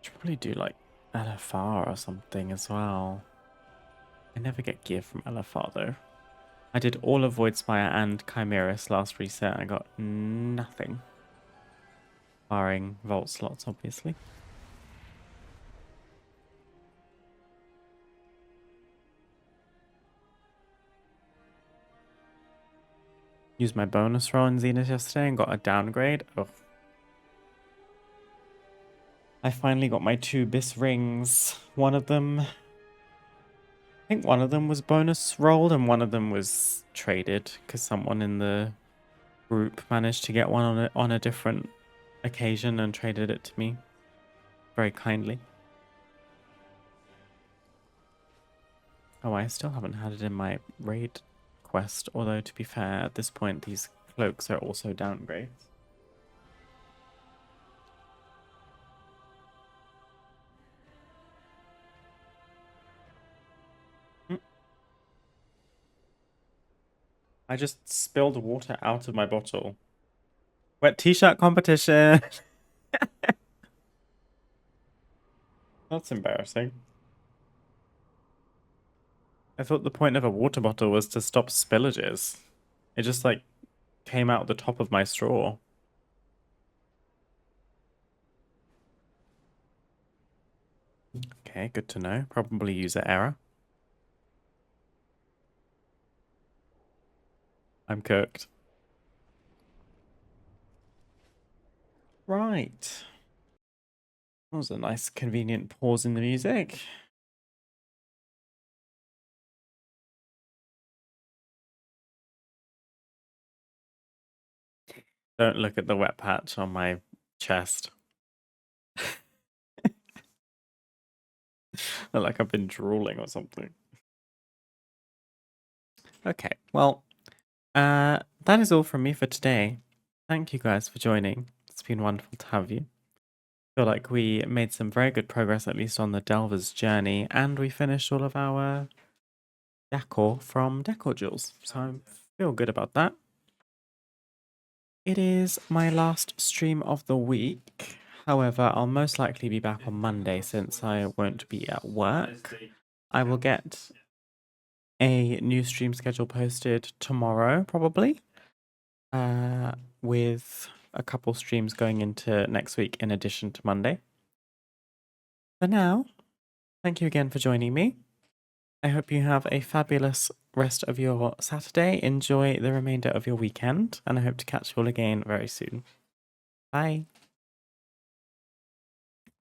Should probably do like LFR or something as well. I never get gear from LFR though. I did all of Voidspire and Chimeras last reset. I got nothing. Barring vault slots, obviously. Used my bonus roll in Zenith yesterday and got a downgrade. Ugh. I finally got my 2 Bis rings. One of them, I think one of them was bonus rolled and one of them was traded because someone in the group managed to get one on a different occasion and traded it to me very kindly. Oh, I still haven't had it in my raid quest, although to be fair, at this point these cloaks are also downgrades. I just spilled water out of my bottle. Wet t-shirt competition. That's embarrassing. I thought the point of a water bottle was to stop spillages. It just like came out the top of my straw. Okay, good to know. Probably user error. I'm cooked. Right. That was a nice convenient pause in the music. Don't look at the wet patch on my chest. Like I've been drooling or something. Okay, well, that is all from me for today. Thank you guys for joining. It's been wonderful to have you. Feel like we made some very good progress, at least on the Delver's journey, and we finished all of our decor from Decor Duels, so I feel good about that. It is my last stream of the week. However, I'll most likely be back on Monday since I won't be at work. I will get a new stream schedule posted tomorrow, probably, with a couple streams going into next week in addition to Monday. For now, thank you again for joining me. I hope you have a fabulous rest of your Saturday. Enjoy the remainder of your weekend, and I hope to catch you all again very soon. Bye.